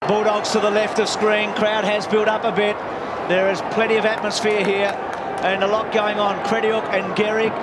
Bulldogs to the left of screen. Crowd has built up a bit. There is plenty of atmosphere here and a lot going on. Crediuk and Gehrig.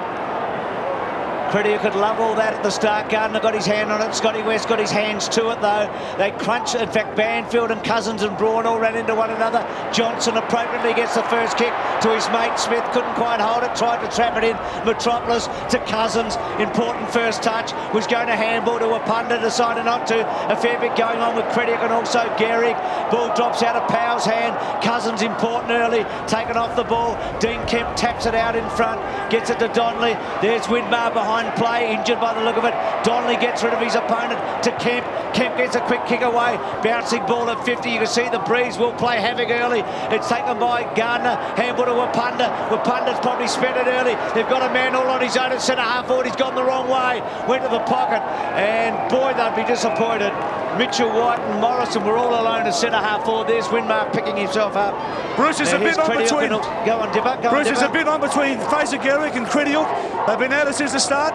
Crediuk could love all that at the start. Gardner got his hand on it. Scotty West got his hands to it though. They crunch. In fact, Banfield and Cousins and Braun all ran into one another. Johnson appropriately gets the first kick to his mate Smith. Couldn't quite hold it. Tried to trap it in. Metropolis to Cousins. Important first touch. Was going to handball to WIRRPUNDA. Decided not to. A fair bit going on with Crediuk and also Gehrig. Ball drops out of Powell's hand. Cousins important early. Taken off the ball. Dean Kemp taps it out in front. Gets it to Donnelly. There's Widmar behind play, injured by the look of it. Donnelly gets rid of his opponent to Kemp. Kemp gets a quick kick away. Bouncing ball at 50. You can see the breeze will play havoc early. It's taken by Gardner. Handball to WIRRPUNDA. WIRRPUNDA's probably spent it early. They've got a man all on his own at centre half forward. He's gone the wrong way. Went to the pocket. And boy, they'd be disappointed. Mitchell White and Morrison were all alone at centre half forward. There's Widmar picking himself up. Bruce is a bit on between. Go on, Dipper. Bruce is a bit on between Fraser Gehrig and Crediuk. They've been at it since the start.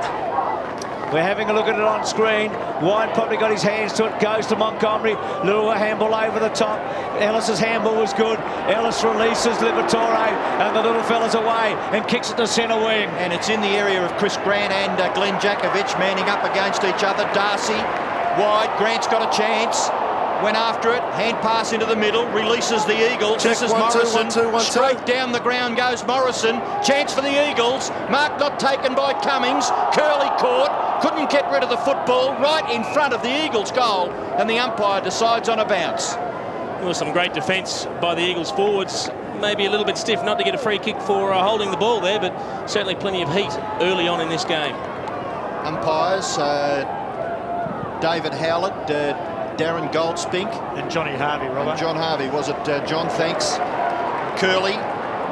We're having a look at it on screen. White probably got his hands to it. Goes to Montgomery. Little handball over the top. Ellis's handball was good. Ellis releases Liberatore and the little fella's away and kicks it to centre wing. And it's in the area of Chris Grant and Glenn Jakovich manning up against each other. Darcy wide. Grant's got a chance. Went after it, hand pass into the middle, releases the Eagles. Check, this is one, Morrison. Two, one, two. Straight down the ground goes Morrison. Chance for the Eagles. Mark not taken by Cummings. Curley caught. Couldn't get rid of the football right in front of the Eagles' goal. And the umpire decides on a bounce. There was some great defence by the Eagles forwards. Maybe a little bit stiff not to get a free kick for holding the ball there, but certainly plenty of heat early on in this game. Umpires, David Howlett, Darren Goldspink And Johnny Harvey, Robert. and John Harvey. Was it John? Thanks. Curley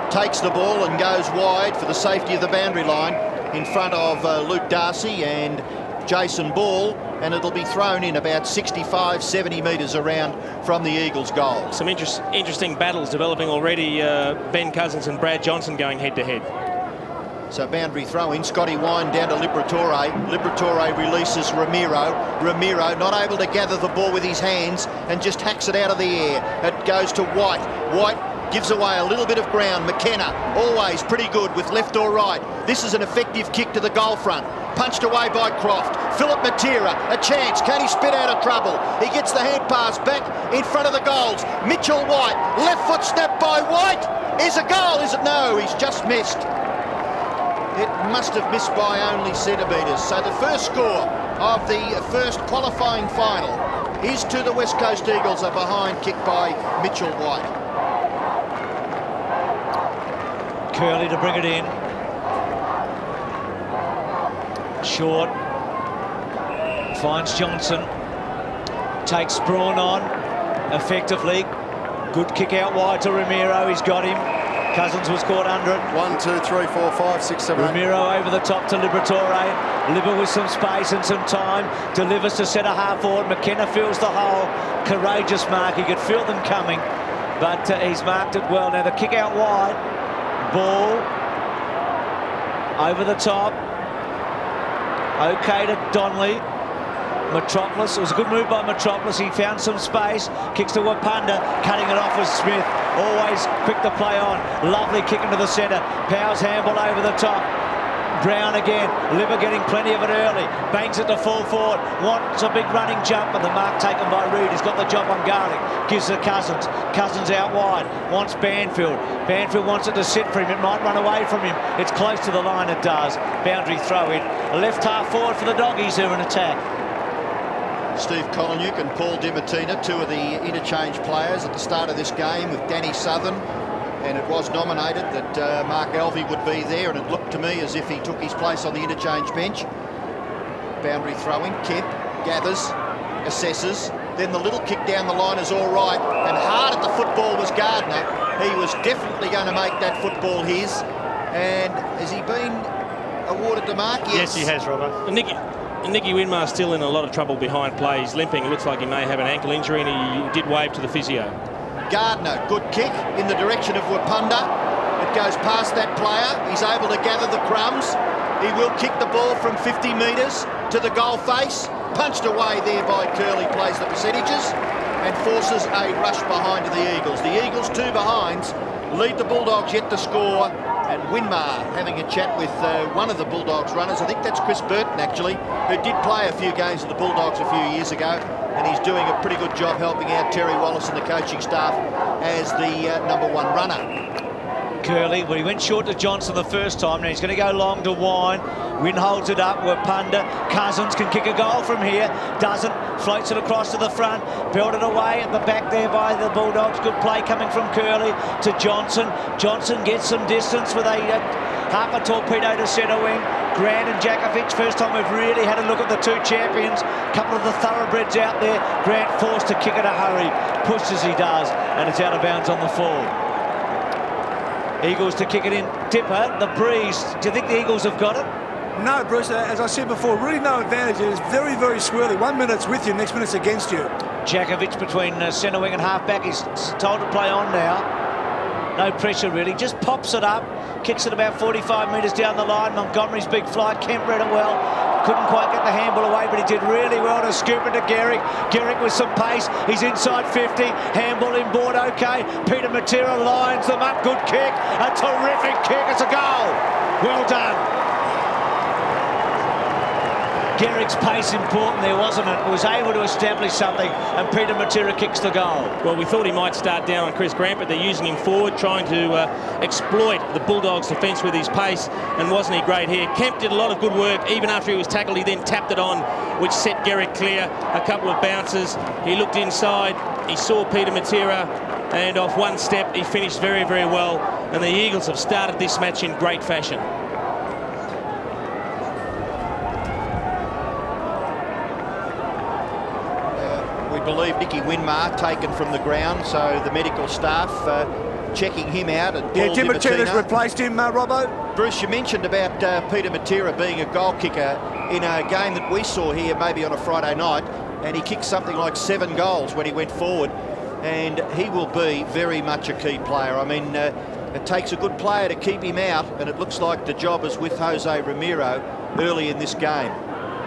takes the ball and goes wide for the safety of the boundary line in front of Luke Darcy and Jason Ball, and it'll be thrown in about 65, 70 metres around from the Eagles' goal. Some interesting battles developing already. Ben Cousins and Brad Johnson going head to head. So boundary throw in, Scotty Wine down to Liberatore. Liberatore releases Ramiro. Ramiro not able to gather the ball with his hands and just hacks it out of the air. It goes to White. White gives away a little bit of ground. McKenna, always pretty good with left or right. This is an effective kick to the goal front. Punched away by Croft. Philip Matera, a chance. Can he spit out of trouble? He gets the hand pass back in front of the goals. Mitchell White, left foot snap by White. Is a goal, is it? No, he's just missed. It must have missed by only centimetres. So the first score of the first qualifying final is to the West Coast Eagles, a behind kick by Mitchell White. Curley to bring it in. Short. Finds Johnson. Takes Braun on effectively. Good kick out wide to Ramiro. He's got him. Cousins was caught under it. 1, 2, 3, 4, 5, 6, 7, 8. Ramiro over the top to Liberatore. Liber with some space and some time. Delivers to centre half forward. McKenna fills the hole. Courageous mark. He could feel them coming, but he's marked it well. Now the kick out wide. Ball over the top. Okay to Donnelly. Metropolis, it was a good move by Metropolis. He found some space, kicks to WIRRPUNDA, cutting it off with Smith. Always quick to play on. Lovely kick into the centre. Powers handball over the top. Brown again. Liber getting plenty of it early. Bangs it to full forward. Wants a big running jump, and the mark taken by Reed. He's got the job on guarding. Gives it to Cousins. Cousins out wide. Wants Banfield. Banfield wants it to sit for him. It might run away from him. It's close to the line. It does. Boundary throw in. Left half forward for the Doggies who are in attack. Steve Koliniuk and Paul DiMartina, two of the interchange players at the start of this game with Danny Southern. And it was nominated that Mark Alvey would be there, and it looked to me as if he took his place on the interchange bench. Boundary throwing, Kemp gathers, assesses, then the little kick down the line is all right, and hard at the football was Gardner. He was definitely going to make that football his. And has he been awarded the mark? Yes, he has, Robert. Nicky Widmar's still in a lot of trouble behind play. He's limping. It looks like he may have an ankle injury, and he did wave to the physio. Gardner, good kick in the direction of WIRRPUNDA. It goes past that player. He's able to gather the crumbs. He will kick the ball from 50 metres to the goal face. Punched away there by Curley, plays the percentages. and forces a rush behind to the Eagles. The Eagles, 2 behinds, lead the Bulldogs yet to score. And Winmar having a chat with one of the Bulldogs runners. I think that's Chris Burton, actually, who did play a few games with the Bulldogs a few years ago. And he's doing a pretty good job helping out Terry Wallace and the coaching staff as the #1 runner. Curley, well, he went short to Johnson the first time. Now he's going to go long to Wine. Wynn holds it up. WIRRPUNDA. Cousins can kick a goal from here. Doesn't. Floats it across to the front. Belted away at the back there by the Bulldogs. Good play coming from Curley to Johnson. Johnson gets some distance with a half a torpedo to centre wing. Grant and Jakovic, first time we've really had a look at the 2 champions. A couple of the thoroughbreds out there. Grant forced to kick in a hurry. Pushed as he does, and it's out of bounds on the fall. Eagles to kick it in. Dipper, the breeze. Do you think the Eagles have got it? No, Bruce, as I said before, really no advantage. It is very, very swirly. 1 minute's with you, next minute's against you. Jakovic between centre wing and half back. He's told to play on now. No pressure really, just pops it up, kicks it about 45 metres down the line. Montgomery's big flight, Kemp read it well. Couldn't quite get the handball away, but he did really well to scoop it to Garrick. Garrick with some pace, he's inside 50, handball in board okay. Peter Matera lines them up, good kick, a terrific kick, it's a goal. Well done. Garrick's pace important there, wasn't it? Was able to establish something, and Peter Matera kicks the goal. Well, we thought he might start down on Chris Grant, but they're using him forward, trying to exploit the Bulldogs' defence with his pace, and wasn't he great here? Kemp did a lot of good work. Even after he was tackled, he then tapped it on, which set Garrick clear. A couple of bounces. He looked inside. He saw Peter Matera, and off one step, he finished very, very well. And the Eagles have started this match in great fashion. Believe Nicky Winmar taken from the ground, so the medical staff checking him out. And yeah, Tim Matera's replaced him, Robbo. Bruce, you mentioned about Peter Matera being a goal kicker in a game that we saw here maybe on a Friday night, and he kicked something like 7 goals when he went forward, and he will be very much a key player. I mean, it takes a good player to keep him out, and it looks like the job is with Jose Ramiro early in this game.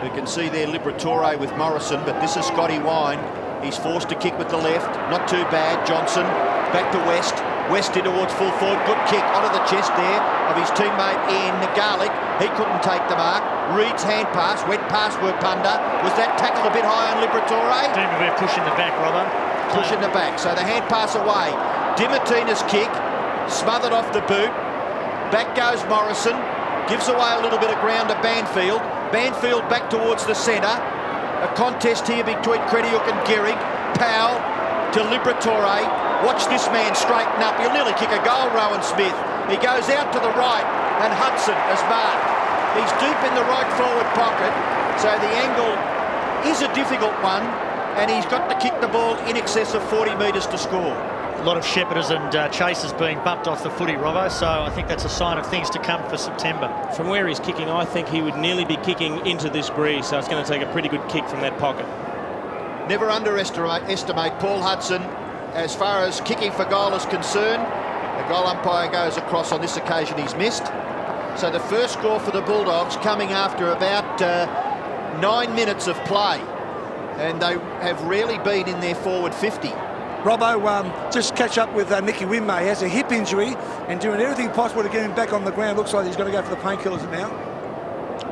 We can see there Liberatore with Morrison, but this is Scotty Wine. He's forced to kick with the left, not too bad. Johnson back to West. West in towards full forward, good kick onto the chest there of his teammate in Garlick. He couldn't take the mark. Reed's hand pass, went past WIRRPUNDA. Was that tackle a bit high on Liberatore? Team of pushing the back, Robbo. Pushing the back, so the hand pass away. Dimartina's kick, smothered off the boot. Back goes Morrison, gives away a little bit of ground to Banfield. Banfield back towards the centre. A contest here between Crediuk and Gehrig. Powell to Liberatore. Watch this man straighten up. He'll nearly kick a goal, Rowan Smith. He goes out to the right, and HUDSON has marked. He's deep in the right forward pocket, so the angle is a difficult one, and he's got to kick the ball in excess of 40 metres to score. A lot of shepherders and chasers being bumped off the footy, Robbo, so I think that's a sign of things to come for September. From where he's kicking, I think he would nearly be kicking into this breeze, so it's going to take a pretty good kick from that pocket. Never underestimate Paul Hudson as far as kicking for goal is concerned. The goal umpire goes across on this occasion, he's missed. So the first score for the Bulldogs coming after about 9 minutes of play, and they have rarely been in their forward 50. Robbo, just catch up with Nicky Winmar. He has a hip injury and doing everything possible to get him back on the ground. Looks like he's going to go for the painkillers now.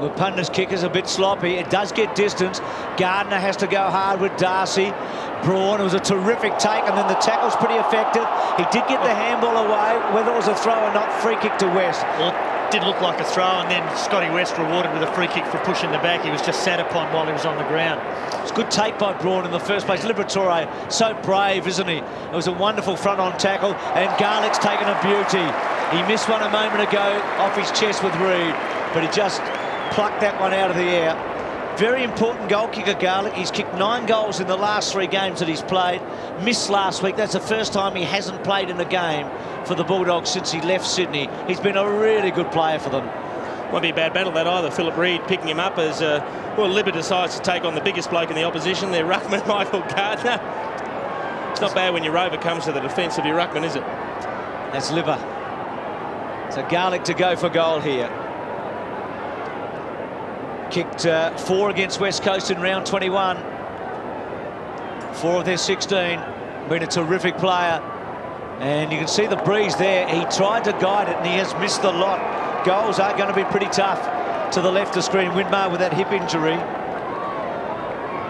Well, Punda's kick is a bit sloppy. It does get distance. Gardner has to go hard with Darcy. Braun, it was a terrific take, and then the tackle's pretty effective. He did get the handball away, whether it was a throw or not. Free kick to West. Well, it did look like a throw, and then Scotty West rewarded with a free kick for pushing the back. He was just sat upon while he was on the ground. It's a good take by Braun in the first place. Liberatore, so brave, isn't he? It was a wonderful front-on tackle, and Garlick's taken a beauty. He missed one a moment ago off his chest with Reed, but he just plucked that one out of the air. Very important goal kicker, Garlick. He's kicked 9 goals in the last 3 games that he's played. Missed last week. That's the first time he hasn't played in a game for the Bulldogs since he left Sydney. He's been a really good player for them. Won't be a bad battle that either. Philip Reed picking him up as well. Libba decides to take on the biggest bloke in the opposition. Their ruckman, Michael Gardner. It's not bad when your rover comes to the defence of your ruckman, is it? That's Libba. So Garlick to go for goal here. Kicked 4 against West Coast in round 21. 4 of their 16. Been a terrific player. And you can see the breeze there. He tried to guide it and he has missed the lot. Goals are going to be pretty tough to the left of screen. Winmar with that hip injury.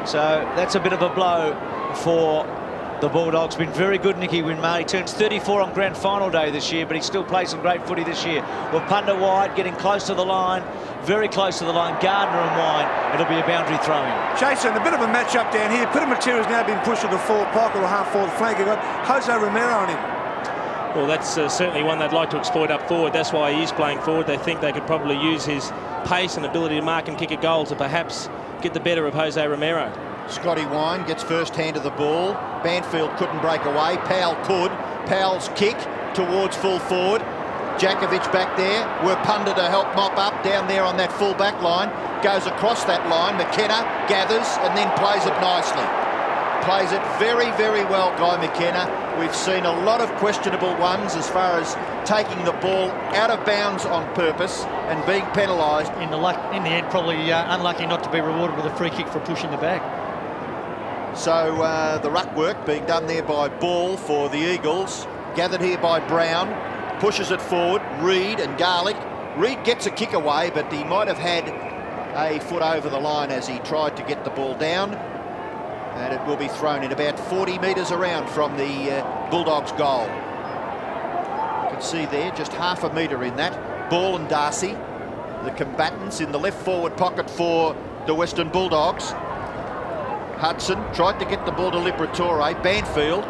So that's a bit of a blow for the Bulldogs. Been very good, Nicky Winmar. He turns 34 on grand final day this year, but he still plays some great footy this year. WIRRPUNDA wide, getting close to the line, very close to the line. Gardner and wide. It'll be a boundary throw-in. Jason, a bit of a match-up down here. Material's now been pushed to the forward pocket or half-forward flank. You've got Jose Romero on him. Well, that's certainly one they'd like to exploit up forward. That's why he is playing forward. They think they could probably use his pace and ability to mark and kick a goal to perhaps get the better of Jose Romero. Scotty Wine gets first hand of the ball. Banfield couldn't break away. Powell could. Powell's kick towards full forward. Jakovic back there. WIRRPUNDA to help mop up down there on that full back line. Goes across that line. McKenna gathers and then plays it nicely. Plays it very, very well, Guy McKenna. We've seen a lot of questionable ones as far as taking the ball out of bounds on purpose and being penalised. In the end, probably unlucky not to be rewarded with a free kick for pushing the back. So the ruck work being done there by Ball for the Eagles. Gathered here by Brown. Pushes it forward. Reid and Garlick. Reid gets a kick away, but he might have had a foot over the line as he tried to get the ball down. And it will be thrown in about 40 metres around from the Bulldogs' goal. You can see there just half a metre in that. Ball and Darcy, the combatants in the left forward pocket for the Western Bulldogs. Hudson tried to get the ball to Liberatore. Banfield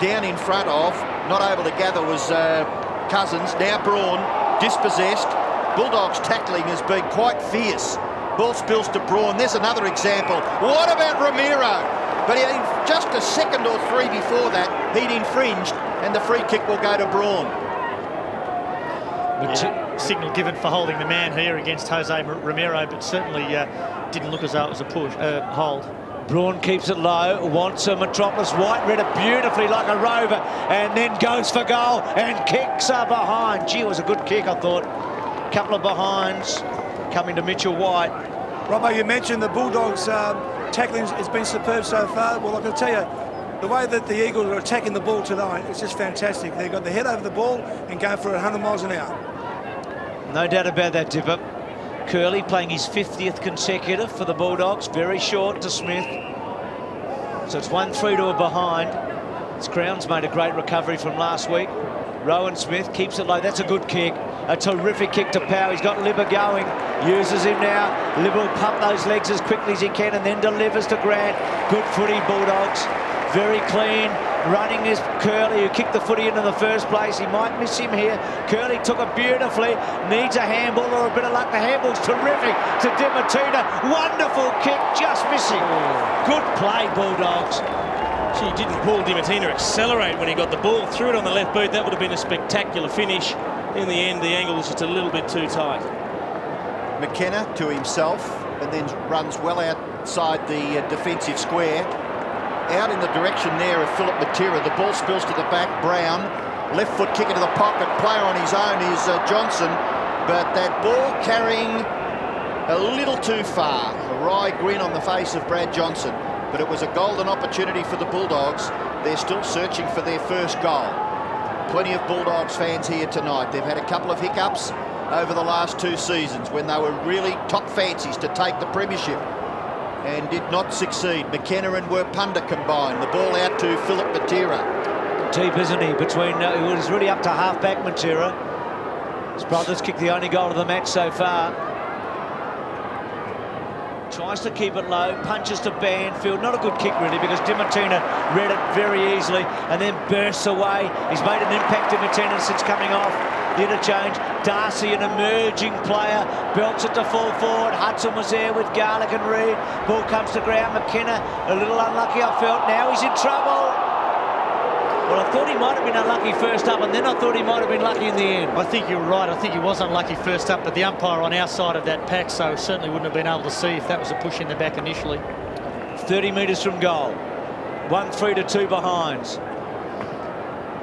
down in front of, not able to gather was Cousins. Now Braun dispossessed. Bulldogs tackling has been quite fierce. Ball spills to Braun. There's another example. What about Romero? But just a second or three before that, he'd infringed, and the free kick will go to Braun. Signal given for holding the man here against Jose Romero, but certainly didn't look as though it was a hold. Braun keeps it low, wants a Metropolis. White read it beautifully like a rover and then goes for goal and kicks her behind. Gee, it was a good kick, I thought. Couple of behinds coming to Mitchell White. Robbo, you mentioned the Bulldogs' tackling has been superb so far. Well, I can tell you, the way that the Eagles are attacking the ball tonight, it's just fantastic. They've got the head over the ball and going for 100 miles an hour. No doubt about that, Dipper. Curley playing his 50th consecutive for the Bulldogs. Very short to Smith. So it's 1-3 to a behind. Crown's made a great recovery from last week. Rowan Smith keeps it low. That's a good kick. A terrific kick to Powell. He's got Libba going. Uses him now. Libba will pump those legs as quickly as he can and then delivers to Grant. Good footy, Bulldogs. Very clean. Running is Curley, who kicked the footy into the first place. He might miss him here. Curley took it beautifully. Needs a handball or a bit of luck. The handball's terrific to Dimatina. Wonderful kick, just missing. Good play, Bulldogs. Gee, didn't Paul Dimatina accelerate when he got the ball? Threw it on the left boot. That would have been a spectacular finish. In the end, the angle was just a little bit too tight. McKenna to himself and then runs well outside the defensive square. Out in the direction there of Philip Matera. The ball spills to the back. Brown, left foot kick into the pocket. Player on his own is Johnson, but that ball carrying a little too far. A wry grin on the face of Brad Johnson, but it was a golden opportunity for the Bulldogs. They're still searching for their first goal. Plenty of Bulldogs fans here tonight. They've had a couple of hiccups over the last 2 seasons when they were really top fancies to take the premiership and did not succeed. McKenna and WIRRPUNDA combined. The ball out to Philip Matera. Deep, isn't he? Between, he was really up to half-back Matera. His brothers kicked the only goal of the match so far. Tries to keep it low, punches to Banfield. Not a good kick, really, because Dimatina read it very easily and then bursts away. He's made an impact, Dimatina, since coming off the interchange. Darcy, an emerging player, belts it to full forward. Hudson was there with Garlick and Reid. Ball comes to ground. McKenna, a little unlucky, I felt. Now he's in trouble. Well, I thought he might have been unlucky first up, and then I thought he might have been lucky in the end. I think you're right. I think he was unlucky first up, but the umpire on our side of that pack, so certainly wouldn't have been able to see if that was a push in the back initially. 30 metres from goal. 1-3 to 2 behinds.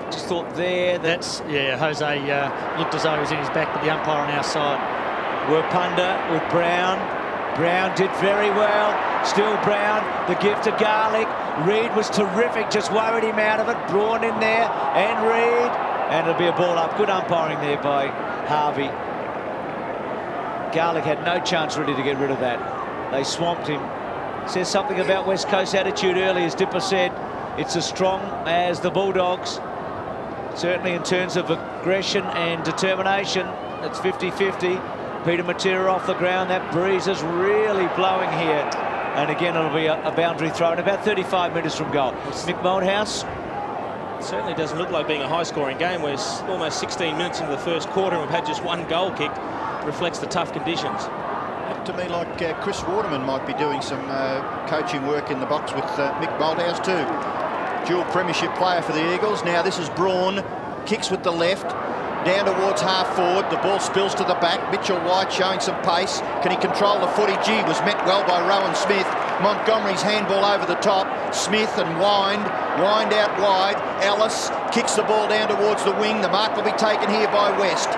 Just thought there that's Jose looked as though he was in his back, but the umpire on our side. WIRRPUNDA with Brown. Brown did very well. Still Brown. The gift to Garlick. Reed was terrific, just worried him out of it. Braun in there, and Reed. And it'll be a ball up. Good umpiring there by Harvey. Garlick had no chance really to get rid of that. They swamped him. Says something about West Coast attitude early, as Dipper said. It's as strong as the Bulldogs. Certainly in terms of aggression and determination. It's 50-50. Peter Matera off the ground. That breeze is really blowing here. And again, it'll be a boundary throw in about 35 metres from goal. Mick Moldhouse. Certainly doesn't look like being a high-scoring game. We're almost 16 minutes into the first quarter and we've had just one goal kicked. Reflects the tough conditions. Looked to me like Chris Waterman might be doing some coaching work in the box with Mick Moldhouse too. Dual premiership player for the Eagles. Now this is Braun, kicks with the left, down towards half forward. The ball spills to the back. Mitchell White showing some pace. Can he control the footy? Gee, was met well by Rowan Smith. Montgomery's handball over the top. Smith and wind out wide. Ellis kicks the ball down towards the wing. The mark will be taken here by West.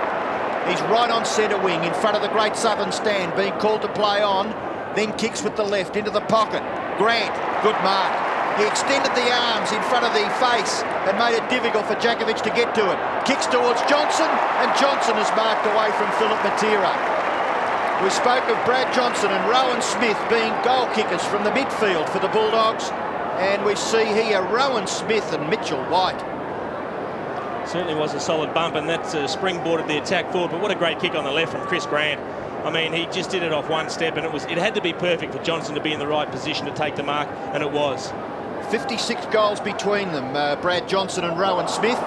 He's right on centre wing in front of the Great Southern Stand, being called to play on. Then kicks with the left into the pocket. Grant, good mark. He extended the arms in front of the face and made it difficult for Jakovic to get to it. Kicks towards Johnson, and Johnson is marked away from Philip Matera. We spoke of Brad Johnson and Rowan Smith being goal kickers from the midfield for the Bulldogs. And we see here Rowan Smith and Mitchell White. Certainly was a solid bump, and that's springboarded the attack forward. But what a great kick on the left from Chris Grant. I mean, he just did it off one step, and it had to be perfect for Johnson to be in the right position to take the mark, and it was. 56 goals between them, Brad Johnson and Rowan Smith.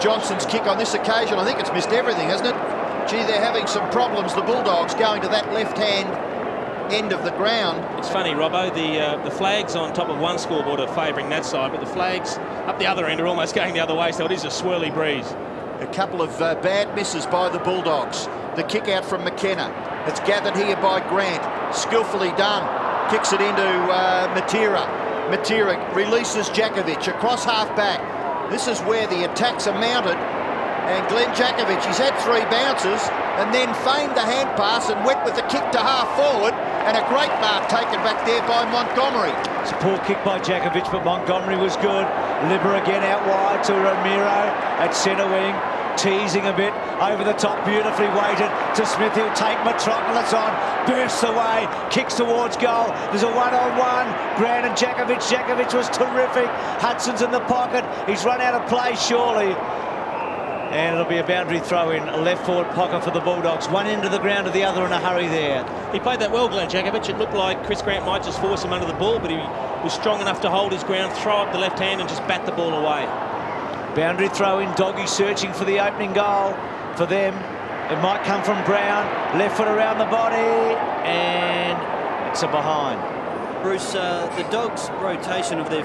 Johnson's kick on this occasion, I think it's missed everything, hasn't it? Gee, they're having some problems, the Bulldogs, going to that left-hand end of the ground. It's funny, Robbo, the flags on top of one scoreboard are favouring that side, but the flags up the other end are almost going the other way, so it is a swirly breeze. A couple of bad misses by the Bulldogs. The kick out from McKenna. It's gathered here by Grant. Skillfully done. Kicks it into Matera. Matera releases Jakovic across half-back. This is where the attacks are mounted. And Glenn Jakovic, he's had 3 bounces and then feigned the hand pass and went with the kick to half-forward. And a great mark taken back there by Montgomery. It's a poor kick by Jakovic, but Montgomery was good. Libber again out wide to Ramiro at centre wing. Teasing a bit over the top, beautifully weighted to Smith. He'll take Metropolis on, bursts away, kicks towards goal. There's a one-on-one. Grant and Jakovic. Jakovic was terrific. Hudson's in the pocket. He's run out of play, surely. And it'll be a boundary throw in, a left forward pocket for the Bulldogs. One end of the ground to the other in a hurry there. He played that well, Glenn Jakovic. It looked like Chris Grant might just force him under the ball, but he was strong enough to hold his ground, throw up the left hand and just bat the ball away. Boundary throw in, Doggy searching for the opening goal for them. It might come from Brown, left foot around the body, and it's a behind. Bruce, the Dogs' rotation of their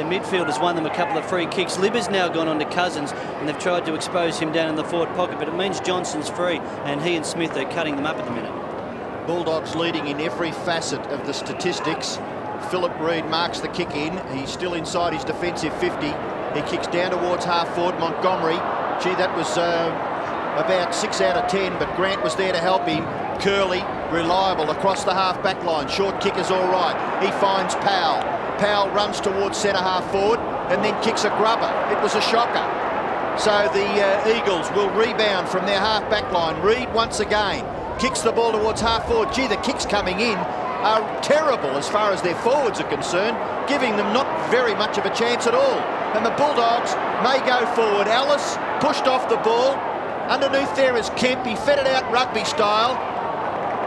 midfielders won them a couple of free kicks. Libber's now gone on to Cousins, and they've tried to expose him down in the forward pocket, but it means Johnson's free, and he and Smith are cutting them up at the minute. Bulldogs leading in every facet of the statistics. Philip Reed marks the kick in. He's still inside his defensive 50. He kicks down towards half-forward. Montgomery, gee, that was about 6 out of 10, but Grant was there to help him. Curley, reliable across the half-back line. Short kick is all right. He finds Powell. Powell runs towards centre half-forward and then kicks a grubber. It was a shocker. So the Eagles will rebound from their half-back line. Reed once again kicks the ball towards half-forward. Gee, the kicks coming in are terrible as far as their forwards are concerned, giving them not very much of a chance at all. And the Bulldogs may go forward. Ellis pushed off the ball. Underneath there is Kemp. He fed it out rugby style.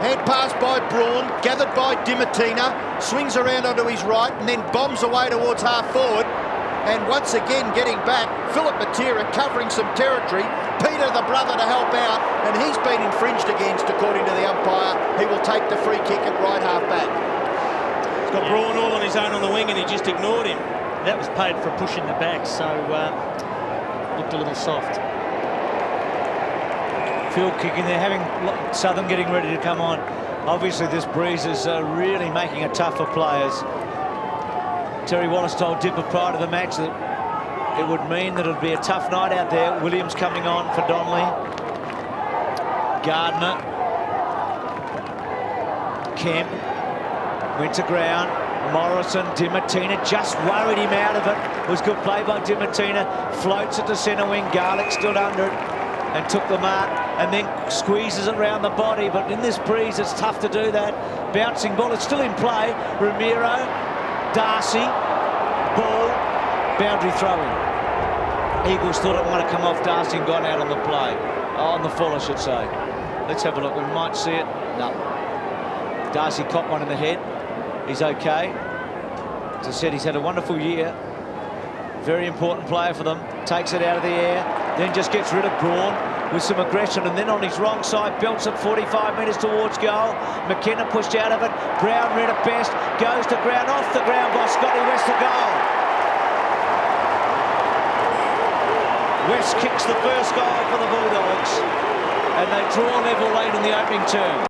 Hand pass by Braun, gathered by Dimatina. Swings around onto his right and then bombs away towards half-forward. And once again getting back, Philip Matera covering some territory. Peter, the brother, to help out. And he's been infringed against, according to the umpire. He will take the free kick at right half-back. He's got Braun all on his own on the wing and he just ignored him. That was paid for pushing the back, so looked a little soft. Field kicking, they're having Southern getting ready to come on. Obviously this breeze is really making it tough for players. Terry Wallace told Dipper prior to the match that it would mean that it'd be a tough night out there. Williams coming on for Donnelly. Gardner. Kemp went to ground. Morrison, Di Martina just worried him out of it. It was good play by Di Martina. Floats it to centre wing. Garlick stood under it and took the mark, and then squeezes it around the body. But in this breeze, it's tough to do that. Bouncing ball, it's still in play. Ramiro, Darcy, ball, boundary throw-in. Eagles thought it might have come off Darcy and gone out on the play. On the full, I should say. Let's have a look. We might see it. No. Darcy caught one in the head. He's okay. As I said, he's had a wonderful year. Very important player for them. Takes it out of the air, then just gets rid of Braun with some aggression, and then on his wrong side belts it 45 metres towards goal. McKenna pushed out of it. Brown read it best. Goes to ground, off the ground by Scotty West to goal. West kicks the first goal for the Bulldogs, and they draw level late in the opening term.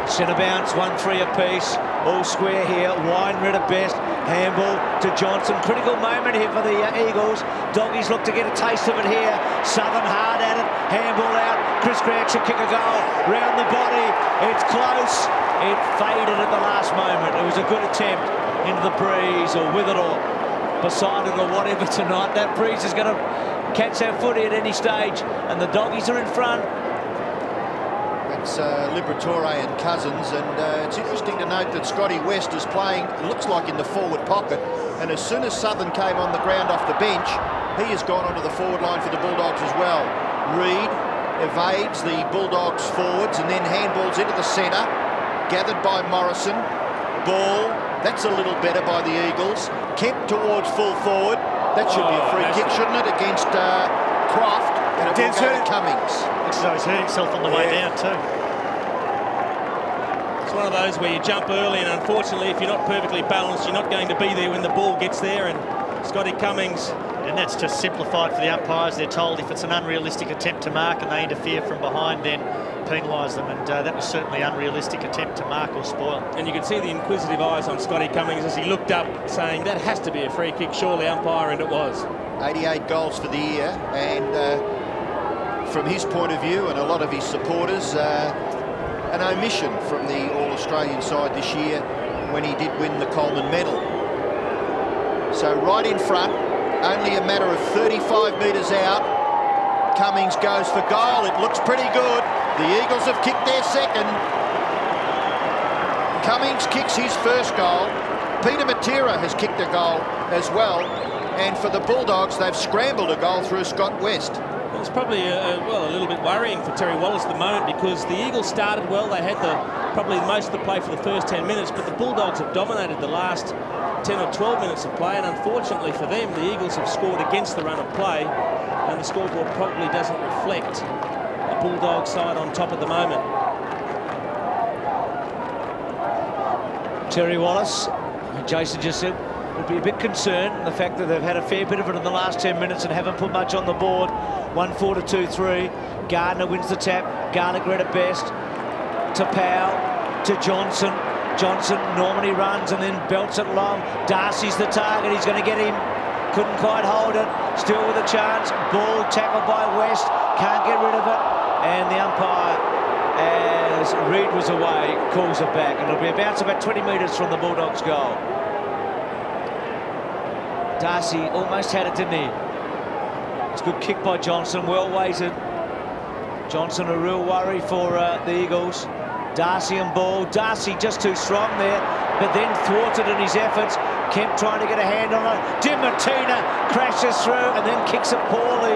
Centre bounce, 1-3 apiece. All square here. Wine read it best. Handball to Johnson. Critical moment here for the Eagles. Doggies look to get a taste of it here. Southern hard at it. Handball out. Chris Grant should kick a goal. Round the body. It's close. It faded at the last moment. It was a good attempt into the breeze, or with it, or beside it, or whatever tonight. That breeze is going to catch our footy at any stage, and the Doggies are in front. It's Liberatore and Cousins, and it's interesting to note that Scotty West is playing, it looks like, in the forward pocket, and as soon as Southern came on the ground off the bench, he has gone onto the forward line for the Bulldogs as well. Reid evades the Bulldogs forwards and then handballs into the centre, gathered by Morrison. Ball, that's a little better by the Eagles. Kemp towards full forward. That should be a free kick, shouldn't it, against Croft, and it will go to Cummings. Looks as though he's hurt himself on the way down too. It's one of those where you jump early, and unfortunately, if you're not perfectly balanced, you're not going to be there when the ball gets there. And Scotty Cummings, and that's just simplified for the umpires. They're told if it's an unrealistic attempt to mark and they interfere from behind, then penalise them, and that was certainly an unrealistic attempt to mark or spoil. And you could see the inquisitive eyes on Scotty Cummings as he looked up, saying that has to be a free kick, surely, umpire, and it was. 88 goals for the year, and from his point of view and a lot of his supporters, an omission from the All-Australian side this year when he did win the Coleman medal. So right in front, only a matter of 35 metres out, Cummings goes for goal. It looks pretty good. The Eagles have kicked their second. Cummings kicks his first goal. Peter Matera has kicked a goal as well. And for the Bulldogs, they've scrambled a goal through Scott West. It's probably a little bit worrying for Terry Wallace at the moment, because the Eagles started well. They had probably most of the play for the first 10 minutes, but the Bulldogs have dominated the last 10 or 12 minutes of play, and unfortunately for them, the Eagles have scored against the run of play, and the scoreboard probably doesn't reflect the Bulldog side on top at the moment. Terry Wallace, Jason just said, would be a bit concerned, the fact that they've had a fair bit of it in the last 10 minutes and haven't put much on the board. 1-4 to 2-3. Gardner wins the tap. Garlick read it best. To Powell, to Johnson. Johnson normally runs and then belts it long. Darcy's the target. He's going to get him. Couldn't quite hold it. Still with a chance. Ball tackled by West. Can't get rid of it. And the umpire, as Reid was away, calls it back. And it'll be a bounce about 20 metres from the Bulldogs' goal. Darcy almost had it, didn't he? It's a good kick by Johnson, well weighted. Johnson a real worry for the Eagles. Darcy and ball. Darcy just too strong there, but then thwarted in his efforts. Kemp trying to get a hand on it. Di Martina crashes through and then kicks it poorly,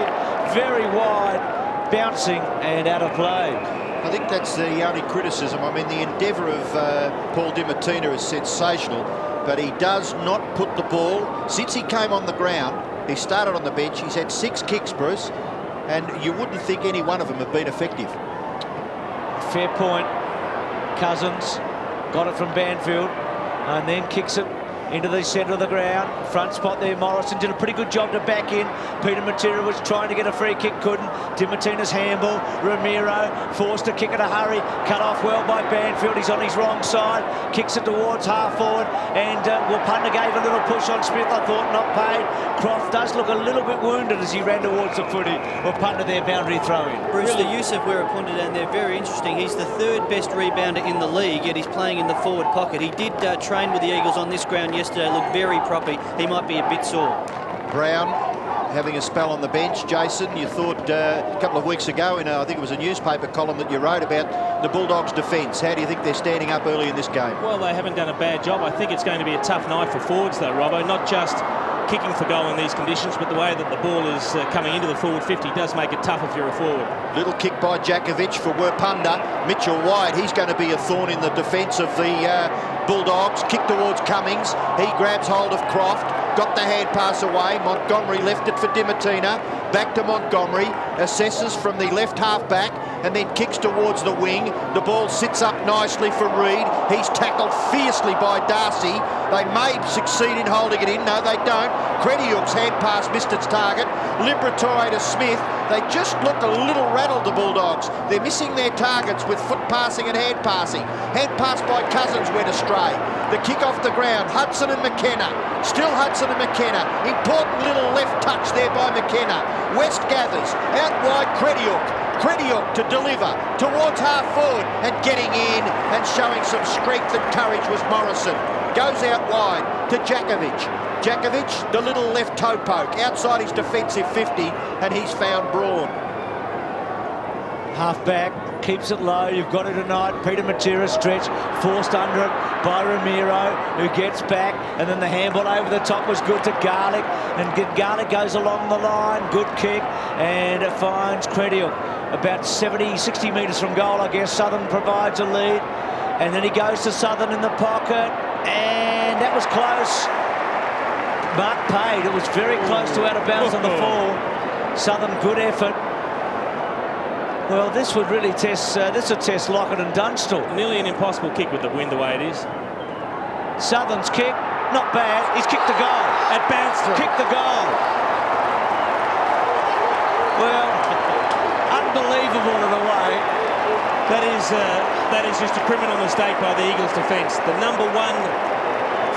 very wide, bouncing and out of play. I think that's the only criticism. I mean, the endeavour of Paul Di Martina is sensational, but he does not put the ball. Since he came on the ground, he started on the bench. He's had 6 kicks, Bruce, and you wouldn't think any one of them have been effective. Fair point. Cousins got it from Banfield and then kicks it into the centre of the ground. Front spot there, Morrison did a pretty good job to back in. Peter Matera was trying to get a free kick, couldn't. Dimartina's handball. Ramiro forced to kick in a hurry, cut off well by Banfield. He's on his wrong side, kicks it towards half forward, and WIRRPUNDA gave a little push on Smith, I thought, not paid. Croft does look a little bit wounded as he ran towards the footy. WIRRPUNDA their boundary throw in. Bruce, the use of WIRRPUNDA down there, very interesting. He's the third best rebounder in the league, yet he's playing in the forward pocket. He did train with the Eagles on this ground yesterday, looked very proppy. He might be a bit sore. Brown having a spell on the bench. Jason, you thought a couple of weeks ago in I think it was a newspaper column that you wrote about the Bulldogs' defence. How do you think they're standing up early in this game? Well, they haven't done a bad job. I think it's going to be a tough night for forwards though, Robbo. Not just kicking for goal in these conditions, but the way that the ball is coming into the forward 50 does make it tough if you're a forward. Little kick by Jakovic for WIRRPUNDA. Mitchell White, he's going to be a thorn in the defence of the Bulldogs. Kick towards Cummings. He grabs hold of Croft. Got the hand pass away. Montgomery left it for Dimartina. Back to Montgomery. Assesses from the left half back and then kicks towards the wing. The ball sits up nicely for Reid. He's tackled fiercely by Darcy. They may succeed in holding it in. No, they don't. Crediuk's hand pass missed its target. Liberatore to Smith. They just look a little rattled, the Bulldogs. They're missing their targets with foot passing and hand passing. Hand pass by Cousins went astray. The kick off the ground. Hudson and McKenna. Still Hudson and McKenna. Important little left touch there by McKenna. West gathers. Out wide Crediuk. Crediuk to deliver towards half forward and getting in and showing some strength and courage was Morrison. Goes out wide to Jakovic. Jakovic, the little left toe poke outside his defensive 50 and he's found Braun. Half back, keeps it low. You've got it tonight. Peter Matera stretch, forced under it by Ramiro, who gets back, and then the handball over the top was good to Garlick, and Garlick goes along the line. Good kick, and it finds Crediuk about 60 metres from goal, I guess. Southern provides a lead, and then he goes to Southern in the pocket, and that was close. Mark paid. It was very close to out of bounds on the fall. Southern, good effort. Well, this would really test. This would test Lockett and Dunstall. Nearly an impossible kick with the wind the way it is. Southern's kick, not bad. He's kicked the goal. It bounced through. Kicked the goal. Well, unbelievable in a way. That is just a criminal mistake by the Eagles' defence. The number one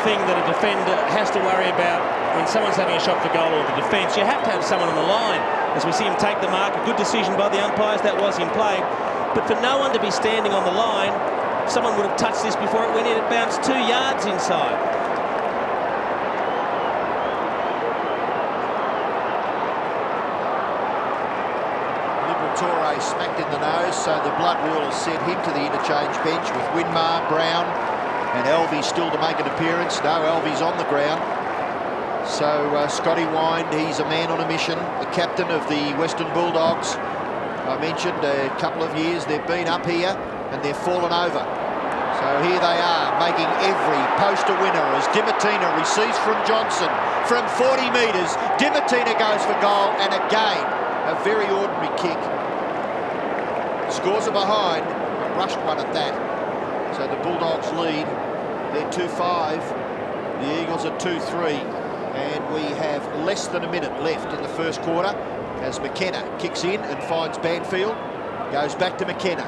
thing that a defender has to worry about when someone's having a shot for goal or the defence, you have to have someone on the line. As we see him take the mark, a good decision by the umpires, that was in play. But for no one to be standing on the line, someone would have touched this before it went in. It bounced 2 yards inside. Liberatore smacked in the nose, so the blood rule has sent him to the interchange bench with Winmar, Brown, and Alvey still to make an appearance. No, Alvey's on the ground. So Scotty Wine, he's a man on a mission, the captain of the Western Bulldogs. I mentioned a couple of years they've been up here and they've fallen over. So here they are, making every post a winner as Dimartina receives from Johnson from 40 metres. Dimartina goes for goal, and again, a very ordinary kick. Scores are behind, but rushed one at that. So the Bulldogs lead. They're 2-5. The Eagles are 2-3. And we have less than a minute left in the first quarter as McKenna kicks in and finds Banfield. Goes back to McKenna.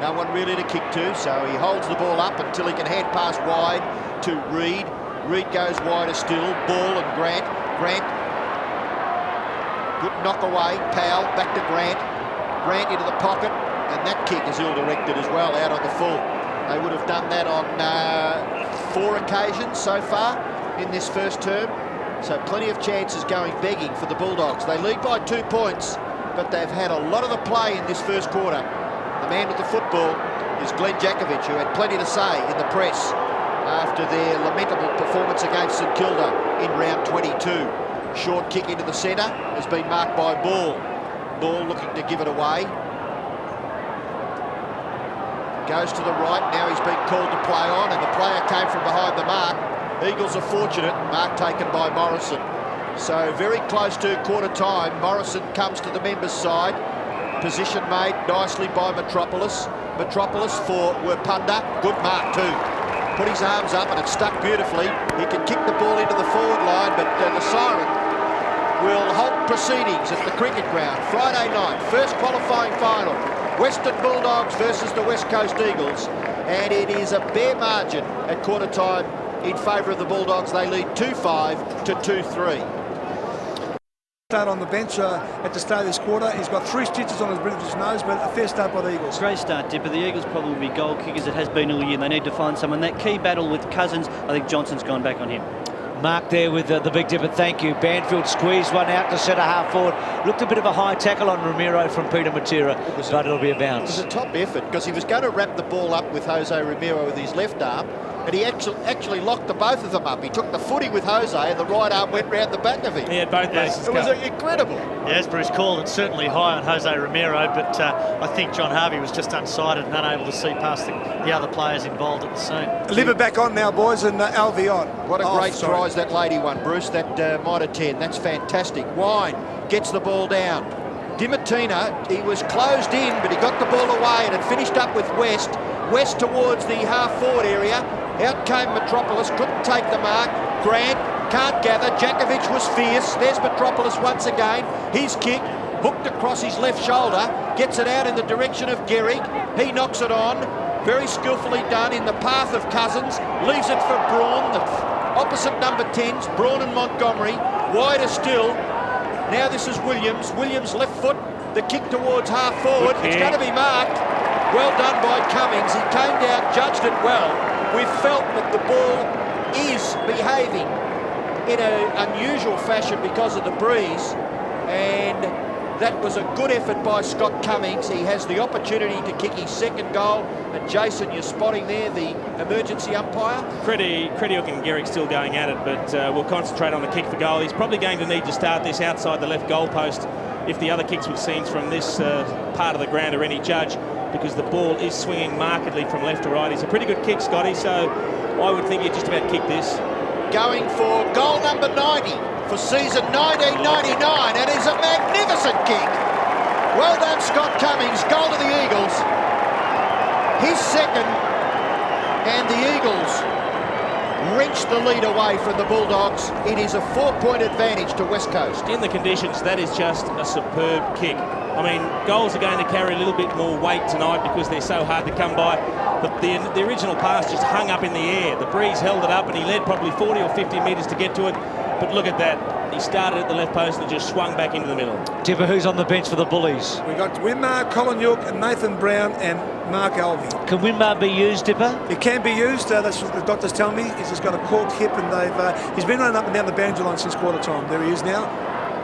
No one really to kick to, so he holds the ball up until he can hand pass wide to Reid. Reid goes wider still. Ball and Grant. Grant. Good knock away. Powell back to Grant. Grant into the pocket. And that kick is ill-directed as well, out on the full. They would have done that on 4 occasions so far in this first term. So plenty of chances going begging for the Bulldogs. They lead by 2 points, but they've had a lot of the play in this first quarter. The man with the football is Glenn Jakovic, who had plenty to say in the press after their lamentable performance against St Kilda in round 22. Short kick into the centre has been marked by Ball. Ball looking to give it away. Goes to the right, now he's been called to play on, and the player came from behind the mark. Eagles are fortunate, mark taken by Morrison. So very close to quarter time. Morrison comes to the members' side. Position made nicely by Metropolis. Metropolis for WIRRPUNDA. Good mark too. put his arms up, and it stuck beautifully. He can kick the ball into the forward line, but the siren will halt proceedings at the cricket ground. Friday night, first qualifying final. Western Bulldogs versus the West Coast Eagles. And it is a bare margin at quarter time in favour of the Bulldogs. They lead 2-5 to 2-3. Start on the bench at the start of this quarter. He's got 3 stitches on his bridge of his nose, but a fair start by the Eagles. Great start, Dipper. The Eagles probably will be goal kickers. It has been all year. They need to find someone. That key battle with Cousins, I think Johnson's gone back on him. Mark there with the Big Dipper, thank you. Banfield squeezed one out to centre half forward. Looked a bit of a high tackle on Ramiro from Peter Matera, but it'll be a bounce. It was a top effort because he was going to wrap the ball up with Jose Ramiro with his left arm, and he actually locked the both of them up. He took the footy with Jose and the right arm went round the back of him. He had both bases. It was incredible. Yes, Bruce called it certainly high on Jose Ramiro, but I think John Harvey was just unsighted and unable to see past the other players involved at the scene. Liver back on now, boys, and Alvey on. What a great prize that lady won, Bruce, that Mitre 10. That's fantastic. Wine gets the ball down. Dimartina, he was closed in, but he got the ball away and it finished up with West. West towards the half-forward area. Out came Metropolis, couldn't take the mark. Grant can't gather. Djakovic was fierce. There's Metropolis once again. His kick hooked across his left shoulder, gets it out in the direction of Gehrig. He knocks it on. Very skillfully done in the path of Cousins. Leaves it for Braun, the opposite number 10s, Braun and Montgomery. Wider still. Now this is Williams. Williams left foot. The kick towards half forward. It's going to be marked. Well done by Cummings. He came down, judged it well. We felt that the ball is behaving in an unusual fashion because of the breeze, and that was a good effort by Scott Cummings. He has the opportunity to kick his second goal, and Jason, you're spotting there the emergency umpire. Crediuk and Gehrig still going at it, but we'll concentrate on the kick for goal. He's probably going to need to start this outside the left goal post if the other kicks we've seen from this part of the ground are any judge, because the ball is swinging markedly from left to right. He's a pretty good kick, Scotty, so I would think you just about kick this. Going for goal number 90 for season 1999, and it's a magnificent kick. Well done, Scott Cummings. Goal to the Eagles. His second, and the Eagles wrench the lead away from the Bulldogs. It is a 4-point advantage to West Coast. In the conditions, that is just a superb kick. I mean, goals are going to carry a little bit more weight tonight because they're so hard to come by. But the original pass just hung up in the air. The breeze held it up and he led probably 40 or 50 metres to get to it. But look at that. He started at the left post and just swung back into the middle. Tipper, who's on the bench for the Bullies? We got Winmar, Colin York, and Nathan Brown, and Mark Alvey. Can Winmar be used, Tipper? It can be used. That's what the doctors tell me. He's just got a corked hip, and he's been running up and down the boundary line since quarter time. There he is now.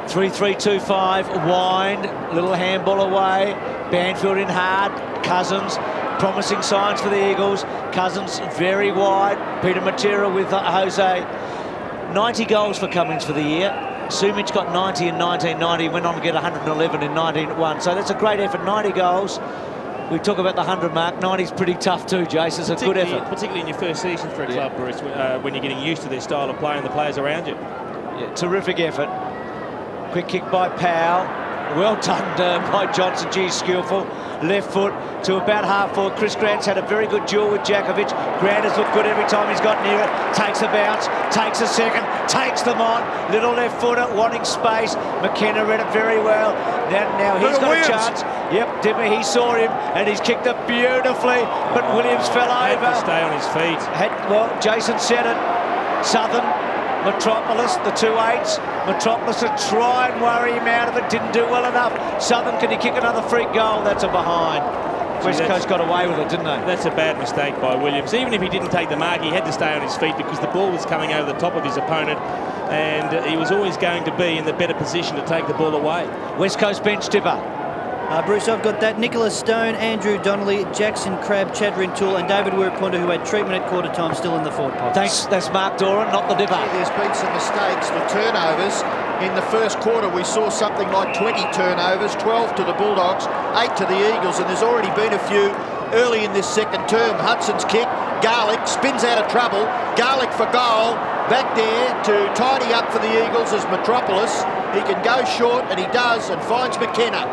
3-3-2-5, wind, little handball away. Banfield in hard. Cousins, promising signs for the Eagles. Cousins very wide. Peter Matera with Jose. 90 goals for Cummings for the year. Sumich got 90 in 1990, went on to get 111 in 1991. So that's a great effort, 90 goals. We talk about the 100 mark. 90's pretty tough too, Jace. It's a good effort. Particularly in your first season for a club, Bruce, when you're getting used to their style of play and the players around you. Yeah, terrific effort. Quick kick by Powell. Well done by Johnson. Gee, skillful. Left foot to about half forward. Chris Grant's had a very good duel with Djakovic. Grant has looked good every time he's got near it. Takes a bounce, takes a second, takes them on. Little left footer, wanting space. McKenna read it very well. Now he's got a chance. Yep, Dipper, he saw him and he's kicked it beautifully. But Williams fell over. Had to stay on his feet. Well, Jason said it. Southern, Metropolis, the 2-8s. Metropolis to try and worry him out of it. Didn't do well enough. Southern, can he kick another free goal? That's a behind. West Coast got away with it, didn't they? That's a bad mistake by Williams. Even if he didn't take the mark, he had to stay on his feet because the ball was coming over the top of his opponent and he was always going to be in the better position to take the ball away. West Coast bench, Tipper. Bruce, I've got that. Nicholas Stone, Andrew Donnelly, Jackson Crabb, Chadrin Toole and David WIRRPUNDA, who had treatment at quarter time, still in the forward pocket. Thanks, that's Mark Doran, not the Dipper. There's been some mistakes, the turnovers. In the first quarter, we saw something like 20 turnovers, 12 to the Bulldogs, 8 to the Eagles, and there's already been a few early in this second term. Hudson's kick, Garlick spins out of trouble. Garlick for goal, back there to tidy up for the Eagles as Metropolis. He can go short, and he does, and finds McKenna.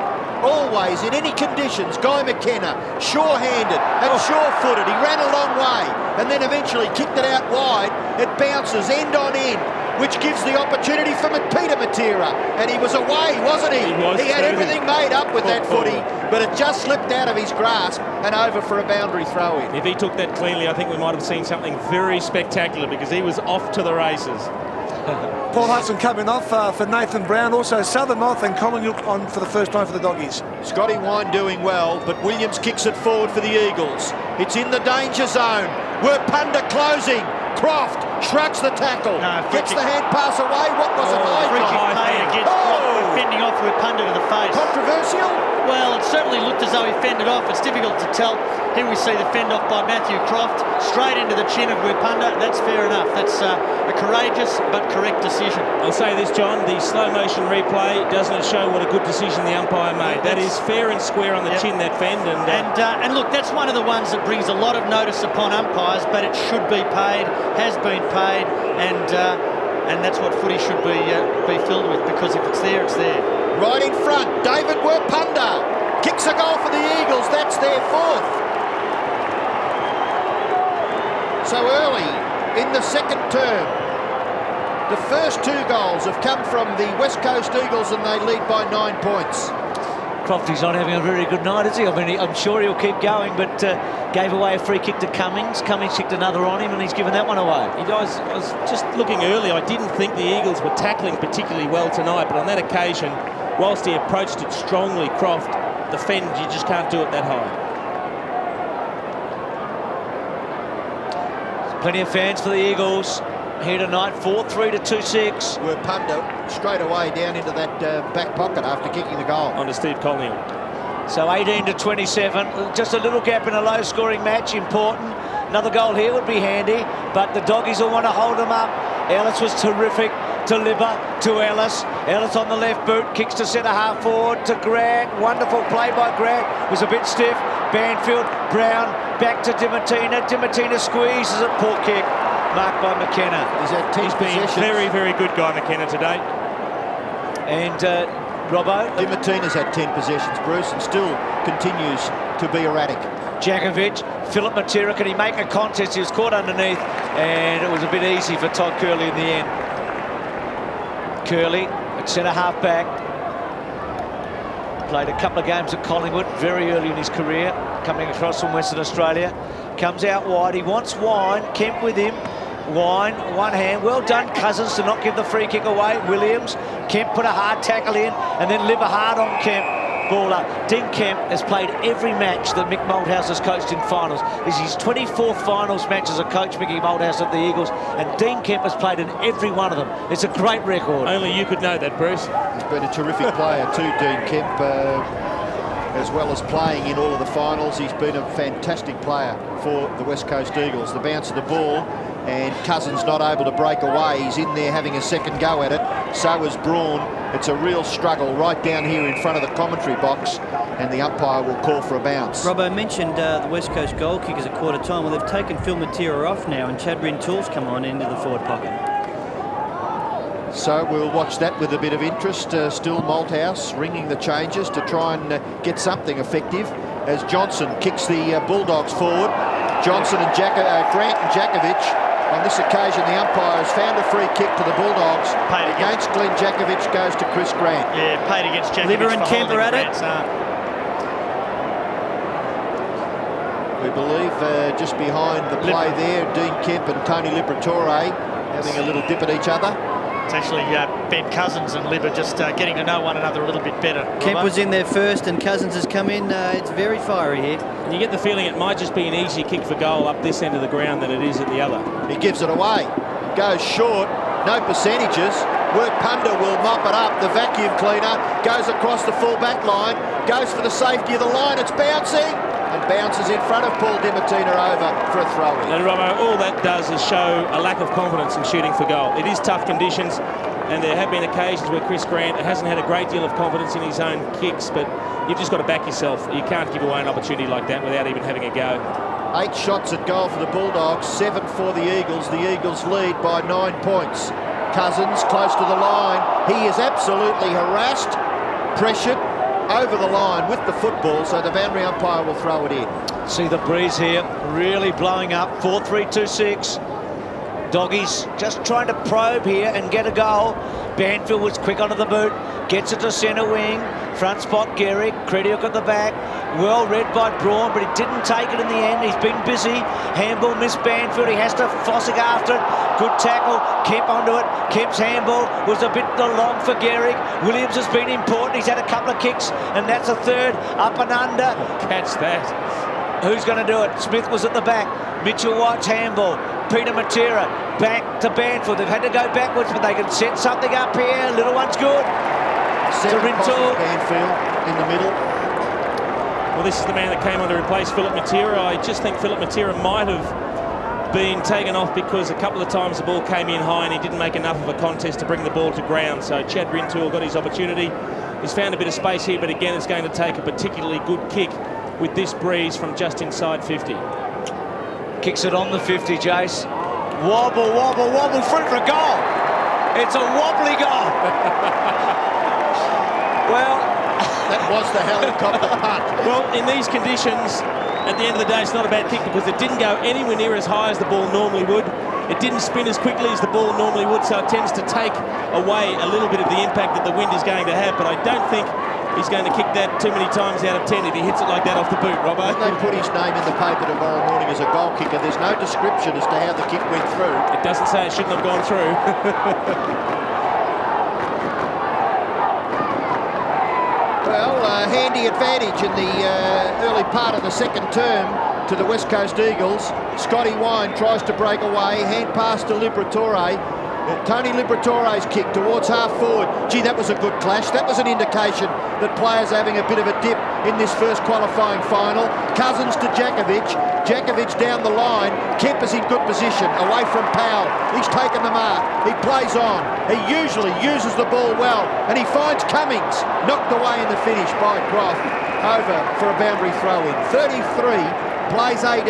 always, in any conditions, Guy McKenna, sure-handed and sure-footed. He ran a long way and then eventually kicked it out wide. It bounces end on end, which gives the opportunity for Peter Matera. And he was away, wasn't he? He had everything made up with that footy, but it just slipped out of his grasp and over for a boundary throw-in. If he took that cleanly, I think we might have seen something very spectacular, because he was off to the races. Paul Hudson coming off for Nathan Brown. Also Southern North and Collingwood on for the first time for the Doggies. Scotty Wine doing well, but Williams kicks it forward for the Eagles. It's in the danger zone. WIRRPUNDA closing. Croft shrugs the tackle. Gets the hand pass away. What was it? Free kick paid against Croft, fending off WIRRPUNDA to the face. Controversial? Well, it certainly looked as though he fended off. It's difficult to tell. Here we see the fend off by Matthew Croft, straight into the chin of WIRRPUNDA. That's fair enough. That's a courageous but correct decision. I'll say this, John, the slow motion replay doesn't show what a good decision the umpire made. That is fair and square on the chin, that fend. And look, that's one of the ones that brings a lot of notice upon umpires, but it should be paid, has been paid, and that's what footy should be filled with, because if it's there, it's there. Right in front, David WIRRPUNDA kicks a goal for the Eagles. That's their fourth. So early in the second term, the first 2 goals have come from the West Coast Eagles, and they lead by 9 points. Crofty's not having a very good night, is he? I mean, I'm sure he'll keep going, but gave away a free kick to Cummings. Cummings kicked another on him, and he's given that one away. I was just looking early. I didn't think the Eagles were tackling particularly well tonight, but on that occasion, whilst he approached it strongly, Croft, the fend, you just can't do it that high. Plenty of fans for the Eagles here tonight. 4-3 to 2-6. WIRRPUNDA straight away down into that back pocket after kicking the goal. On to Steve Colneal. So 18 to 27. Just a little gap in a low-scoring match. Important. Another goal here would be handy, but the Doggies will want to hold them up. Ellis was terrific. To Libba, to Ellis. Ellis on the left boot, kicks to centre half forward to Grant. Wonderful play by Grant. Was a bit stiff. Banfield, Brown, back to Dimatina. Dimatina squeezes it. Poor kick. Marked by McKenna. He's been very, very good, Guy McKenna, today. And Robbo. Dimatina's had 10 possessions, Bruce, and still continues to be erratic. Jakovic, Philip Matera, can he make a contest? He was caught underneath, and it was a bit easy for Todd Curley in the end. Curley at centre half back. Played a couple of games at Collingwood very early in his career, coming across from Western Australia. Comes out wide. He wants Wine. Kemp with him. Wine, one hand. Well done, Cousins, to not give the free kick away. Williams. Kemp put a hard tackle in, and then Libba hard on Kemp. Baller. Dean Kemp has played every match that Mick Malthouse has coached in finals. This is his 24th finals match as a coach, Mickey Malthouse of the Eagles, and Dean Kemp has played in every one of them. It's a great record. Only you could know that, Bruce. He's been a terrific player too, Dean Kemp, as well as playing in all of the finals. He's been a fantastic player for the West Coast Eagles. The bounce of the ball, and Cousins not able to break away. He's in there having a second go at it. So is Braun. It's a real struggle right down here in front of the commentary box, and the umpire will call for a bounce. Robbo mentioned the West Coast goal kickers at quarter time. Well, they've taken Phil Matera off now, and Chad Rintoul's come on into the forward pocket. So we'll watch that with a bit of interest. Still Malthouse ringing the changes to try and get something effective as Johnson kicks the Bulldogs forward. Johnson and Grant and Jakovic. On this occasion, the umpire has found a free kick to the Bulldogs. Paid against Glenn Jakovic goes to Chris Grant. Yeah, paid against Jakovic. Libba and Kemp are at it. We believe just behind the play there, Dean Kemp and Tony Liberatore having a little dip at each other. It's actually Ben Cousins and Libba just getting to know one another a little bit better. Kemp was in there first, and Cousins has come in. It's very fiery here. And you get the feeling it might just be an easier kick for goal up this end of the ground than it is at the other. He gives it away. Goes short. No percentages. WIRRPUNDA will mop it up. The vacuum cleaner goes across the full back line. Goes for the safety of the line. It's bouncing. And bounces in front of Paul Dimatina over for a throw-in. And Robbo, all that does is show a lack of confidence in shooting for goal. It is tough conditions, and there have been occasions where Chris Grant hasn't had a great deal of confidence in his own kicks, but you've just got to back yourself. You can't give away an opportunity like that without even having a go. 8 shots at goal for the Bulldogs, 7 for the Eagles. The Eagles lead by 9 points. Cousins close to the line. He is absolutely harassed, pressured, over the line with the football, so the boundary umpire will throw it in. See the breeze here really blowing up. 4-3-2-6. Doggies just trying to probe here and get a goal. Banfield was quick onto the boot, gets it to centre wing. Front spot Gehrig, Crediuk at the back. Well read by Braun, but he didn't take it in the end. He's been busy. Handball missed Banfield. He has to Fossick after it. Good tackle. Kemp onto it. Kemp's handball was a bit long for Gehrig. Williams has been important. He's had a couple of kicks, and that's a third. Up and under. Catch that. Who's going to do it? Smith was at the back. Mitchell White's handball. Peter Matera back to Banfield. They've had to go backwards, but they can set something up here. Little one's good. Rintoul. Banfield in the middle. Well, this is the man that came on to replace Philip Matera. I just think Philip Matera might have been taken off because a couple of times the ball came in high and he didn't make enough of a contest to bring the ball to ground. So Chad Rintoul got his opportunity. He's found a bit of space here, but again, it's going to take a particularly good kick with this breeze from just inside 50. Kicks it on the 50, Jace. Wobble, wobble, wobble, free for a goal. It's a wobbly goal. Well, that was the helicopter punt. Well, in these conditions, at the end of the day, it's not a bad kick because it didn't go anywhere near as high as the ball normally would. It didn't spin as quickly as the ball normally would, so it tends to take away a little bit of the impact that the wind is going to have. But I don't think he's going to kick that too many times out of 10 if he hits it like that off the boot, Robbo. When they put his name in the paper tomorrow morning as a goal kicker, there's no description as to how the kick went through. It doesn't say it shouldn't have gone through. Well, handy advantage in the early part of the second term to the West Coast Eagles. Scotty Wine tries to break away, hand pass to Liberatore. Tony Liberatore's kick towards half forward. Gee, that was a good clash. That was an indication that players are having a bit of a dip in this first qualifying final. Cousins to Jakovic. Jakovic down the line. Kemp is in good position, away from Powell. He's taken the mark. He plays on. He usually uses the ball well, and he finds Cummings. Knocked away in the finish by Croft. Over for a boundary throw-in. 33, plays 18.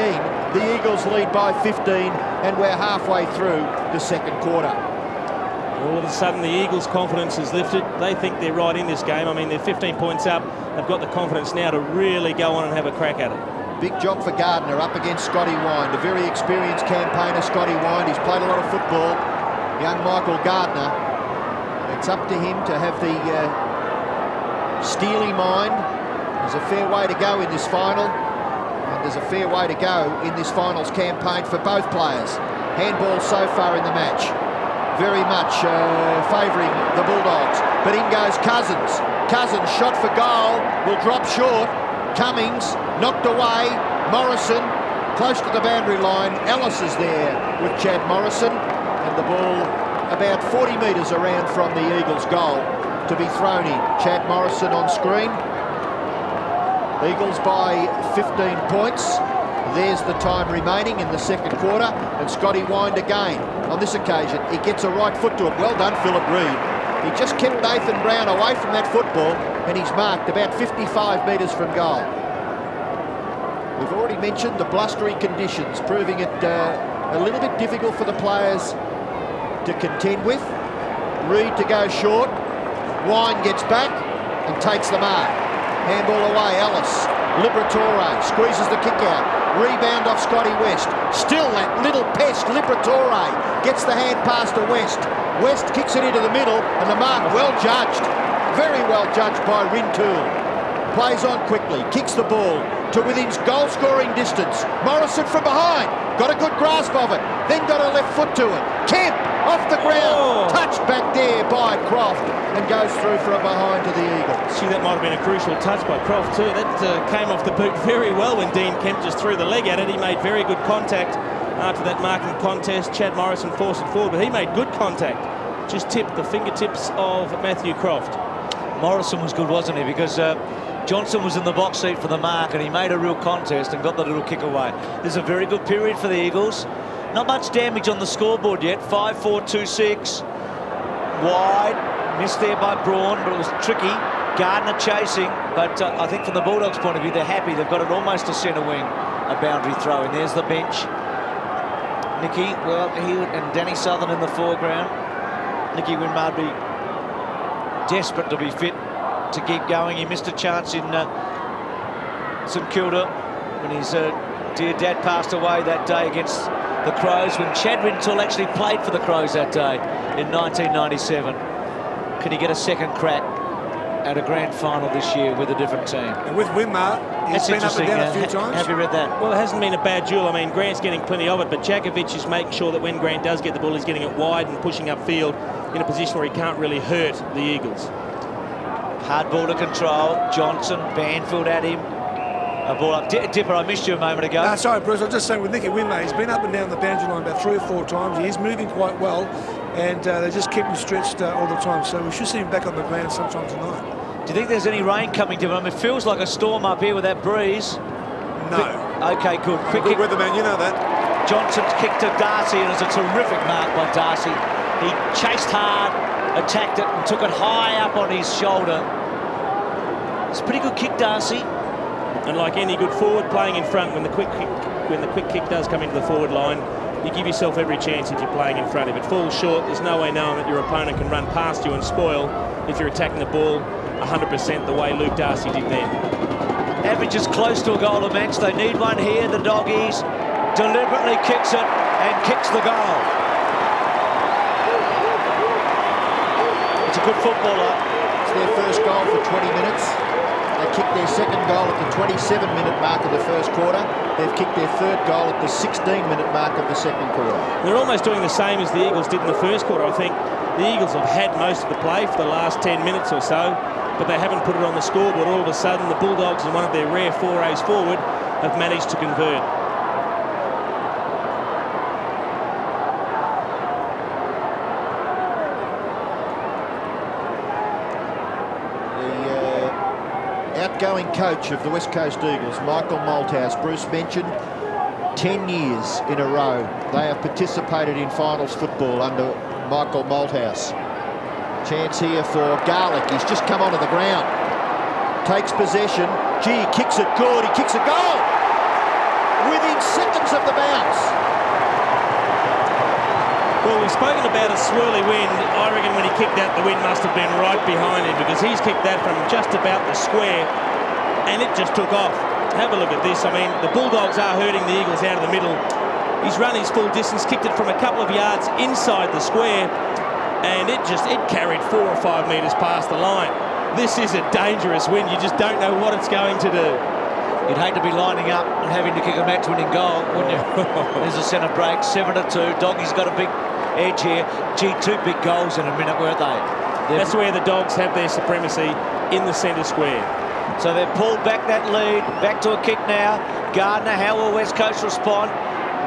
The Eagles lead by 15, and we're halfway through the second quarter. All of a sudden, the Eagles' confidence is lifted. They think they're right in this game. I mean, they're 15 points up. They've got the confidence now to really go on and have a crack at it. Big job for Gardner up against Scotty Wine, the very experienced campaigner Scotty Wine. He's played a lot of football. Young Michael Gardner. It's up to him to have the steely mind. There's a fair way to go in this final. There's a fair way to go in this finals campaign for both players. Handball so far in the match, very much favouring the Bulldogs. But in goes Cousins. Cousins shot for goal, will drop short. Cummings knocked away. Morrison close to the boundary line. Ellis is there with Chad Morrison, and the ball about 40 metres around from the Eagles' goal to be thrown in. Chad Morrison on screen. Eagles by 15 points. There's the time remaining in the second quarter, and Scotty Wine again. On this occasion, he gets a right foot to it. Well done, Philip Reid. He just kept Nathan Brown away from that football, and he's marked about 55 metres from goal. We've already mentioned the blustery conditions, proving it a little bit difficult for the players to contend with. Reid to go short. Wine gets back and takes the mark. Handball away, Ellis. Liberatore squeezes the kick out. Rebound off Scotty West. Still that little pest, Liberatore, gets the hand pass to West. West kicks it into the middle, and the mark well judged. Very well judged by Rintoul. Plays on quickly, kicks the ball to within goal-scoring distance. Morrison from behind, got a good grasp of it, then got a left foot to it. Kemp off the ground, touched back there by Croft, and goes through for a behind to the Eagles. See, that might have been a crucial touch by Croft too. That came off the boot very well when Dean Kemp just threw the leg at it. He made very good contact after that marking contest. Chad Morrison forced it forward, but he made good contact. Just tipped the fingertips of Matthew Croft. Morrison was good, wasn't he? Because Johnson was in the box seat for the mark, and he made a real contest and got the little kick away. This is a very good period for the Eagles. Not much damage on the scoreboard yet. 5-4-2-6. Wide. Missed there by Braun, but it was tricky. Gardner chasing, but I think from the Bulldogs' point of view, they're happy. They've got it almost to centre wing. A boundary throw, and there's the bench. Nicky, well, he and Danny Southern in the foreground. Nicky Winmardy desperate to be fit to keep going. He missed a chance in St Kilda when his dear dad passed away that day against the Crows, when Chad Rintoul actually played for the Crows that day in 1997. Can he get a second crack at a grand final this year with a different team? And with Winmar, he's been up and down a few times. Have you read that? Well, it hasn't been a bad duel. I mean, Grant's getting plenty of it, but Jakovic is making sure that when Grant does get the ball, he's getting it wide and pushing upfield in a position where he can't really hurt the Eagles. Hard ball to control. Johnson, Banfield at him. A ball up. Dipper, I missed you a moment ago. Sorry, Bruce, I was just saying with Nicky Winmar, he's been up and down the boundary line about 3 or 4 times. He is moving quite well, and they just keep him stretched all the time. So we should see him back on the ground sometime tonight. Do you think there's any rain coming to him? It feels like a storm up here with that breeze. No. Okay, good. Quick Good kick. weatherman, you know that. Johnson's kick to Darcy, and it's a terrific mark by Darcy. He chased hard, attacked it, and took it high up on his shoulder. It's a pretty good kick, Darcy. And like any good forward playing in front, when the quick kick does come into the forward line, you give yourself every chance if you're playing in front. If it falls short, there's no way knowing that your opponent can run past you and spoil if you're attacking the ball 100% the way Luke Darcy did then. Average is close to a goal a match. They need one here. The Doggies deliberately kicks it and kicks the goal. It's a good footballer. It's their first goal for 20 minutes. They kicked their second goal at the 27-minute mark of the first quarter. They've kicked their third goal at the 16-minute mark of the second quarter. They're almost doing the same as the Eagles did in the first quarter. I think the Eagles have had most of the play for the last 10 minutes or so, but they haven't put it on the scoreboard. All of a sudden, the Bulldogs, in one of their rare forays forward, have managed to convert. Outgoing coach of the West Coast Eagles, Michael Malthouse, Bruce mentioned, 10 years in a row they have participated in finals football under Michael Malthouse. Chance here for Garlick. He's just come onto the ground. Takes possession. Gee, kicks it good. He kicks a goal within seconds of the bounce. Well, we've spoken about a swirly wind. I reckon when he kicked that, the wind must have been right behind him, because he's kicked that from just about the square and it just took off. Have a look at this. I mean, the Bulldogs are hurting the Eagles out of the middle. He's run his full distance, kicked it from a couple of yards inside the square, and it carried 4 or 5 metres past the line. This is a dangerous wind. You just don't know what it's going to do. You'd hate to be lining up and having to kick a match-winning goal, wouldn't you? There's a centre break, 7-2. Doggy's got a big edge here. Gee, 2 big goals in a minute, weren't they? That's where the Dogs have their supremacy, in the centre square. So they've pulled back that lead. Back to a kick now. Gardner, how will West Coast respond?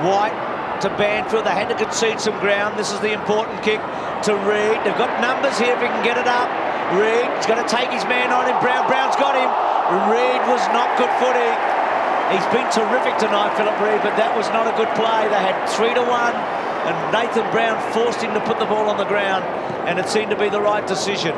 White to Banfield. They had to concede some ground. This is the important kick to Reid. They've got numbers here if he can get it up. Reid's going to take his man on him. Brown's got him. Reid was not good footy. He's been terrific tonight, Philip Reid, but that was not a good play. They had 3-1, and Nathan Brown forced him to put the ball on the ground, and it seemed to be the right decision.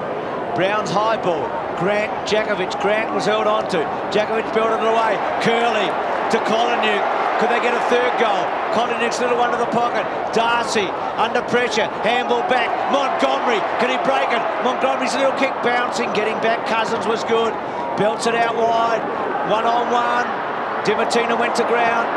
Brown's high ball. Grant, Jakovic. Grant was held on to. Jakovic belted it away. Curley to Collinuk. Could they get a third goal? Collinuk's little one to the pocket. Darcy under pressure. Handball back. Montgomery. Can he break it? Montgomery's little kick bouncing. Getting back. Cousins was good. Belts it out wide. 1-on-1. Dimatina went to ground.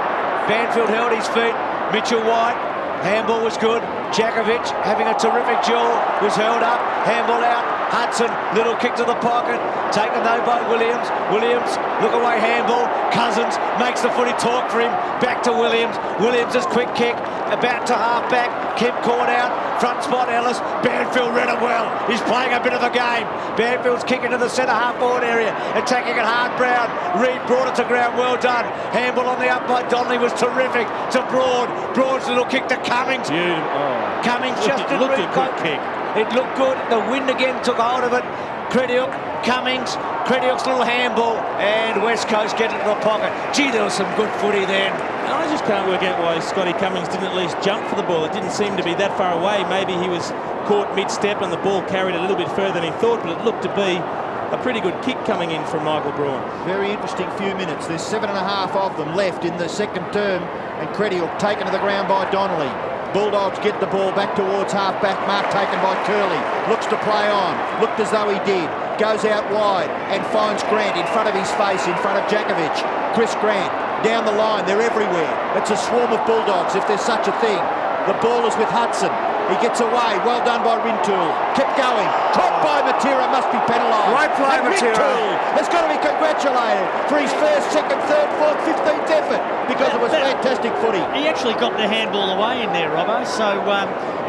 Banfield held his feet. Mitchell White. Handball was good. Jakovic having a terrific duel. Was held up. Handball out. Hudson, little kick to the pocket. Taken though by Williams. Williams, look away handball. Cousins makes the footy talk for him. Back to Williams. Williams' quick kick. About to half back. Kemp caught out. Front spot Ellis. Banfield read it well. He's playing a bit of the game. Banfield's kicking to the centre half forward area. Attacking it hard. Brown. Reid brought it to ground. Well done. Handball on the up by Donnelly was terrific. To Broad. Broad's little kick to Cummings. Cummings just didn't read. Good kick. It looked good. The wind again took hold of it. Crediuk, Cummings, Crediuk's little handball, and West Coast get into the pocket. Gee, there was some good footy then. And I just can't work out why Scotty Cummings didn't at least jump for the ball. It didn't seem to be that far away. Maybe he was caught mid-step and the ball carried a little bit further than he thought, but it looked to be a pretty good kick coming in from Michael Braun. Very interesting few minutes. There's 7.5 of them left in the second term, and Crediuk taken to the ground by Donnelly. Bulldogs get the ball back towards half-back mark taken by Curley. Looks to play on. Looked as though he did. goes out wide and finds Grant in front of his face, in front of Djakovic. Chris Grant down the line, they're everywhere. It's a swarm of Bulldogs, if there's such a thing. The ball is with Hudson. He gets away. Well done by Rintoul. Kept going. Caught by Matera. Must be penalised. Great play, Matera. Rintoul has got to be congratulated for his first, second, third, fourth, 15th effort because it was fantastic footy. He actually got the handball away in there, Robbo. So,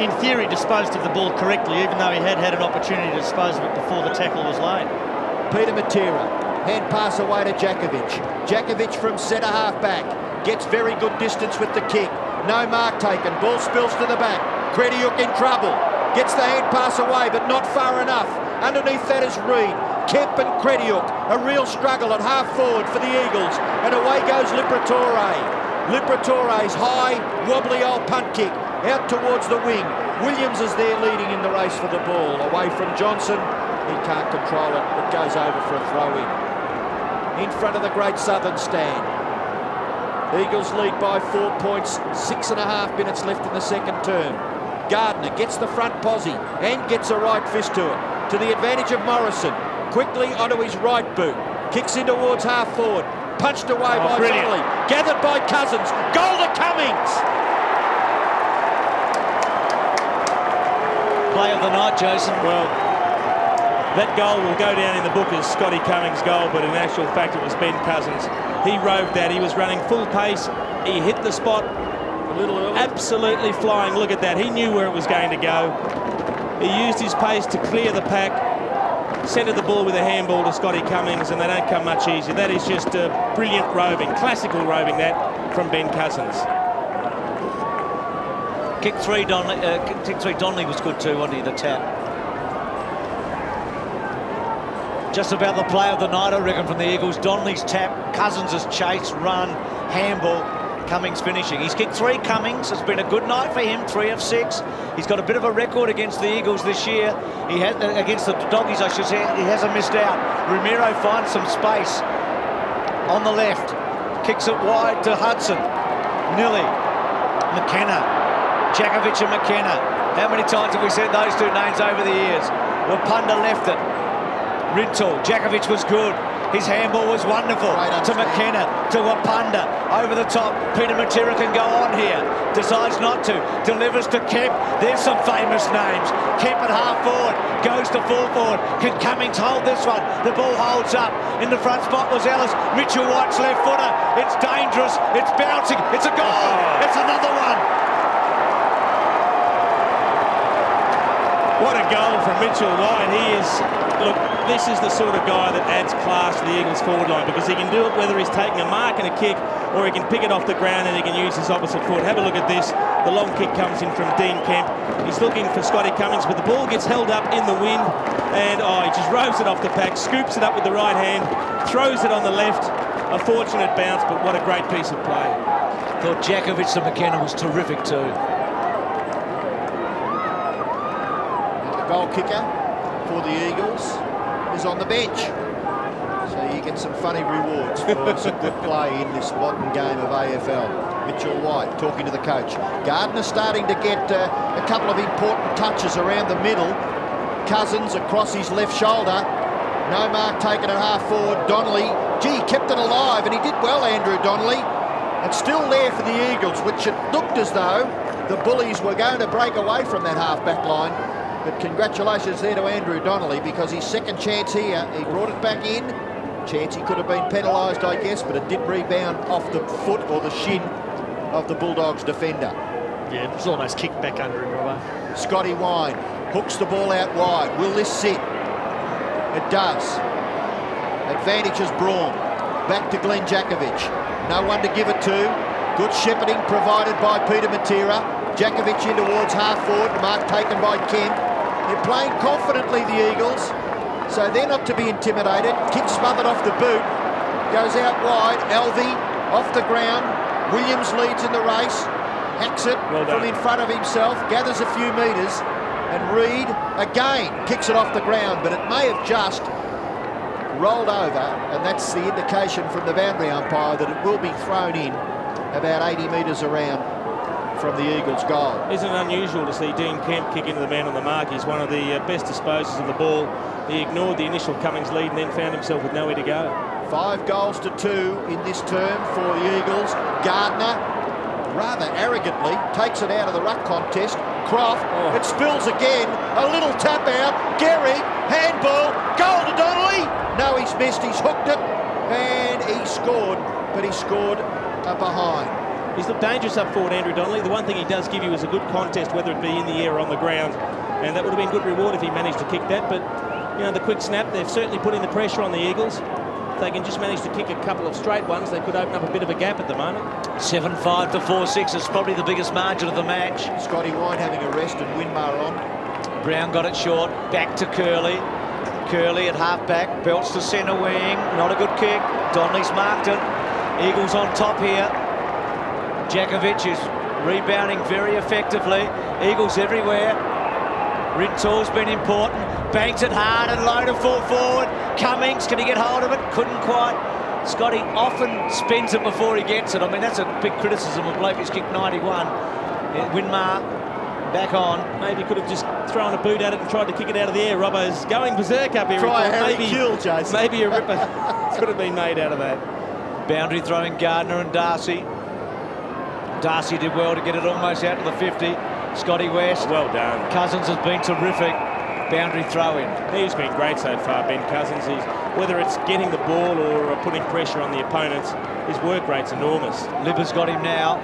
in theory, disposed of the ball correctly, even though he had an opportunity to dispose of it before the tackle was laid. Peter Matera. Hand pass away to Djakovic. Djakovic from centre half back. Gets very good distance with the kick. No mark taken. Ball spills to the back. Krediuk in trouble. Gets the hand pass away, but not far enough. Underneath that is Reid. Kemp and Krediuk. A real struggle at half forward for the Eagles. And away goes Liberatore. Liberatore's high, wobbly old punt kick out towards the wing. Williams is there leading in the race for the ball. Away from Johnson. He can't control it. It goes over for a throw-in. In front of the Great Southern Stand. Eagles lead by 4 points, 6.5 minutes left in the second term. Gardner gets the front posse and gets a right fist to it. To the advantage of Morrison. Quickly onto his right boot. Kicks in towards half forward. Punched away by Donnelly. Gathered by Cousins. Goal to Cummings. Play of the night, Jason. Well, that goal will go down in the book as Scotty Cummings' goal, but in actual fact it was Ben Cousins. He roved that. He was running full pace. He hit the spot A little early. absolutely flying. Look at that. He knew where it was going to go. He used his pace to clear the pack, centred the ball with a handball to Scotty Cummings, and they don't come much easier. That is just brilliant roving, classical roving that from Ben Cousins. Kick three, Donnelly was good too, wasn't he, the tap? Just about the play of the night, I reckon, from the Eagles. Donnelly's tap, Cousins' chase, run, handball, Cummings finishing. He's kicked three, Cummings. It's been a good night for him, 3 of 6. He's got a bit of a record against the Eagles this year. He has, against the Doggies, I should say, he hasn't missed out. Ramiro finds some space on the left. Kicks it wide to Hudson. Nilly. McKenna. Djakovic and McKenna. How many times have we said those two names over the years? WIRRPUNDA left it. Rintoul. Djakovic was good. His handball was wonderful. To McKenna, to WIRRPUNDA. Over the top. Peter Matera can go on here. Decides not to. Delivers to Kemp. There's some famous names. Kemp at half forward. Goes to full forward. Can Cummings hold this one? The ball holds up. In the front spot was Ellis. Mitchell White's left footer. It's dangerous. It's bouncing. It's a goal. It's another one. What a goal from Mitchell White. He is, look, this is the sort of guy that adds class to the Eagles forward line because he can do it whether he's taking a mark and a kick or he can pick it off the ground and he can use his opposite foot. Have a look at this. The long kick comes in from Dean Kemp. He's looking for Scotty Cummings, but the ball gets held up in the wind and he just rows it off the pack, scoops it up with the right hand, throws it on the left. A fortunate bounce, but what a great piece of play. Thought Djakovic and McKenna was terrific too. Goal kicker for the Eagles is on the bench. So you get some funny rewards for some good play in this modern game of AFL. Mitchell White talking to the coach. Gardner starting to get a couple of important touches around the middle. Cousins across his left shoulder. No mark taken at half forward. Donnelly, gee, kept it alive and he did well, Andrew Donnelly. And still there for the Eagles, which it looked as though the Bullies were going to break away from that half-back line. But congratulations there to Andrew Donnelly because his second chance here, he brought it back in. Chance he could have been penalised, I guess, but it did rebound off the foot or the shin of the Bulldogs defender. Yeah, it was almost kicked back under him, Robbo. Scotty Wine hooks the ball out wide. Will this sit? It does. Advantage is Braun. Back to Glenn Djakovic. No one to give it to. Good shepherding provided by Peter Matera. Djakovic in towards half forward. Mark taken by Kemp. They're playing confidently, the Eagles, so they're not to be intimidated. Kick smothered off the boot. Goes out wide. Alvey off the ground. Williams leads in the race. Hacks it from in front of himself. Gathers a few metres. And Reid again kicks it off the ground, but it may have just rolled over, and that's the indication from the boundary umpire that it will be thrown in about 80 metres around from the Eagles' goal. Isn't it unusual to see Dean Kemp kick into the man on the mark? He's one of the best disposers of the ball. He ignored the initial Cummings lead and then found himself with nowhere to go. 5 goals to 2 in this term for the Eagles. Gardner, rather arrogantly, takes it out of the ruck contest. Croft, it spills again. A little tap out. Gehrig, handball, goal to Donnelly. No, he's missed. He's hooked it, and he scored. But he scored behind. He's looked dangerous up forward, Andrew Donnelly. The one thing he does give you is a good contest, whether it be in the air or on the ground, and that would have been good reward if he managed to kick that. But you know, the quick snap, they've certainly put in the pressure on the Eagles. If they can just manage to kick a couple of straight ones, they could open up a bit of a gap at the moment. 7-5 to 4-6 is probably the biggest margin of the match. Scotty Wine having a rest and Winmar on. Brown got it short, back to Curley. Curley at half-back, belts to centre wing, not a good kick. Donnelly's marked it. Eagles on top here. Jakovic is rebounding very effectively. Eagles everywhere. Rintoul's been important. Banks it hard and low to full forward. Cummings, can he get hold of it? Couldn't quite. Scotty often spins it before he gets it. I mean, that's a big criticism of bloke who's kicked 91. Winmar back on. Maybe could have just thrown a boot at it and tried to kick it out of the air. Robbo's going berserk up here. Try a Harry maybe, Kill, Jason. Maybe a ripper could have been made out of that. Boundary throwing Gardner and Darcy. Darcy did well to get it almost out to the 50. Scotty West. Well done. Cousins has been terrific. Boundary throw-in. He's been great so far, Ben Cousins. Whether it's getting the ball or putting pressure on the opponents, his work rate's enormous. Libba's got him now.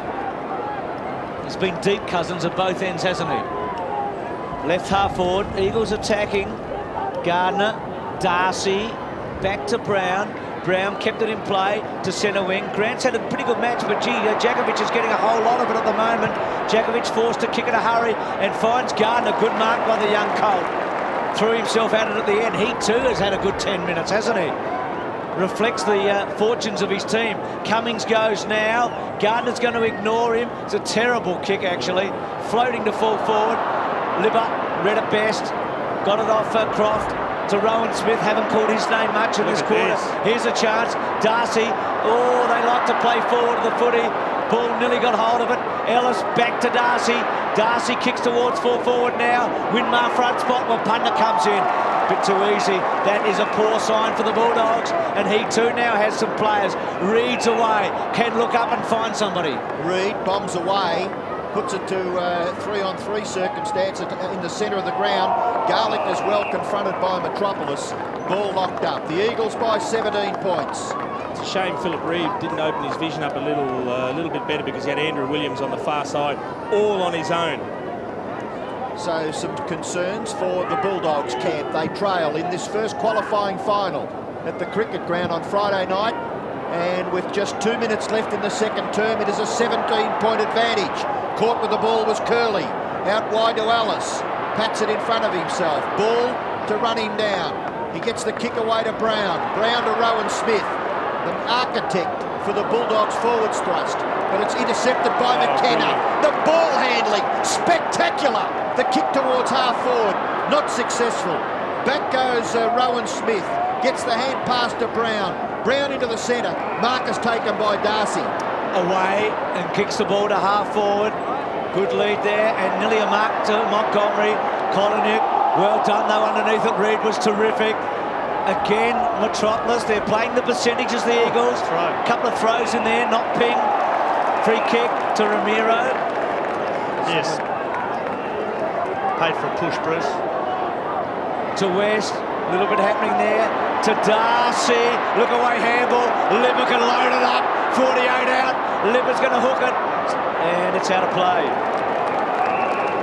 He's been deep, Cousins, at both ends, hasn't he? Left half forward. Eagles attacking. Gardner, Darcy, back to Brown. Brown kept it in play to centre wing. Grant's had a pretty good match, but gee, Jakovic is getting a whole lot of it at the moment. Jakovic forced to kick in a hurry and finds Gardner. Good mark by the young Colt. Threw himself at it at the end. He too has had a good 10 minutes, hasn't he? Reflects the fortunes of his team. Cummings goes now. Gardner's going to ignore him. It's a terrible kick, actually. Floating to full forward. Libba read it best. Got it off Croft to Rowan Smith. Haven't called his name much in this quarter. Here's a chance. Darcy. Oh, they like to play forward to the footy. Bull nearly got hold of it. Ellis back to Darcy. Darcy kicks towards full forward now. Winmar front spot. WIRRPUNDA comes in. Bit too easy. That is a poor sign for the Bulldogs. And he too now has some players. Reed's away. Can look up and find somebody. Reed bombs away. Puts it to 3-on-3 circumstance in the centre of the ground. Garlick as well confronted by Metropolis. Ball locked up. The Eagles by 17 points. It's a shame Philip Reed didn't open his vision up a little bit better, because he had Andrew Williams on the far side, all on his own. So some concerns for the Bulldogs camp. They trail in this first qualifying final at the cricket ground on Friday night. And with just 2 minutes left in the second term, it is a 17-point advantage. Caught with the ball was Curley. Out wide to Ellis. Pats it in front of himself. Ball to run him down. He gets the kick away to Brown. Brown to Rowan Smith. The architect for the Bulldogs forwards thrust. But it's intercepted by McKenna. The ball handling, spectacular. The kick towards half forward, not successful. Back goes Rowan Smith. Gets the hand pass to Brown. Brown into the centre. Marcus taken by Darcy. Away and kicks the ball to half forward. Good lead there, and nearly a mark to Montgomery. Koliniuk, well done though underneath it. Reed was terrific. Again, Metropolis, they're playing the percentages, the Eagles. A couple of throws in there, not ping. Free kick to Ramiro. Yes. Paid for a push, Bruce. To West, a little bit happening there. To Darcy, look away handball. Libba can load it up. 48 out. Libba's going to hook it. And it's out of play.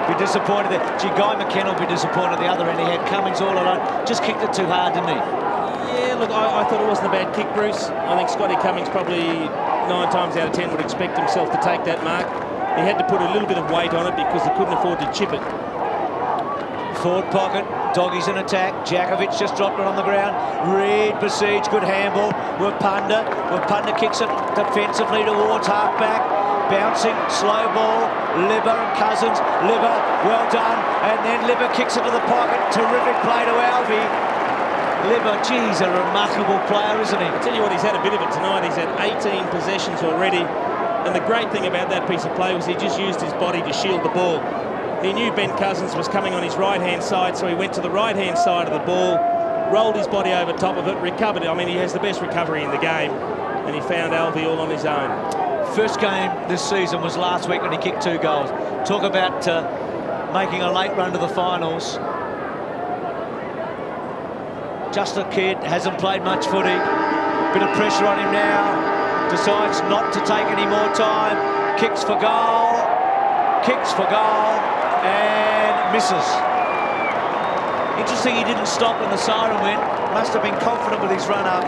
Be disappointed there. Gee, Guy McKenna will be disappointed at the other end. He had Cummings all alone. Just kicked it too hard, didn't he? Yeah, look, I thought it wasn't a bad kick, Bruce. I think Scotty Cummings probably 9 times out of 10 would expect himself to take that mark. He had to put a little bit of weight on it because he couldn't afford to chip it. Forward pocket, Doggies in attack. Jakovic just dropped it on the ground. Reed besieged, good handball. WIRRPUNDA kicks it defensively towards half-back. Bouncing, slow ball. Libba and Cousins. Libba, well done. And then Libba kicks it to the pocket. Terrific play to Alvey. Libba, geez, a remarkable player, isn't he? I tell you what, he's had a bit of it tonight. He's had 18 possessions already. And the great thing about that piece of play was he just used his body to shield the ball. He knew Ben Cousins was coming on his right-hand side, so he went to the right-hand side of the ball, rolled his body over top of it, recovered it. I mean, he has the best recovery in the game, and he found Alvey all on his own. First game this season was last week when he kicked 2 goals. Talk about making a late run to the finals. Just a kid, hasn't played much footy. Bit of pressure on him now. Decides not to take any more time. Kicks for goal, and misses. Interesting he didn't stop when the siren went. Must have been confident with his run up.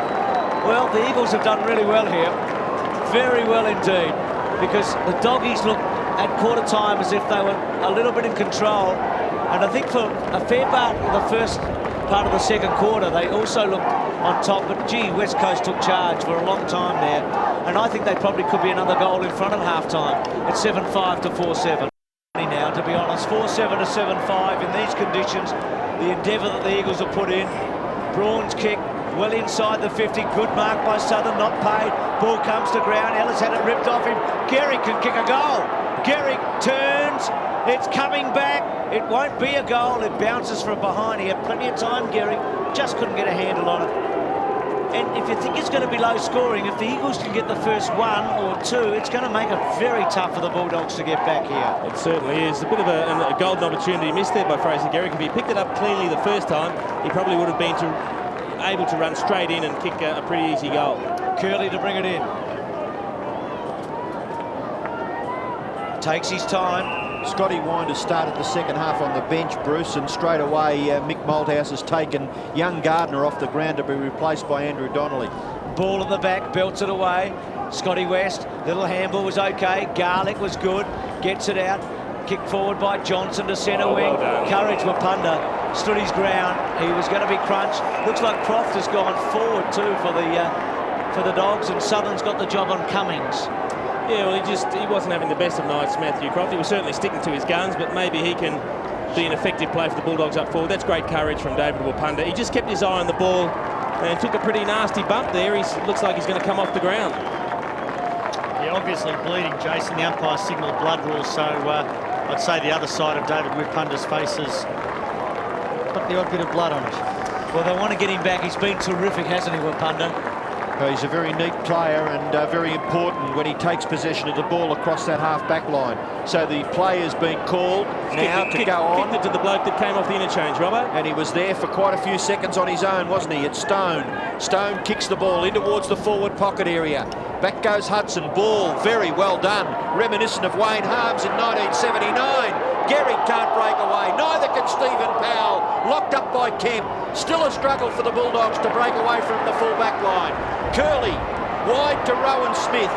Well, the Eagles have done really well here. Very well indeed. Because the Doggies looked at quarter time as if they were a little bit in control. And I think for a fair part of the first part of the second quarter, they also looked on top. But gee, West Coast took charge for a long time there. And I think they probably could be another goal in front at half-time. It's 7-5 to 4-7. Now, to be honest, 4-7 to 7-5 in these conditions. The endeavour that the Eagles have put in. Braun's kick well inside the 50. Good mark by Southern, not paid. Ball comes to ground. Ellis had it ripped off him. Gehrig can kick a goal. Gehrig turns. It's coming back. It won't be a goal. It bounces from behind. He had plenty of time, Gehrig. Just couldn't get a handle on it. And if you think it's going to be low scoring, if the Eagles can get the first 1 or 2, it's going to make it very tough for the Bulldogs to get back here. It certainly is. A bit of a golden opportunity missed there by Fraser Gehrig. If he picked it up cleanly the first time, he probably would have been able to run straight in and kick a pretty easy goal. Curley to bring it in. Takes his time. Scotty Winder started the second half on the bench, Bruce, and straight away Mick Malthouse has taken young Gardner off the ground to be replaced by Andrew Donnelly. Ball at the back, belts it away. Scotty West, little handball was okay. Garlick was good, gets it out. Kick forward by Johnson to centre wing. Well Courage Wapunda stood his ground. He was going to be crunched. Looks like Croft has gone forward too for the Dogs, and Southern's got the job on Cummings. Yeah, well, he wasn't having the best of nights, Matthew Croft. He was certainly sticking to his guns, but maybe he can be an effective play for the Bulldogs up forward. That's great courage from David Wapunda. He just kept his eye on the ball and took a pretty nasty bump there. He looks like he's going to come off the ground. Yeah, obviously bleeding, Jason. The umpire signalled blood rules, so I'd say the other side of David Wapunda's face has got the odd bit of blood on it. Well, they want to get him back. He's been terrific, hasn't he, Wapunda? He's a very neat player and very important when he takes possession of the ball across that half-back line. So the play has been called now to go on. Kicked it to the bloke that came off the interchange, Robbo. And he was there for quite a few seconds on his own, wasn't he? It's Stone. Stone kicks the ball in towards the forward pocket area. Back goes Hudson. Ball, very well done. Reminiscent of Wayne Harms in 1979. Gehrig can't break away. Neither can Stephen Powell. Locked up by Kemp. Still a struggle for the Bulldogs to break away from the full-back line. Curley, wide to Rowan Smith.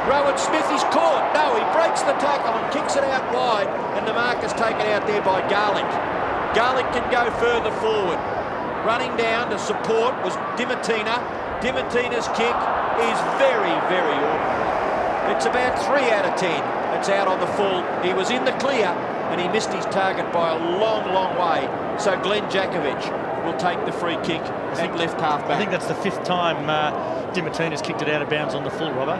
Rowan Smith is caught. No, he breaks the tackle and kicks it out wide, and the mark is taken out there by Garlick. Garlick can go further forward. Running down to support was Dimatina. Dimatina's kick is very, very ordinary. It's about 3 out of 10. It's out on the full. He was in the clear, and he missed his target by a long, long way. So Glenn Jakovic will take the free kick at left half-back. I think that's the 5th time Dimatina's kicked it out of bounds on the full, Robbo.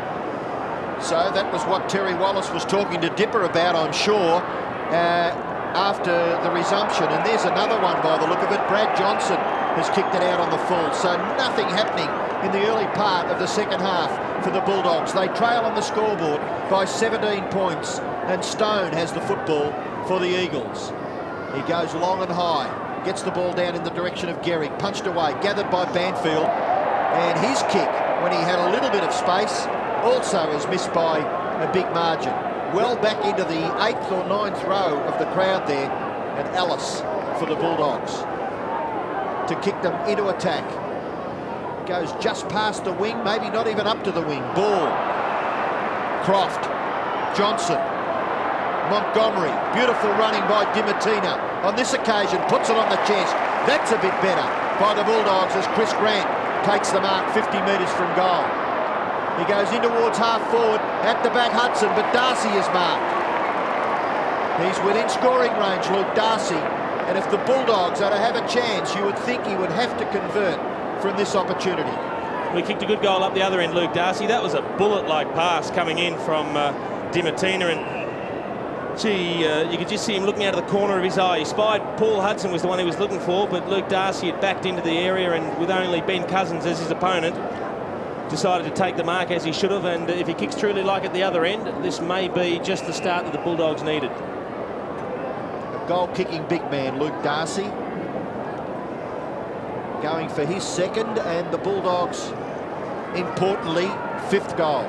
So that was what Terry Wallace was talking to Dipper about, I'm sure, after the resumption. And there's another one by the look of it. Brad Johnson has kicked it out on the full. So nothing happening in the early part of the second half for the Bulldogs. They trail on the scoreboard by 17 points, and Stone has the football for the Eagles. He goes long and high, gets the ball down in the direction of Gehrig, punched away, gathered by Banfield, and his kick, when he had a little bit of space, also is missed by a big margin. Well back into the 8th or 9th row of the crowd there, and Ellis for the Bulldogs to kick them into attack. Goes just past the wing, maybe not even up to the wing. Ball, Croft, Johnson, Montgomery, beautiful running by Dimatina. On this occasion, puts it on the chest. That's a bit better by the Bulldogs as Chris Grant takes the mark 50 metres from goal. He goes in towards half forward, at the back Hudson, but Darcy is marked. He's within scoring range, Luke Darcy, and if the Bulldogs are to have a chance, you would think he would have to convert from this opportunity. We kicked a good goal up the other end, Luke Darcy. That was a bullet-like pass coming in from Dimartina, and gee, you could just see him looking out of the corner of his eye. He spied Paul Hudson was the one he was looking for, but Luke Darcy had backed into the area, and with only Ben Cousins as his opponent, decided to take the mark as he should have. And if he kicks truly like at the other end, this may be just the start that the Bulldogs needed. A goal-kicking big man, Luke Darcy, going for his second, and the Bulldogs, importantly, 5th goal.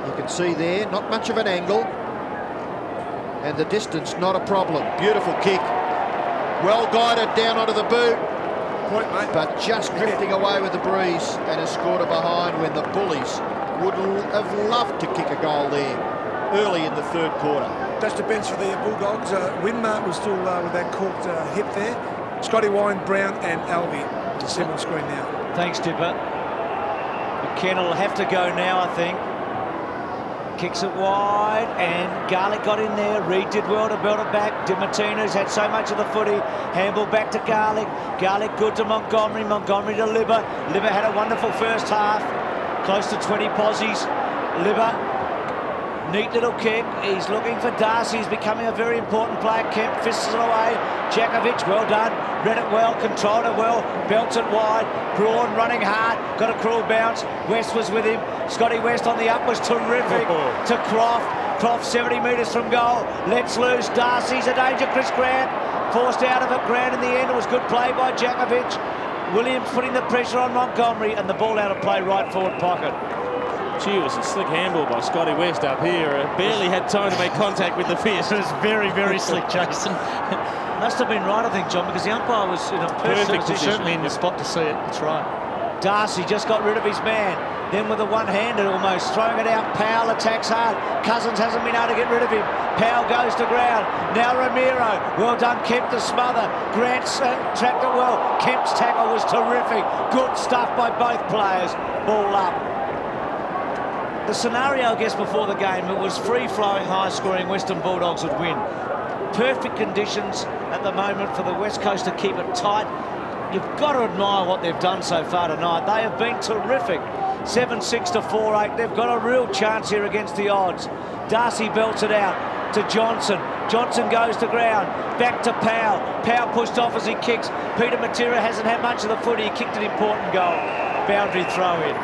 You can see there, not much of an angle, and the distance not a problem. Beautiful kick, well guided down onto the boot, Point, mate. but just drifting away with the breeze, and has scored a behind when the Bullies would have loved to kick a goal there early in the 3rd quarter. That's the bench for the Bulldogs. Winmar was still with that corked hip there. Scotty Wine, Brown and Alvey. You see him on screen now. Thanks, Dipper. McKenna will have to go now, I think. Kicks it wide, and Garlick got in there. Reed did well to belt it back. Dimartina's had so much of the footy. Handball back to Garlick. Garlick good to Montgomery. Montgomery to Libber. Libber had a wonderful first half. Close to 20 posies. Libber, neat little kick. He's looking for Darcy. He's becoming a very important player. Kemp fists it away. Jakovic, well done. Read it well, controlled it well, belts it wide. Braun running hard, got a cruel bounce. West was with him. Scotty West on the up was terrific to Croft. Croft 70 metres from goal. Let's loose. Darcy's a danger. Chris Grant forced out of it. Grant in the end. It was good play by Jakovic. Williams putting the pressure on Montgomery, and the ball out of play right forward pocket. Gee, it was a slick handball by Scotty West up here. Barely had time to make contact with the fist. It was very, very slick, Jason. Must have been right, I think, John, because the umpire was in a perfect position. Certainly in the spot to see it. That's right. Darcy just got rid of his man. Then with a one-hander almost, throwing it out. Powell attacks hard. Cousins hasn't been able to get rid of him. Powell goes to ground. Now Ramiro. Well done, Kemp to smother. Grant trapped it well. Kemp's tackle was terrific. Good stuff by both players. Ball up. The scenario, I guess, before the game, it was free-flowing, high-scoring. Western Bulldogs would win. Perfect conditions at the moment for the West Coast to keep it tight. You've got to admire what they've done so far tonight. They have been terrific. 7-6 to 4-8. They've got a real chance here against the odds. Darcy belts it out to Johnson. Johnson goes to ground. Back to Powell. Powell pushed off as he kicks. Peter Matera hasn't had much of the footy. He kicked an important goal. Boundary throw in.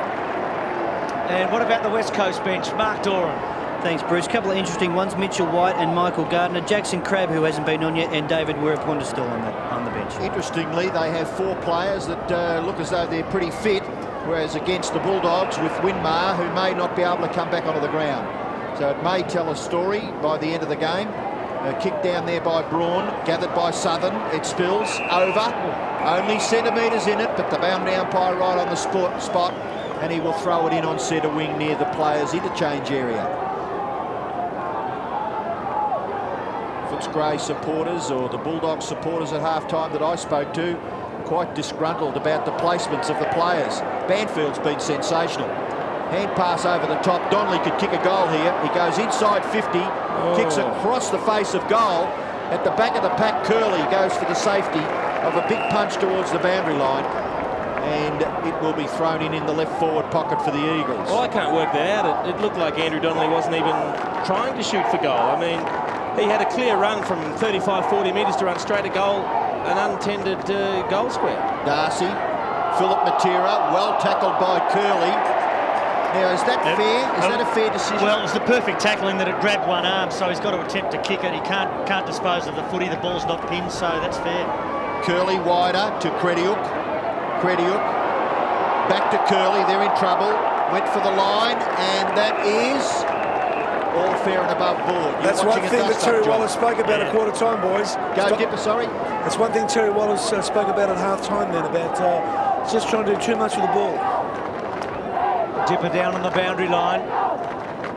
And what about the West Coast bench? Mark Doran. Thanks, Bruce. A couple of interesting ones. Mitchell White and Michael Gardner. Jackson Crabb, who hasn't been on yet, and David WIRRPUNDA still on the bench. Interestingly, they have 4 players that look as though they're pretty fit, whereas against the Bulldogs with Winmar, who may not be able to come back onto the ground. So it may tell a story by the end of the game. A kick down there by Braun, gathered by Southern. It spills over. Only centimetres in it, but the boundary umpire right on the spot, and he will throw it in on centre wing near the players' interchange area. Footscray supporters, or the Bulldogs supporters at half-time that I spoke to, quite disgruntled about the placements of the players. Banfield's been sensational. Hand pass over the top. Donnelly could kick a goal here. He goes inside 50, kicks across the face of goal. At the back of the pack, Curley goes for the safety of a big punch towards the boundary line, and it will be thrown in the left forward pocket for the Eagles. Well, I can't work that out. It looked like Andrew Donnelly wasn't even trying to shoot for goal. I mean, he had a clear run from 35-40 metres to run straight to goal, an untended goal square. Darcy, Philip Matera, well tackled by Curley. Now, is that fair? Is that a fair decision? Well, it was the perfect tackling that it grabbed one arm, so he's got to attempt to kick it. He can't dispose of the footy. The ball's not pinned, so that's fair. Curley wider to Crediuk. Crediuk back to Curley. They're in trouble. Went for the line, and that is all fair and above board. That's one thing that Terry Wallace spoke about at quarter time, boys. Go, Dipper, sorry. That's one thing Terry Wallace spoke about at half time then, about just trying to do too much with the ball. Dipper down on the boundary line.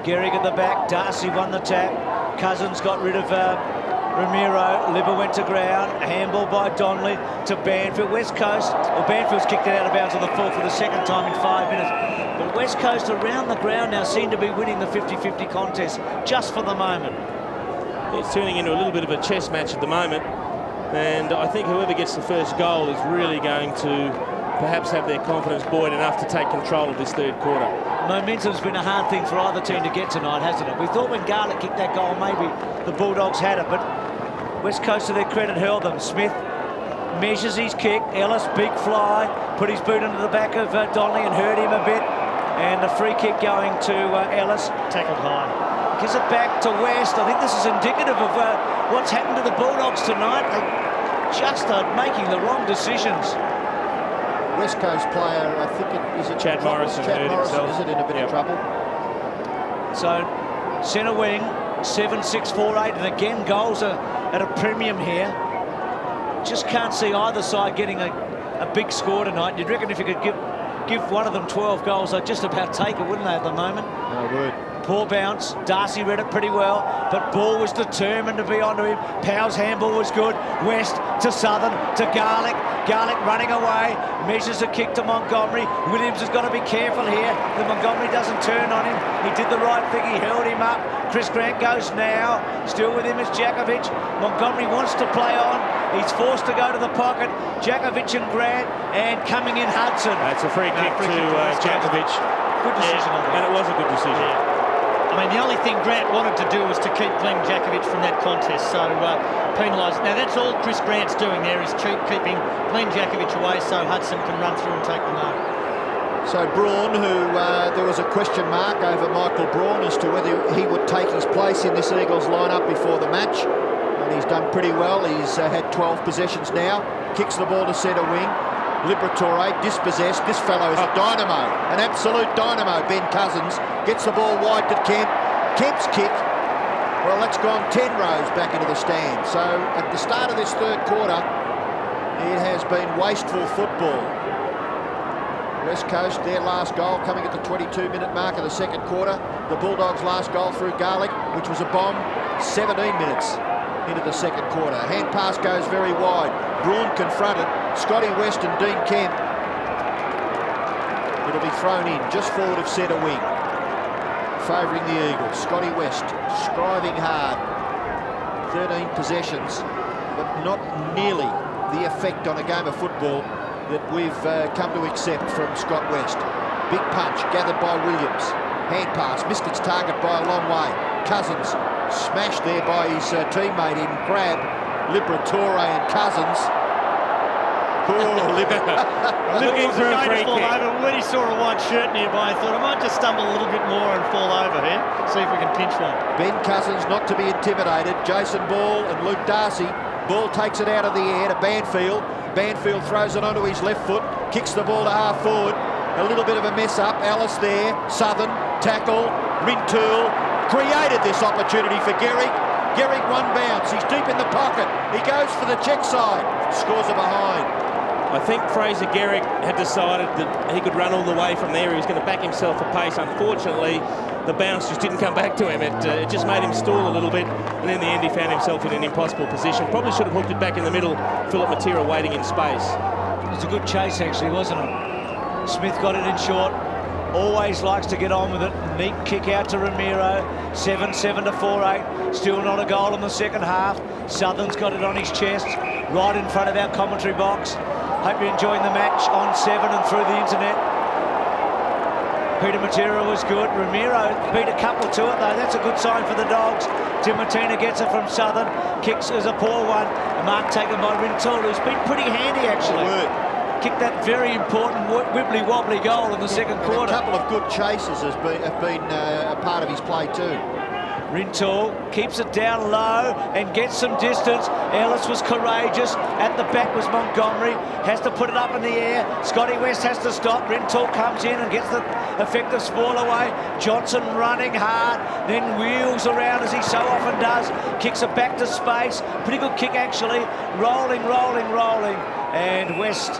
Gehrig at the back. Darcy won the tap. Cousins got rid of Ramiro. Libber went to ground. Handball by Donnelly to Banfield. West Coast, or Banfield's kicked it out of bounds on the full for the second time in 5 minutes. But West Coast around the ground now seem to be winning the 50-50 contest just for the moment. It's turning into a little bit of a chess match at the moment, and I think whoever gets the first goal is really going to perhaps have their confidence buoyed enough to take control of this third quarter. Momentum's been a hard thing for either team to get tonight, hasn't it? We thought when Garlick kicked that goal, maybe the Bulldogs had it, but West Coast, to their credit, held them. Smith measures his kick. Ellis, big fly, put his boot into the back of Donnelly and hurt him a bit. And a free kick going to Ellis. Tackled high. Gives it back to West. I think this is indicative of what's happened to the Bulldogs tonight. They just are making the wrong decisions. West Coast player, I think is it Chad Morrison Chad hurt Morrison, himself. is it in a bit of trouble? So centre wing, 7-6-4-8, and again goals are at a premium here. Just can't see either side getting a big score tonight. You'd reckon if you could give one of them 12 goals, they'd just about take it, wouldn't they, at the moment? No word. Poor bounce. Darcy read it pretty well, but Ball was determined to be onto him. Powell's handball was good. West to Southern to Garlick. Garlick running away. Measures a kick to Montgomery. Williams has got to be careful here that Montgomery doesn't turn on him. He did the right thing. He held him up. Chris Grant goes now. Still with him is Jakovic. Montgomery wants to play on. He's forced to go to the pocket. Jakovic and Grant, and coming in Hudson. That's a free kick to Jakovic. Good decision. And it was a good decision. Yeah. I mean, the only thing Grant wanted to do was to keep Glenn Jakovic from that contest, so penalised. Now, that's all Chris Grant's doing there, is keeping Glenn Jakovic away so Hudson can run through and take the mark. So Braun, who there was a question mark over Michael Braun as to whether he would take his place in this Eagles lineup before the match. And he's done pretty well. He's had 12 possessions now. Kicks the ball to centre wing. Liberatore dispossessed. This fellow is a dynamo, an absolute dynamo. Ben Cousins gets the ball wide to Kemp. Kemp's kick, well, that's gone 10 rows back into the stand. So at the start of this third quarter, it has been wasteful football. West Coast, their last goal coming at the 22-minute mark of the second quarter. The Bulldogs' last goal through Garlick, which was a bomb, 17 minutes into the second quarter. Hand pass goes very wide. Braun confronted. Scotty West and Dean Kemp. It'll be thrown in just forward of centre wing, favouring the Eagles. Scotty West striving hard. 13 possessions, but not nearly the effect on a game of football that we've come to accept from Scott West. Big punch gathered by Williams. Hand pass, missed its target by a long way. Cousins smashed there by his teammate in Crab. Liberatore and Cousins. Looking for a free kick. Over. When he saw a white shirt nearby, I thought I might just stumble a little bit more and fall over here. See if we can pinch one. Ben Cousins not to be intimidated. Jason Ball and Luke Darcy. Ball takes it out of the air to Banfield. Banfield throws it onto his left foot, kicks the ball to half forward. A little bit of a mess up. Ellis there. Southern tackle. Rintoul created this opportunity for Gehrig. Gehrig one bounce. He's deep in the pocket. He goes for the check side. Scores a behind. I think Fraser Gehrig had decided that he could run all the way from there. He was going to back himself for pace. Unfortunately, the bounce just didn't come back to him. It just made him stall a little bit, and in the end he found himself in an impossible position. Probably should have hooked it back in the middle. Philip Matera waiting in space. It was a good chase, actually, wasn't it? Smith got it in short. Always likes to get on with it. Neat kick out to Ramiro. 7-7 to 4-8. Still not a goal in the second half. Southern's got it on his chest, right in front of our commentary box. Hope you're enjoying the match on 7 and through the internet. Peter Matera was good. Ramiro beat a couple to it, though. That's a good sign for the Dogs. Timotina gets it from Southern. Kicks is a poor one. A mark taken by Rintoul, who's been pretty handy, actually. Kicked that very important wibbly-wobbly goal in the second quarter. A couple of good chases have been a part of his play too. Rintoul keeps it down low and gets some distance. Ellis was courageous. At the back was Montgomery. Has to put it up in the air. Scotty West has to stop. Rintoul comes in and gets the effective spoil away. Johnson running hard, then wheels around as he so often does. Kicks it back to space. Pretty good kick, actually. Rolling. And West,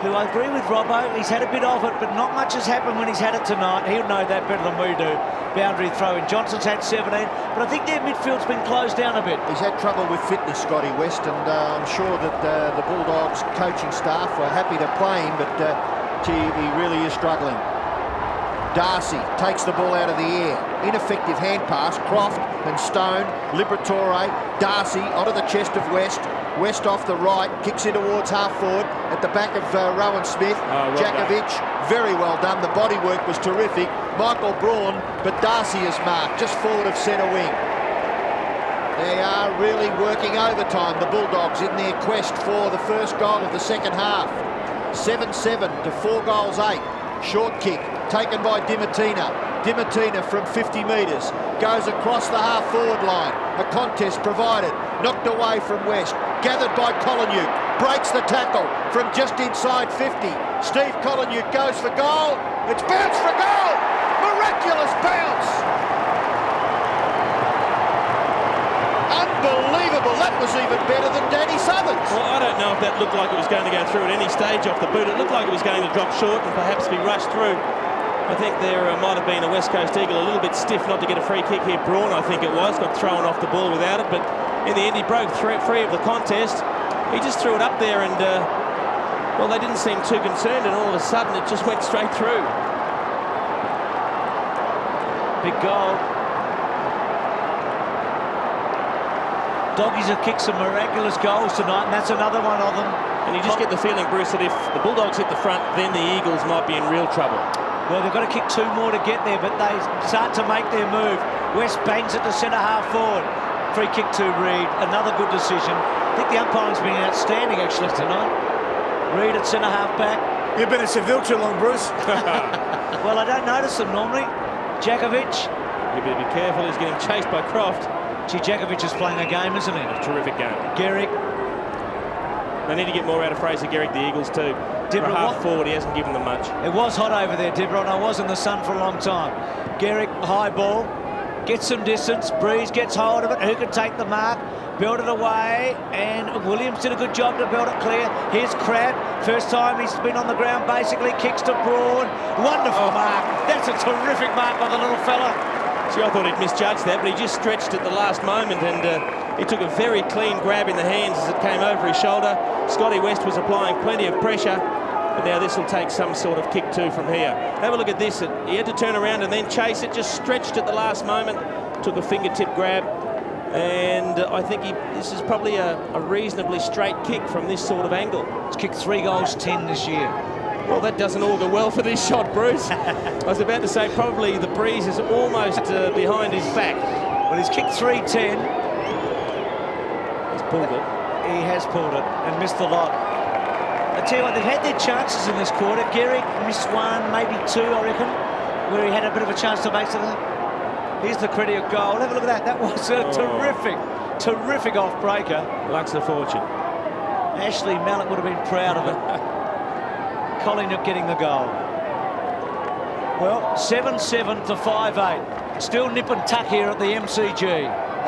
who I agree with Robbo, he's had a bit of it, but not much has happened when he's had it tonight. He'll know that better than we do. Boundary throw in. Johnson's had 17, but I think their midfield's been closed down a bit. He's had trouble with fitness, Scotty West, and I'm sure that the Bulldogs coaching staff were happy to play him, but gee, he really is struggling. Darcy takes the ball out of the air. Ineffective hand pass. Croft and Stone. Liberatore. Darcy onto the chest of West. West off the right. Kicks in towards half forward. at the back of Rowan Smith. Well Jakovic, very well done. The body work was terrific. Michael Braun, but Darcy is marked just forward of centre wing. They are really working overtime, the Bulldogs, in their quest for the first goal of the second half. 7-7 to 4 goals 8. Short kick taken by Dimatina. Dimatina from 50 metres goes across the half-forward line. A contest provided, knocked away from West, gathered by Collingham, breaks the tackle from just inside 50. Steve Collingham goes for goal. It's bounced for goal. Miraculous bounce. Unbelievable. That was even better than Danny Southerns. Well, I don't know if that looked like it was going to go through at any stage off the boot. It looked like it was going to drop short and perhaps be rushed through. I think there might have been a West Coast Eagle a little bit stiff not to get a free kick here. Braun, I think it was, got thrown off the ball without it, but in the end he broke free of the contest. He just threw it up there and, well, they didn't seem too concerned, and all of a sudden it just went straight through. Big goal. Doggies have kicked some miraculous goals tonight, and that's another one of them. And you just get the feeling, Bruce, that if the Bulldogs hit the front, then the Eagles might be in real trouble. Well, they've got to kick 2 more to get there, but they start to make their move. West bangs it to centre half forward. Free kick to Reid, another good decision. I think the umpiring's been outstanding actually tonight. Reid at centre half back. You've been at Seville too long, Bruce. Well, I don't notice them normally. Jakovic. You better be careful, he's getting chased by Croft. Gee, Jakovic is playing a game, isn't he? A terrific game. Garrick. They need to get more out of Fraser Garrick, the Eagles too. For a half forward, he hasn't given them much. It was hot over there, Deborah, and I was in the sun for a long time. Garrick, high ball, gets some distance. Breeze gets hold of it. Who can take the mark? Build it away, and Williams did a good job to build it clear. Here's Crabb. First time he's been on the ground, basically. Kicks to Braun. Wonderful mark. That's a terrific mark by the little fella. See, I thought he'd misjudged that, but he just stretched at the last moment, and he took a very clean grab in the hands as it came over his shoulder. Scotty West was applying plenty of pressure, but now this will take some sort of kick too from here. Have a look at this. He had to turn around and then chase it, just stretched at the last moment, took a fingertip grab, and I think this is probably a reasonably straight kick from this sort of angle. He's kicked 3 goals 10 this year. Well, that doesn't augur well for this shot, Bruce. I was about to say probably the breeze is almost behind his back. Well, he's kicked 3-10. He's pulled it. He has pulled it and missed the lot. I tell you what, they've had their chances in this quarter. Garrick missed 1, maybe 2, I reckon, where he had a bit of a chance to make something. Here's the credit goal. Have a look at that. That was a terrific off-breaker. Luck's a fortune. Ashley Mallett would have been proud of it. Collingwood getting the goal. Well, 7-7 to 5-8. Still nip and tuck here at the MCG.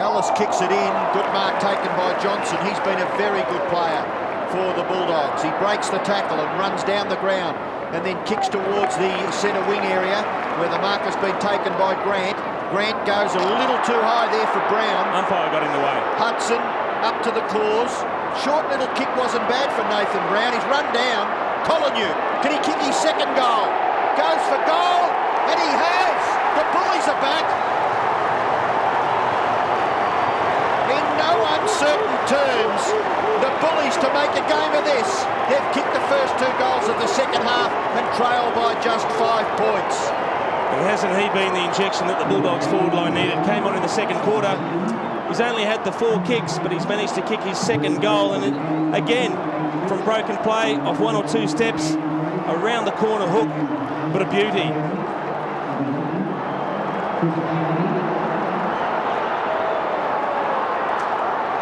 Ellis kicks it in. Good mark taken by Johnson. He's been a very good player for the Bulldogs. He breaks the tackle and runs down the ground and then kicks towards the centre wing area where the mark has been taken by Grant. Grant goes a little too high there for Brown. Umpire got in the way. Hudson up to the claws. Short little kick wasn't bad for Nathan Brown. He's run down. Collingham, can he kick his second goal? Goes for goal, and he has. The Bullies are back. In no uncertain terms, the Bullies to make a game of this. They've kicked the first 2 goals of the second half and trail by just 5 points. And hasn't he been the injection that the Bulldogs forward line needed? Came on in the second quarter. He's only had the 4 kicks, but he's managed to kick his second goal. And again, from broken play, off 1 or 2 steps, around the corner hook, but a beauty.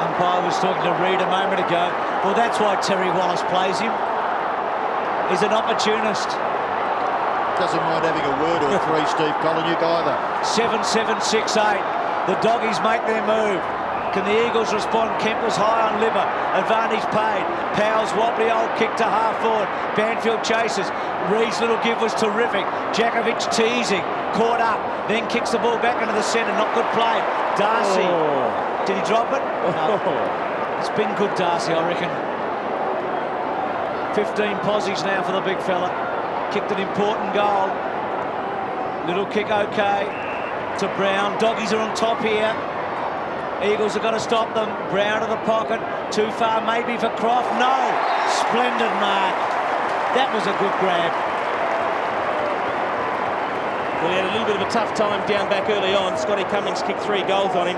Umpire was talking to Reid a moment ago. Well, that's why Terry Wallace plays him. He's an opportunist. Doesn't mind having a word or 3, Steve Collingham either. 7-7, 6-8. The Doggies make their move. Can the Eagles respond? Kemp was high on liver. Advantage paid. Powell's wobbly old kick to half forward. Banfield chases. Reid's little give was terrific. Jakovic teasing. Caught up. Then kicks the ball back into the centre. Not good play. Darcy. Oh. Did he drop it? No. It's been good, Darcy, I reckon. 15 posies now for the big fella. Kicked an important goal. Little kick okay to Brown. Doggies are on top here. Eagles have got to stop them. Brown to the pocket. Too far maybe for Croft. No. Splendid mark. That was a good grab. Well, he had a little bit of a tough time down back early on. Scotty Cummings kicked 3 goals on him,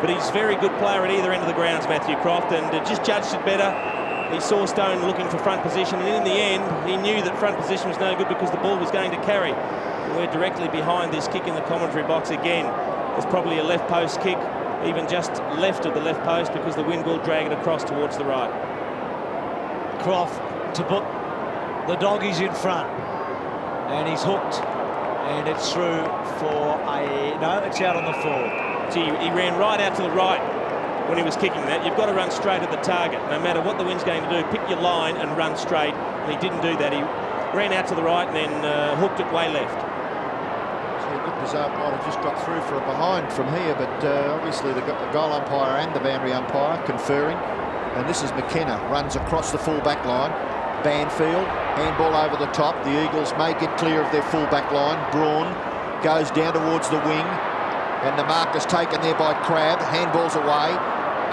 but he's a very good player at either end of the grounds, Matthew Croft, and just judged it better. He saw Stone looking for front position, and in the end, he knew that front position was no good because the ball was going to carry. And we're directly behind this kick in the commentary box again. There's probably a left post kick, even just left of the left post, because the wind will drag it across towards the right. Croft to put the doggies in front, and he's hooked. And it's through for a... No, it's out on the full. Gee, he ran right out to the right when he was kicking that. You've got to run straight at the target. No matter what the wind's going to do, pick your line and run straight. And he didn't do that. He ran out to the right and then hooked it way left. So a good result might have just got through for a behind from here, but obviously the goal umpire and the boundary umpire conferring. And this is McKenna, runs across the full back line. Banfield, handball over the top. The Eagles may get clear of their full back line. Braun goes down towards the wing, and the mark is taken there by Crabb. Handball's away.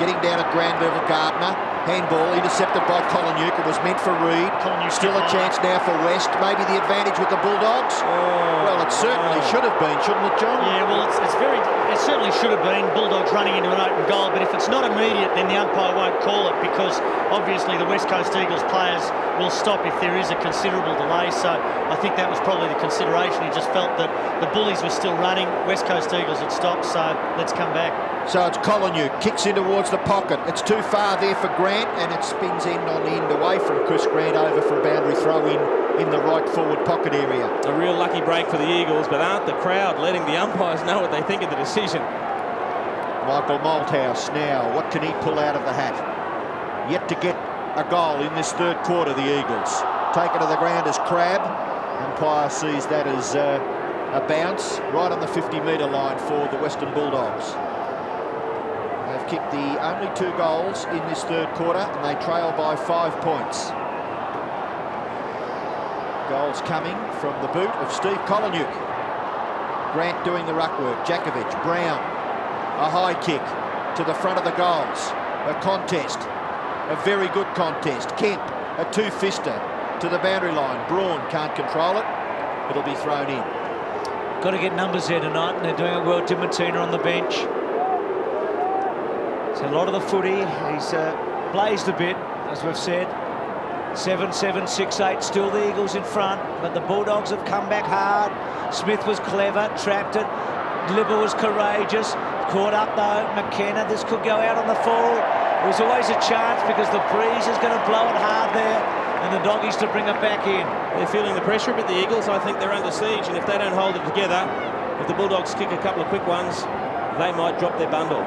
Getting down at ground level, Gardner. Handball intercepted by Colin. It was meant for Reid. Still a chance now for West. Maybe the advantage with the Bulldogs. Well, it certainly should have been, shouldn't it, John? Yeah, well, it certainly should have been. Bulldogs running into an open goal, but if it's not immediate, then the umpire won't call it, because obviously the West Coast Eagles players will stop if there is a considerable delay. So I think that was probably the consideration. He just felt that the Bullies were still running. West Coast Eagles had stopped, so let's come back. So it's Colin, kicks in towards the pocket. It's too far there for Grant, and it spins end on end away from Chris Grant over for a boundary throw in the right forward pocket area. A real lucky break for the Eagles, but aren't the crowd letting the umpires know what they think of the decision? Michael Malthouse now, what can he pull out of the hat? Yet to get a goal in this third quarter, the Eagles. Taken to the ground as Crabb. Umpire sees that as a bounce right on the 50-metre line for the Western Bulldogs. They've kicked the only 2 goals in this third quarter, and they trail by 5 points. Goals coming from the boot of Steve Koliniuk. Grant doing the ruck work. Jakovic, Brown, a high kick to the front of the goals. A contest, a very good contest. Kemp, a 2-fister to the boundary line. Braun can't control it. It'll be thrown in. Got to get numbers there tonight, and they're doing it well. Tim Martina on the bench. So a lot of the footy, he's blazed a bit, as we've said. 7-7, 6-8, still the Eagles in front, but the Bulldogs have come back hard. Smith was clever, trapped it. Libber was courageous, caught up though. McKenna, this could go out on the full. It was always a chance because the breeze is going to blow it hard there, and the doggies to bring it back in. They're feeling the pressure a bit, the Eagles. I think they're under siege, and if they don't hold it together, if the Bulldogs kick a couple of quick ones, they might drop their bundle.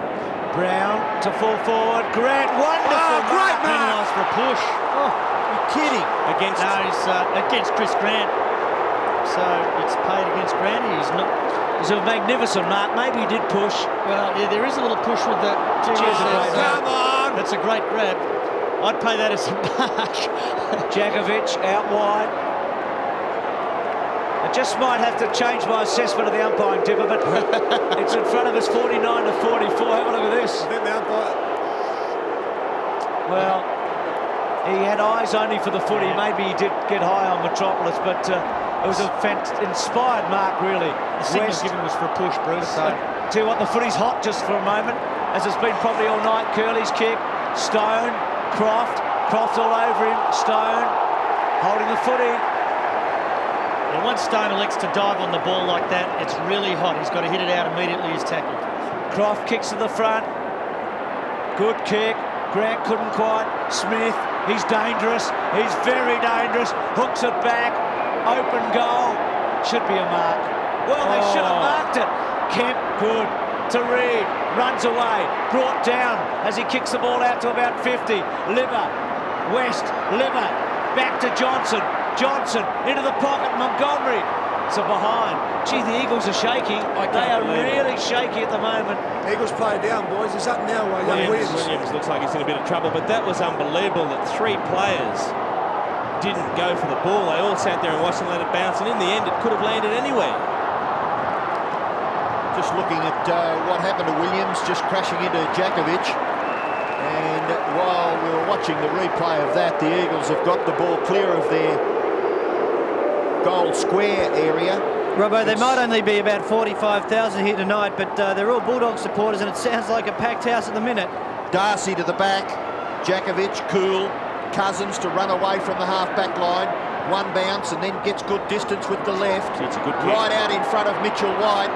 Brown to fall forward. Grant, wonderful. Great penalised for a push. Oh, you're kidding. Against... No, he's against Chris Grant. So it's paid against Grant. He's not... It's a magnificent mark. Maybe he did push. Well, yeah, there is a little push with that. Come on! That's a great grab. I'd pay that as a mark. Jakovic out wide. I just might have to change my assessment of the umpiring, Dipper, but it's in front of us, 49 to 44. Have a look at this. Well, he had eyes only for the footy. Maybe he did get high on Metropolis, but it was a inspired mark, really. The signal given was for a push, Bruce. So. Tell you what, the footy's hot just for a moment, as it's been probably all night. Curley's kick, Stone, Croft all over him, Stone holding the footy. And once Stone elects to dive on the ball like that, it's really hot. He's got to hit it out immediately. He's tackled. Croft kicks to the front. Good kick. Grant couldn't quite. Smith, he's dangerous. He's very dangerous. Hooks it back. Open goal. Should be a mark. Well, they should have marked it. Kemp, good. To Reid. Runs away. Brought down as he kicks the ball out to about 50. Libber. West. Libber. Back to Johnson. Johnson into the pocket. Montgomery. It's a behind. Gee, the Eagles are shaky. They are really shaky at the moment. Eagles play down, boys. It's up now. Williams looks like he's in a bit of trouble, but that was unbelievable that 3 players didn't go for the ball. They all sat there and watched and let it bounce, and in the end, it could have landed anywhere. Just Just looking at what happened to Williams, just crashing into Djakovic. And while we were watching the replay of that, the Eagles have got the ball clear of their goal square area. Robbo, there might only be about 45,000 here tonight, but they're all Bulldog supporters, and it sounds like a packed house at the minute. Darcy to the back, Djakovic, cool, Cousins to run away from the half-back line. One bounce and then gets good distance with the left. It's a good kick. Right out in front of Mitchell White.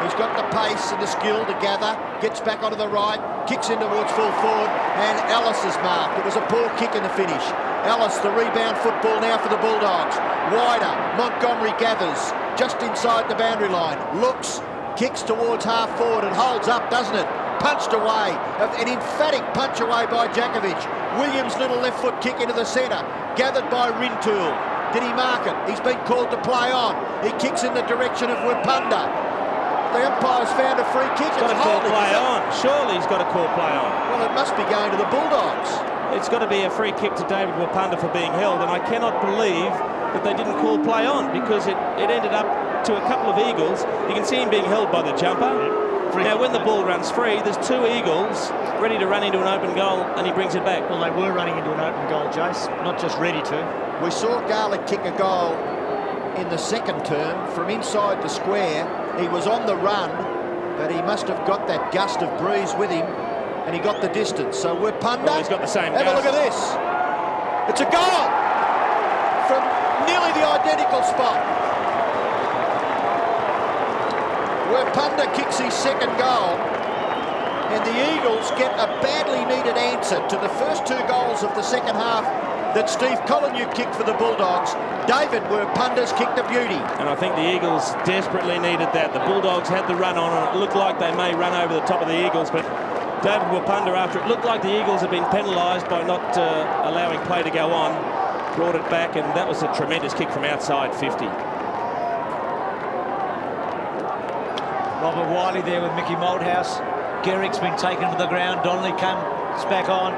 He's got the pace and the skill to gather. Gets back onto the right, kicks in towards full forward, and Ellis is marked. It was a poor kick in the finish. Ellis, the rebound football now for the Bulldogs. Wider, Montgomery gathers just inside the boundary line. Looks, kicks towards half forward and holds up, doesn't it? Punched away, an emphatic punch away by Djakovic. Williams' little left foot kick into the centre, gathered by Rintoul. Did he mark it? He's been called to play on. He kicks in the direction of WIRRPUNDA. The umpire's found a free kick. He's got to call play on. Surely he's got to call play on. Well, it must be going to the Bulldogs. It's got to be a free kick to David WIRRPUNDA for being held, and I cannot believe that they didn't call play on, because it ended up to a couple of Eagles. You can see him being held by the jumper. Now, when the ball runs free, there's two Eagles ready to run into an open goal, and he brings it back. Well, they were running into an open goal, Jace, not just ready to. We saw Garlick kick a goal in the second term from inside the square. He was on the run, but he must have got that gust of breeze with him, and he got the distance. So WIRRPUNDA, well, he's got the same have gust. a look at this. It's a goal from nearly the identical spot. WIRRPUNDA kicks his second goal, and the Eagles get a badly needed answer to the first two goals of the second half that Steve Collinew kicked for the Bulldogs. David WIRRPUNDA's kicked a beauty. And I think the Eagles desperately needed that. The Bulldogs had the run on, and it looked like they may run over the top of the Eagles, but David WIRRPUNDA, after it looked like the Eagles had been penalised by not allowing play to go on, brought it back, and that was a tremendous kick from outside 50. Robert Wiley there with Mickey Malthouse. Garrick's been taken to the ground. Donnelly comes back on.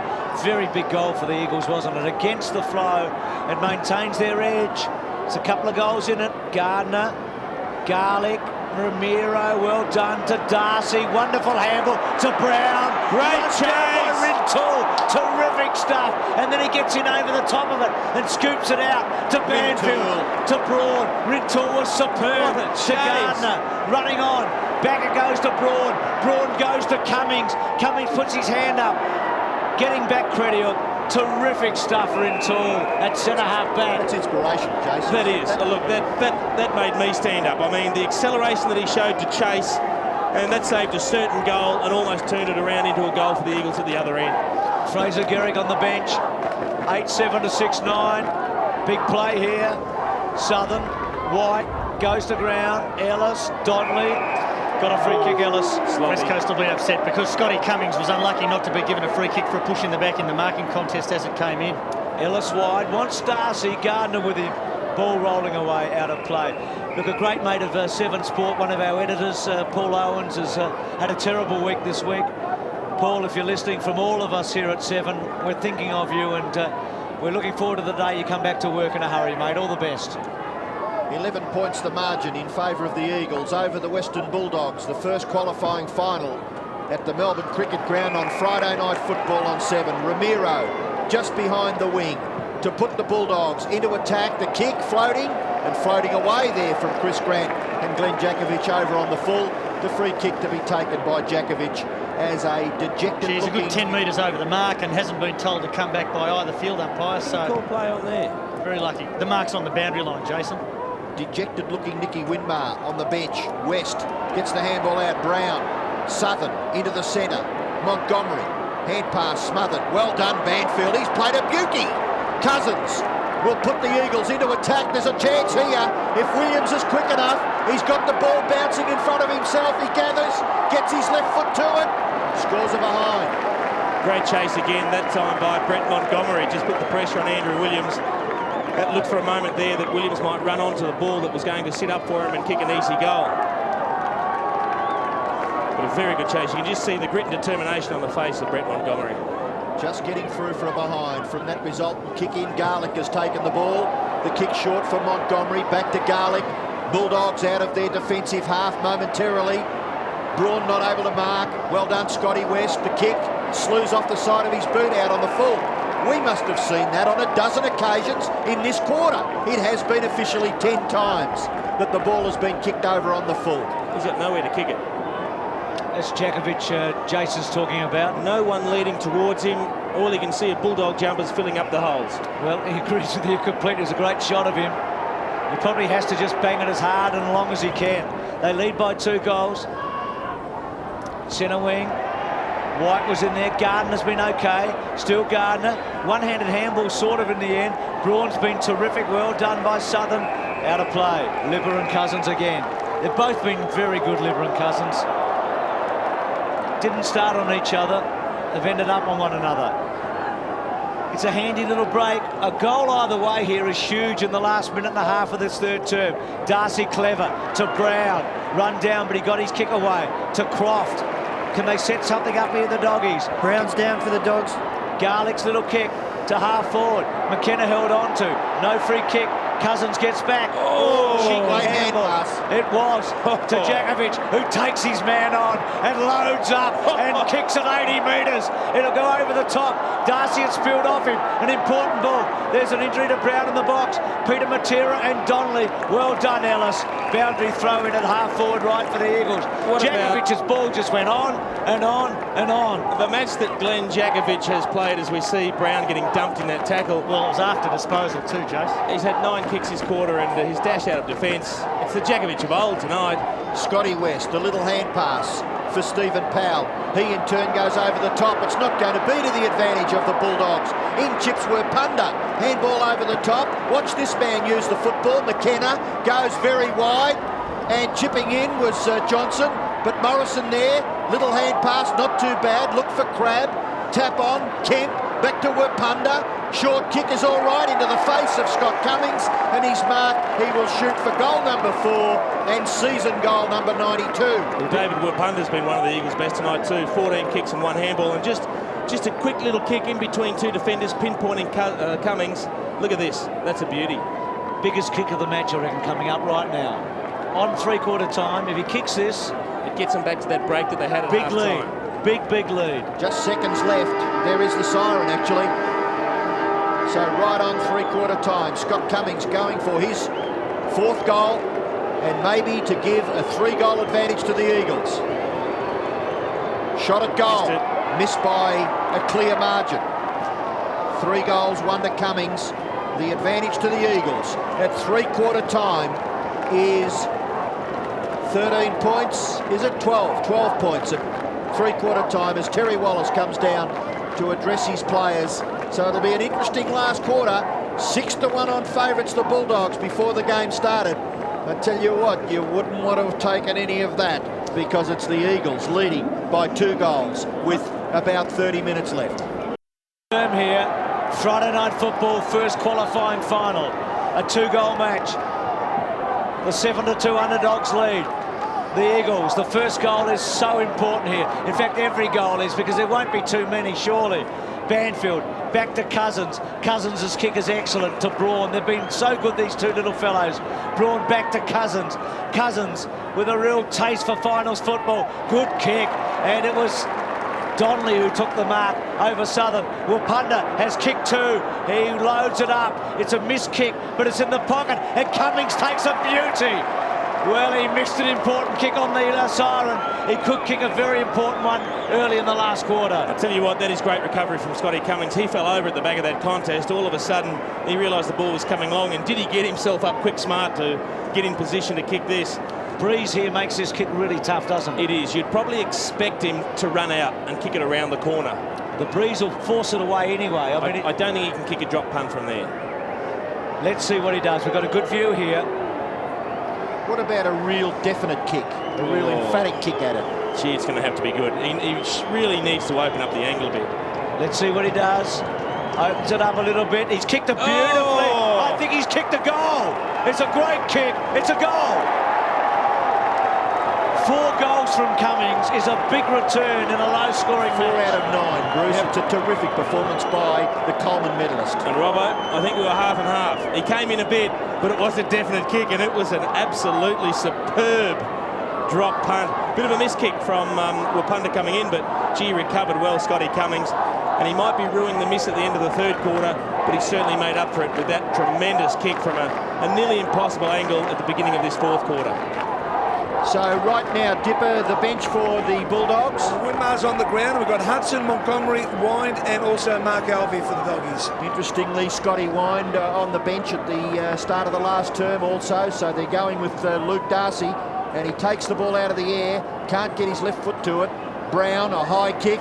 Very big goal for the Eagles, wasn't it? Against the flow. It maintains their edge. It's a couple of goals in it. Gardner, Garlick, Ramiro, well done to Darcy. Wonderful handle to Brown. Great chase. Rintoul. Terrific stuff. And then he gets in over the top of it and scoops it out to Banfield, to Broad. Rintoul was superb. To Gardner. Running on. Back it goes to Broad. Broad goes to Cummings. Cummings puts his hand up. Getting back Crediuk. Terrific stuff, Rintoul at centre-half back. That's inspiration, Jason. That is. Look, that made me stand up. I mean, the acceleration that he showed to chase, and that saved a certain goal and almost turned it around into a goal for the Eagles at the other end. Fraser Garrick on the bench. 8-7 to 6-9. Big play here. Southern, White, goes to ground. Ellis, Donnelly. Got a free kick, Ellis. Sloppy. West Coast will be upset because Scotty Cummings was unlucky not to be given a free kick for a push in the back in the marking contest as it came in. Ellis wide, wants Darcy, Gardner with him. Ball rolling away out of play. Look, a great mate of Seven Sport, one of our editors, Paul Owens, has had a terrible week this week. Paul, if you're listening, from all of us here at Seven, we're thinking of you, and we're looking forward to the day you come back to work in a hurry, mate. All the best. 11 points the margin in favour of the Eagles over the Western Bulldogs. The first qualifying final at the Melbourne Cricket Ground on Friday Night Football on 7. Ramiro just behind the wing to put the Bulldogs into attack. The kick floating and floating away there from Chris Grant and Glenn Djakovic over on the full. The free kick to be taken by Djakovic as a dejected He's a good 10 metres over the mark and hasn't been told to come back by either field umpire. So Call play on there. Very lucky. The mark's on the boundary line, Jason. Dejected looking Nicky Winmar on the bench. West gets the handball out. Brown, Southern into the centre. Montgomery, hand pass smothered. Well done, Banfield. He's played a beauty. Cousins will put the Eagles into attack. There's a chance here. If Williams is quick enough, he's got the ball bouncing in front of himself. He gathers, gets his left foot to it, scores a behind. Great chase again, that time by Brett Montgomery. Just put the pressure on Andrew Williams. That looked for a moment there that Williams might run onto the ball that was going to sit up for him and kick an easy goal. But a very good chase. You can just see the grit and determination on the face of Brett Montgomery. Just getting through from behind. From that resultant kick in, Garlick has taken the ball. The kick short for Montgomery. Back to Garlick. Bulldogs out of their defensive half momentarily. Braun not able to mark. Well done, Scotty West. The kick slews off the side of his boot out on the full. We must have seen that on a dozen occasions in this quarter. It has been officially 10 times that the ball has been kicked over on the full. He's got nowhere to kick it. That's Jakovic Jason's talking about. No one leading towards him. All he can see are Bulldog jumpers filling up the holes. Well, he agrees with you completely. It's a great shot of him. He probably has to just bang it as hard and long as he can. They lead by 2 goals. Centre wing. White was in there. Gardner's been okay. Still Gardner. One-handed handball sort of in the end. Braun's been terrific. Well done by Southern. Out of play. Libber and Cousins again. They've both been very good, Libber and Cousins. Didn't start on each other. They've ended up on one another. It's a handy little break. A goal either way here is huge in the last minute and a half of this third term. Darcy clever to Brown. Run down, but he got his kick away. To Croft. Can they set something up here, the doggies? Brown's down for the Dogs. Garlick's little kick to half forward. McKenna held on to. No free kick. Cousins gets back. Oh, great hand pass. It was to Jakovic, who takes his man on and loads up and kicks at 80 metres. It'll go over the top. Darcy had spilled off him. An important ball. There's an injury to Brown in the box. Peter Matera and Donnelly. Well done, Ellis. Boundary throw in at half forward right for the Eagles. Jakovic's ball just went on and on and on. The match that Glenn Jakovic has played, as we see Brown getting dumped in that tackle. Well, it was after disposal too, Jace. He's had 9 kicks this quarter and his dash out of defence. It's the Jakovic of old tonight. Scotty West, a little hand pass for Stephen Powell. He in turn goes over the top. It's not going to be to the advantage of the Bulldogs. In chips WIRRPUNDA. Handball over the top. Watch this man use the football. McKenna goes very wide. And chipping in was Johnson. But Morrison there. Little hand pass, not too bad. Look for Crab. Tap on. Kemp. Back to WIRRPUNDA. Short kick is all right into the face of Scott Cummings, and he's marked. He will shoot for goal number 4 and season goal number 92. Well, David WIRRPUNDA's been one of the Eagles' best tonight too. 14 kicks and 1 handball, and just a quick little kick in between 2 defenders, pinpointing Cummings. Look at this. That's a beauty. Biggest kick of the match, I reckon, coming up right now. On 3/4 time, if he kicks this, it gets them back to that break that they had at big half-time. lead. Big lead. Just seconds left. There is the siren, actually. So right on 3/4 time, Scott Cummings going for his 4th goal and maybe to give a 3-goal advantage to the Eagles. Shot at goal, missed by a clear margin. 3 goals, 1 to Cummings. The advantage to the Eagles at 3/4 time is 13 points. Is it 12? 12 points at 3/4 time as Terry Wallace comes down to address his players. So it'll be an interesting last quarter. 6-1 on favourites, the Bulldogs, before the game started. I tell you what, you wouldn't want to have taken any of that because it's the Eagles leading by 2 goals with about 30 minutes left. Here, Friday night football, first qualifying final. A 2-goal match. The 7-2 underdogs lead. The Eagles, the first goal is so important here. In fact, every goal is, because there won't be too many, surely. Banfield, back to Cousins. Cousins' kick is excellent to Braun. They've been so good, these 2 little fellows. Braun back to Cousins. Cousins with a real taste for finals football. Good kick. And it was Donnelly who took the mark over Southern. WIRRPUNDA has kicked 2. He loads it up. It's a missed kick, but it's in the pocket. And Cummings takes a beauty. Well, he missed an important kick on the siren. He could kick a very important one early in the last quarter. I tell you what, that is great recovery from Scotty Cummings. He fell over at the back of that contest. All of a sudden, he realised the ball was coming long, and did he get himself up quick smart to get in position to kick this? Breeze here makes this kick really tough, doesn't it? It is. You'd probably expect him to run out and kick it around the corner. The breeze will force it away anyway. I don't think he can kick a drop punt from there. Let's see what he does. We've got a good view here. What about a real definite kick? A real emphatic kick at it? Gee, it's going to have to be good. He really needs to open up the angle a bit. Let's see what he does. Opens it up a little bit. He's kicked it beautifully. I think he's kicked a goal. It's a great kick. It's a goal. 4 goals from Cummings is a big return in a low-scoring 4 out of 9, Bruce. It's a terrific performance by the Coleman medalist. And Robbo, I think we were half and half. He came in a bit, but it was a definite kick, and it was an absolutely superb drop punt. Bit of a miss kick from WIRRPUNDA coming in, but gee, recovered well, Scotty Cummings. And he might be ruining the miss at the end of the third quarter, but he certainly made up for it with that tremendous kick from a nearly impossible angle at the beginning of this fourth quarter. So right now, Dipper, the bench for the Bulldogs. Winmar's on the ground. We've got Hudson, Montgomery, Wind, and also Mark Alvey for the Doggies. Interestingly, Scotty Wind on the bench at the start of the last term also. So they're going with Luke Darcy, and he takes the ball out of the air. Can't get his left foot to it. Brown, a high kick,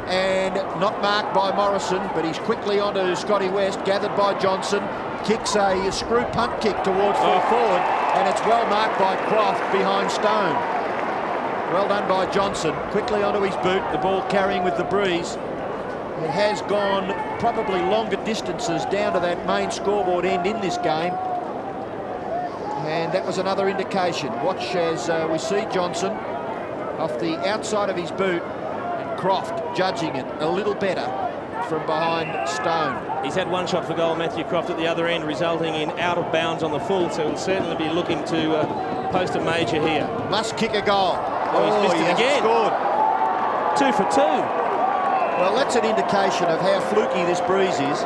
and not marked by Morrison, but he's quickly onto Scotty West, gathered by Johnson. Kicks a screw punt kick towards full forward, and it's well marked by Croft behind Stone. Well done by Johnson. Quickly onto his boot, the ball carrying with the breeze. It has gone probably longer distances down to that main scoreboard end in this game. And that was another indication. Watch as we see Johnson off the outside of his boot, and Croft judging it a little better from behind Stone. He's had one shot for goal, Matthew Croft, at the other end, resulting in out of bounds on the full, so he'll certainly be looking to post a major here. Must kick a goal. Oh, he's missed it again. Scored. 2 for 2. Well, that's an indication of how fluky this breeze is.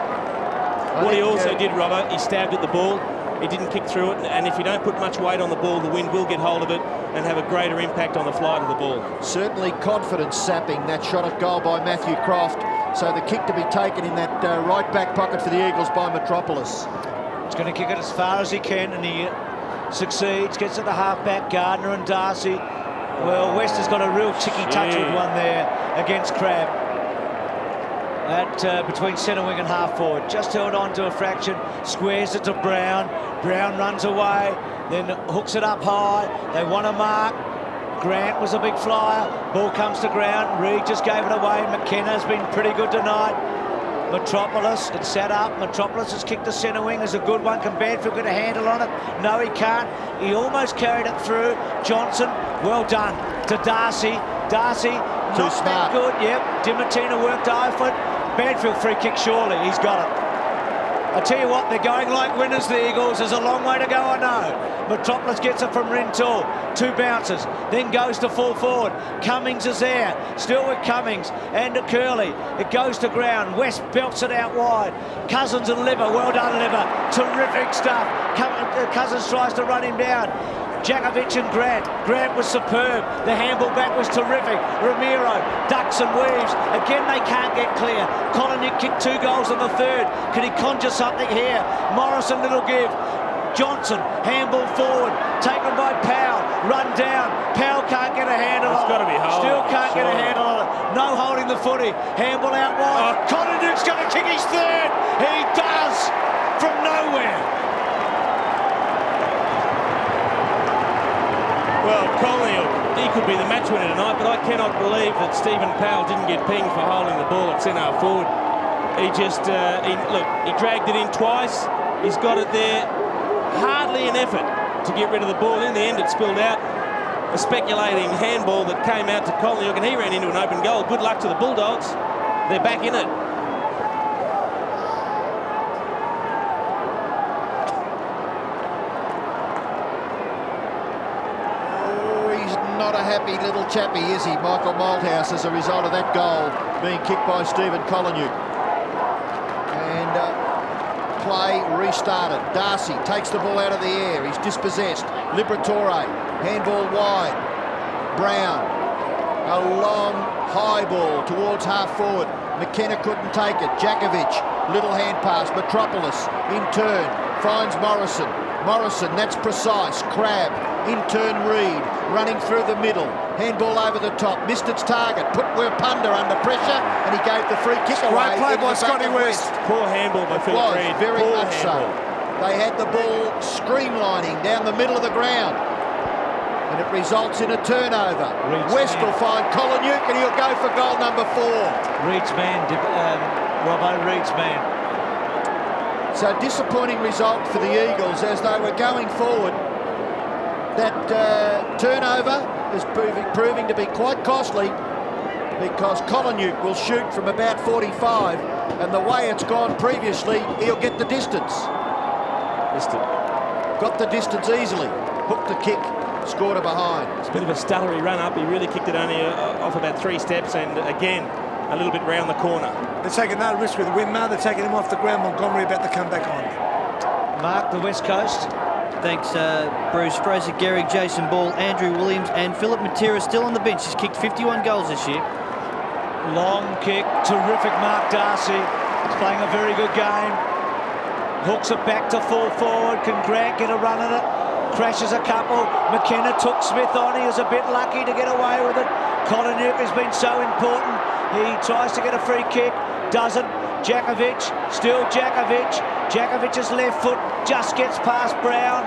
What he also did, Robbo, he stabbed at the ball. He didn't kick through it, and if you don't put much weight on the ball, the wind will get hold of it and have a greater impact on the flight of the ball. Certainly confidence sapping, that shot at goal by Matthew Croft. So the kick to be taken in that right back pocket for the Eagles by Metropolis. He's going to kick it as far as he can, and he succeeds. Gets at the half-back, Gardner and Darcy. Well, West has got a real chicky touch with one there against Crabb. That between centre wing and half forward. Just held on to a fraction, squares it to Brown. Brown runs away, then hooks it up high. They want to mark. Grant was a big flyer. Ball comes to ground. Reed just gave it away. McKenna's been pretty good tonight. Metropolis, it's set up. Metropolis has kicked the centre wing. Is a good one. Can Banfield get a handle on it? No, he can't. He almost carried it through. Johnson, well done to Darcy. Darcy, not that good. Yep, Dimatina worked hard for it. Banfield free kick, surely. He's got it. I tell you what, they're going like winners, the Eagles. There's a long way to go, I know. Metropolis gets it from Rintoul. 2 bounces, then goes to full forward. Cummings is there, still with Cummings and to Curley. It goes to ground. West belts it out wide. Cousins and Liver, well done, Liver. Terrific stuff. Cousins tries to run him down. Jakovic and Grant. Grant was superb. The handball back was terrific. Ramiro ducks and weaves. Again, they can't get clear. Colonic kicked 2 goals in the third. Can he conjure something here? Morrison, little give. Johnson, handball forward. Taken by Powell. Run down. Powell can't get a handle on it. It's got to be holding. Still can't get a handle on it. No holding the footy. Handball out wide. Colonic's going to kick his third. He does from nowhere. Well, Colonial, he could be the match winner tonight, but I cannot believe that Stephen Powell didn't get pinged for holding the ball at centre forward. He just, look, he dragged it in twice. He's got it there. Hardly an effort to get rid of the ball. In the end, it spilled out. A speculating handball that came out to Colonial, and he ran into an open goal. Good luck to the Bulldogs. They're back in it. Not a happy little chappy, is he, Michael Malthouse, as a result of that goal being kicked by Stephen Coloniuk. And play restarted. Darcy takes the ball out of the air. He's dispossessed. Liberatore, handball wide. Brown, a long high ball towards half forward. McKenna couldn't take it. Jakovic, little hand pass. Metropolis in turn finds Morrison. Morrison, that's precise. Crabb, in turn Reed, running through the middle. Handball over the top, missed its target, put WIRRPUNDA under pressure, and he gave the free kick away. Great play by Scotty West. Poor handball by Phil Reed. Very Poor much so. They had the ball streamlining down the middle of the ground, and it results in a turnover. West will find Coloniuk, and he'll go for goal number 4. Reed's man, Robbo, Reed's man. So disappointing result for the Eagles as they were going forward. That turnover is proving to be quite costly because Coloniuk will shoot from about 45, and the way it's gone previously, he'll get the distance. Got the distance easily. Hooked the kick score to behind. It's a bit of a stuttery run up. He really kicked it only off about 3 steps, and again, a little bit round the corner. They're taking no risk with Winmar. They're taking him off the ground. Montgomery about to come back on. Mark, the West Coast. Thanks, Bruce. Fraser Gehrig, Jason Ball, Andrew Williams and Philip Matera still on the bench. He's kicked 51 goals this year. Long kick, terrific Mark Darcy. He's playing a very good game. Hooks it back to full forward. Can Grant get a run at it? Crashes a couple. McKenna took Smith on. He was a bit lucky to get away with it. Kolinuk has been so important. He tries to get a free kick. Doesn't. Jakovic. Still Jakovic. Jakovic's left foot just gets past Brown.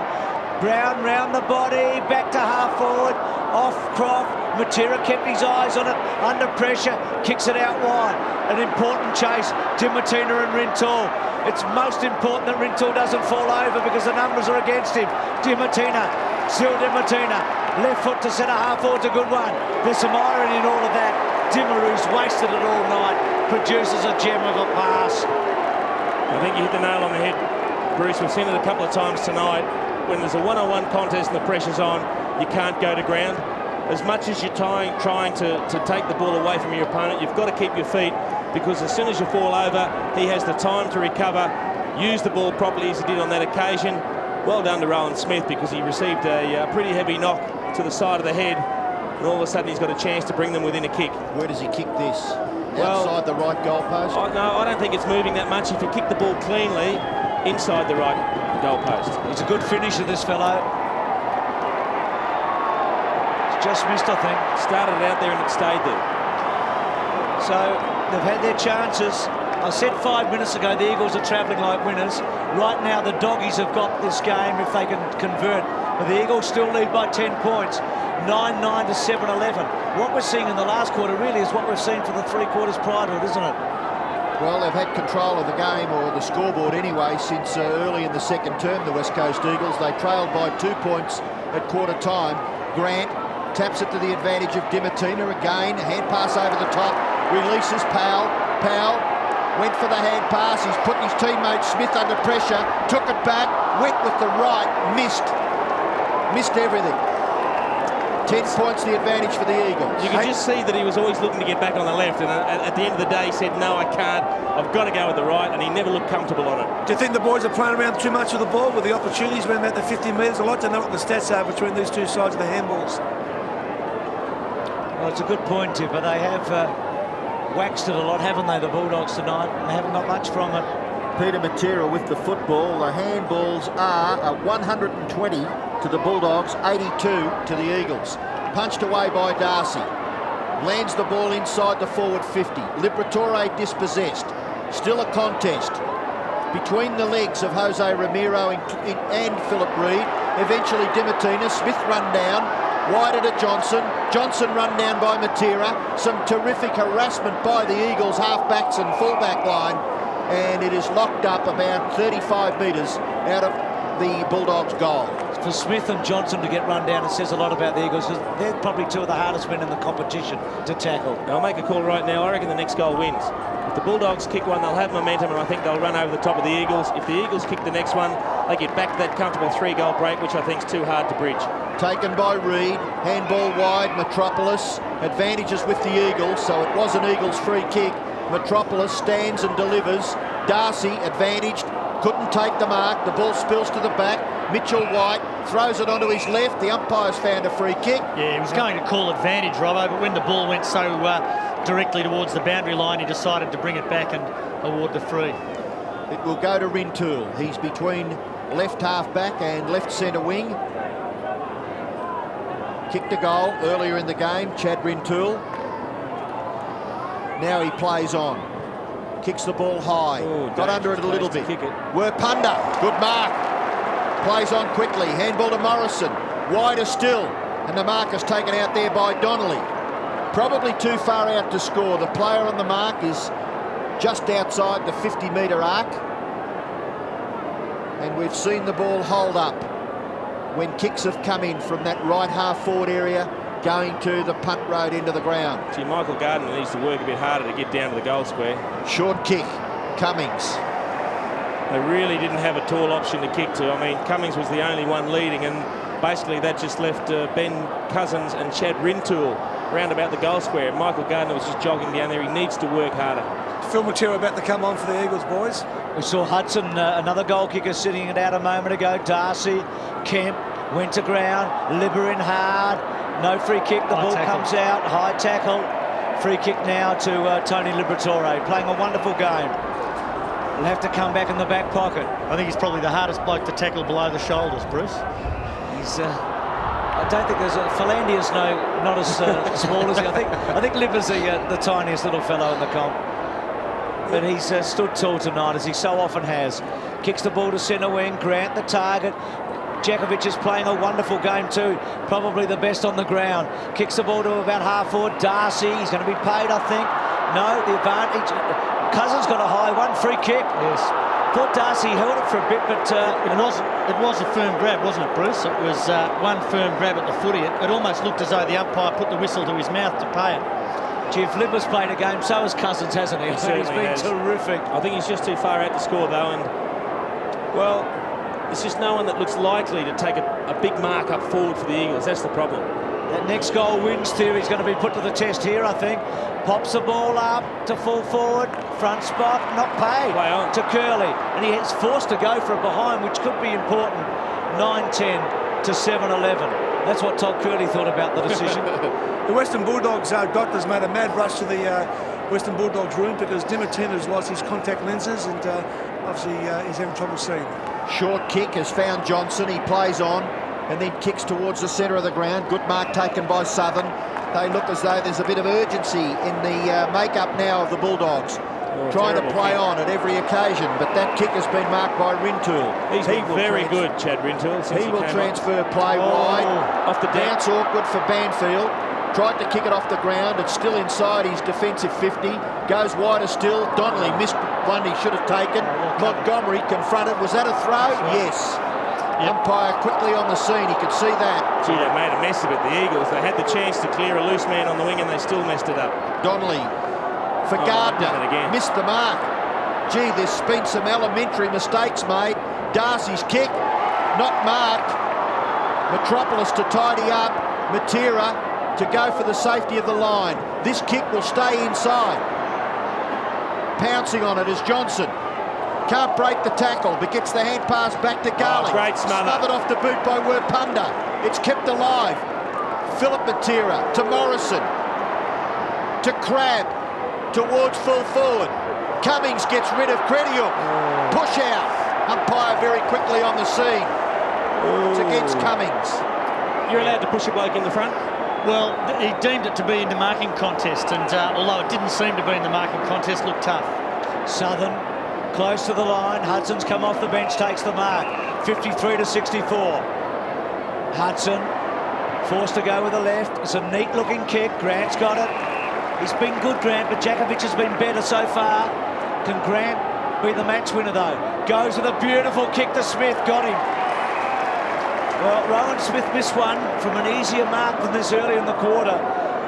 Brown round the body. Back to half forward. Off Croft. Matera kept his eyes on it. Under pressure. Kicks it out wide. An important chase. Dimatina and Rintoul. It's most important that Rintoul doesn't fall over because the numbers are against him. Dimatina, still Dimatina. Left foot to centre half forward's a good one. There's some irony in all of that. Dimaru's wasted it all night. Produces a gem of a pass. I think you hit the nail on the head, Bruce. We've seen it a couple of times tonight. When there's a one-on-one contest and the pressure's on, you can't go to ground. As much as you're trying to take the ball away from your opponent, you've got to keep your feet, because as soon as you fall over, he has the time to recover, use the ball properly as he did on that occasion. Well done to Rowan Smith, because he received a pretty heavy knock to the side of the head, and all of a sudden he's got a chance to bring them within a kick. Where does he kick this? Well, outside the right goalpost? No, I don't think it's moving that much. If you kick the ball cleanly, inside the right goalpost. He's a good finisher, this fellow. It's just missed, I think. Started it out there and it stayed there. So they've had their chances. I said 5 minutes ago the Eagles are travelling like winners. Right now the Doggies have got this game if they can convert. But the Eagles still lead by 10 points. 9-9 to 7-11. What we're seeing in the last quarter really is what we've seen for the 3 quarters prior to it, isn't it? Well, they've had control of the game, or the scoreboard anyway, since early in the second term, the West Coast Eagles. They trailed by 2 points at quarter time. Grant taps it to the advantage of Dimatina again. Hand pass over the top. Releases Powell. Powell went for the hand pass. He's put his teammate Smith under pressure. Took it back. Went with the right. Missed. Missed everything. 10 points the advantage for the Eagles. You can just see that he was always looking to get back on the left, and at the end of the day he said, no, I can't, I've got to go with the right, and he never looked comfortable on it. Do you think the boys are playing around too much with the ball, with the opportunities around about the 50 metres? I'd like to know what the stats are between these two sides of the handballs. Well, it's a good point, Tipper. They have waxed it a lot, haven't they, the Bulldogs tonight? They haven't got much from it. Peter Matera with the football. The handballs are 120 to the Bulldogs, 82 to the Eagles. Punched away by Darcy. Lands the ball inside the forward 50. Liberatore dispossessed. Still a contest between the legs of Jose Ramiro and Philip Reid. Eventually Dimatina. Smith run down. Wide at Johnson. Johnson run down by Matera. Some terrific harassment by the Eagles half-backs and full-back line. And it is locked up about 35 metres out of the Bulldogs' goal. For Smith and Johnson to get run down, it says a lot about the Eagles, because they're probably 2 of the hardest men in the competition to tackle. I'll make a call right now. I reckon the next goal wins. If the Bulldogs kick one, they'll have momentum, and I think they'll run over the top of the Eagles. If the Eagles kick the next one, they get back to that comfortable 3-goal break, which I think is too hard to bridge. Taken by Reid. Handball wide. Metropolis. Advantages with the Eagles, so it was an Eagles free kick. Metropolis stands and delivers. Darcy advantaged. Couldn't take the mark. The ball spills to the back. Mitchell White throws it onto his left. The umpire's found a free kick. Yeah, he was going to call advantage, Robbo, but when the ball went so directly towards the boundary line, he decided to bring it back and award the free. It will go to Rintoul. He's between left half-back and left centre wing. Kicked a goal earlier in the game, Chad Rintoul. Now he plays on. Kicks the ball high. Ooh, got under it a little bit. Kick it. WIRRPUNDA, good mark. Plays on quickly. Handball to Morrison. Wider still. And the mark is taken out there by Donnelly. Probably too far out to score. The player on the mark is just outside the 50-metre arc. And we've seen the ball hold up when kicks have come in from that right half-forward area, going to the punt road into the ground. See, Michael Gardner needs to work a bit harder to get down to the goal square. Short kick, Cummings. They really didn't have a tall option to kick to. I mean, Cummings was the only one leading, and basically that just left Ben Cousins and Chad Rintoul round about the goal square. Michael Gardner was just jogging down there. He needs to work harder. Phil Matera about to come on for the Eagles, boys. We saw Hudson, another goal kicker, sitting it out a moment ago. Darcy, Kemp, went to ground, Libber in hard. No free kick, the ball comes out, high tackle. Free kick now to Tony Liberatore, playing a wonderful game. He'll have to come back in the back pocket. I think he's probably the hardest bloke to tackle below the shoulders, Bruce. He's, I don't think there's a Philandia's not as small as he. I think Libber's the tiniest little fellow in the comp. But he's stood tall tonight, as he so often has. Kicks the ball to centre wing, Grant the target. Jakovic is playing a wonderful game too, probably the best on the ground. Kicks the ball to about half forward. Darcy, he's going to be paid, I think. No, the advantage. Cousins got a high one, free kick. Yes. Thought Darcy held it for a bit, but it was a firm grab, wasn't it, Bruce? It was one firm grab at the footy. It almost looked as though the umpire put the whistle to his mouth to pay it. Gee, if Libber's played a game, so has Cousins, hasn't he? He's been terrific. I think he's just too far out to score, though, and, well, there's just no one that looks likely to take a big mark up forward for the Eagles. That's the problem. That next goal wins theory is going to be put to the test here, I think. Pops the ball up to full forward, front spot, not paid to Curley. And he is forced to go for a behind, which could be important. 9-10 to 7-11. That's what Todd Curley thought about the decision. The Western Bulldogs doctors made a mad rush to the Western Bulldogs room because Dimartino's lost his contact lenses and obviously he's having trouble seeing. Short kick has found Johnson. He plays on and then kicks towards the centre of the ground. Good mark taken by Southern. They look as though there's a bit of urgency in the make-up now of the Bulldogs. Trying to play on at every occasion, but that kick has been marked by Rintoul. He's been very good, Chad Rintoul. He will transfer play wide. Off the bounce, awkward for Banfield. Tried to kick it off the ground. It's still inside his defensive 50. Goes wider still. Donnelly missed one he should have taken. Montgomery confronted. Was that a throw? Yes. Umpire quickly on the scene. He could see that. Gee, they made a mess of it, the Eagles. They had the chance to clear a loose man on the wing and they still messed it up. Donnelly for Gardner. Missed the mark. Gee, there's been some elementary mistakes made. Darcy's kick, not marked. Metropolis to tidy up. Matera to go for the safety of the line. This kick will stay inside. Pouncing on it is Johnson. Can't break the tackle, but gets the hand pass back to Garlick. Great smother. Smothered off the boot by WIRRPUNDA. It's kept alive. Philip Matera to Morrison. To Crabb. Towards full forward. Cummings gets rid of Crediuk. Push out. Umpire very quickly on the scene. It's against Cummings. You're allowed to push a bloke in the front? Well, he deemed it to be in the marking contest, and although it didn't seem to be in the marking contest, looked tough. Southern close to the line. Hudson's come off the bench, takes the mark. 53 to 64. Hudson forced to go with the left. It's a neat looking kick. Grant's got it. He's been good, Grant, but Jakovic has been better so far. Can Grant be the match winner though? Goes with a beautiful kick to Smith. Got him. Well, Rowan Smith missed one from an easier mark than this early in the quarter,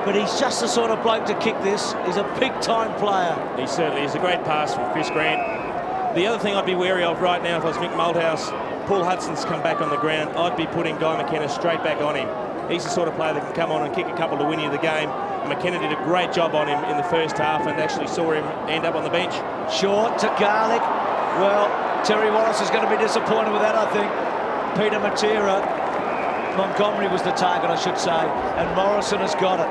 but he's just the sort of bloke to kick this. He's a big-time player. He certainly is. A great pass from Chris Grant. The other thing I'd be wary of right now if I was Mick Malthouse, Paul Hudson's come back on the ground, I'd be putting Guy McKenna straight back on him. He's the sort of player that can come on and kick a couple to win you the game. McKenna did a great job on him in the first half and actually saw him end up on the bench. Short to Garlick. Well, Terry Wallace is going to be disappointed with that, I think. Peter Matera. Montgomery was the target, I should say, and Morrison has got it.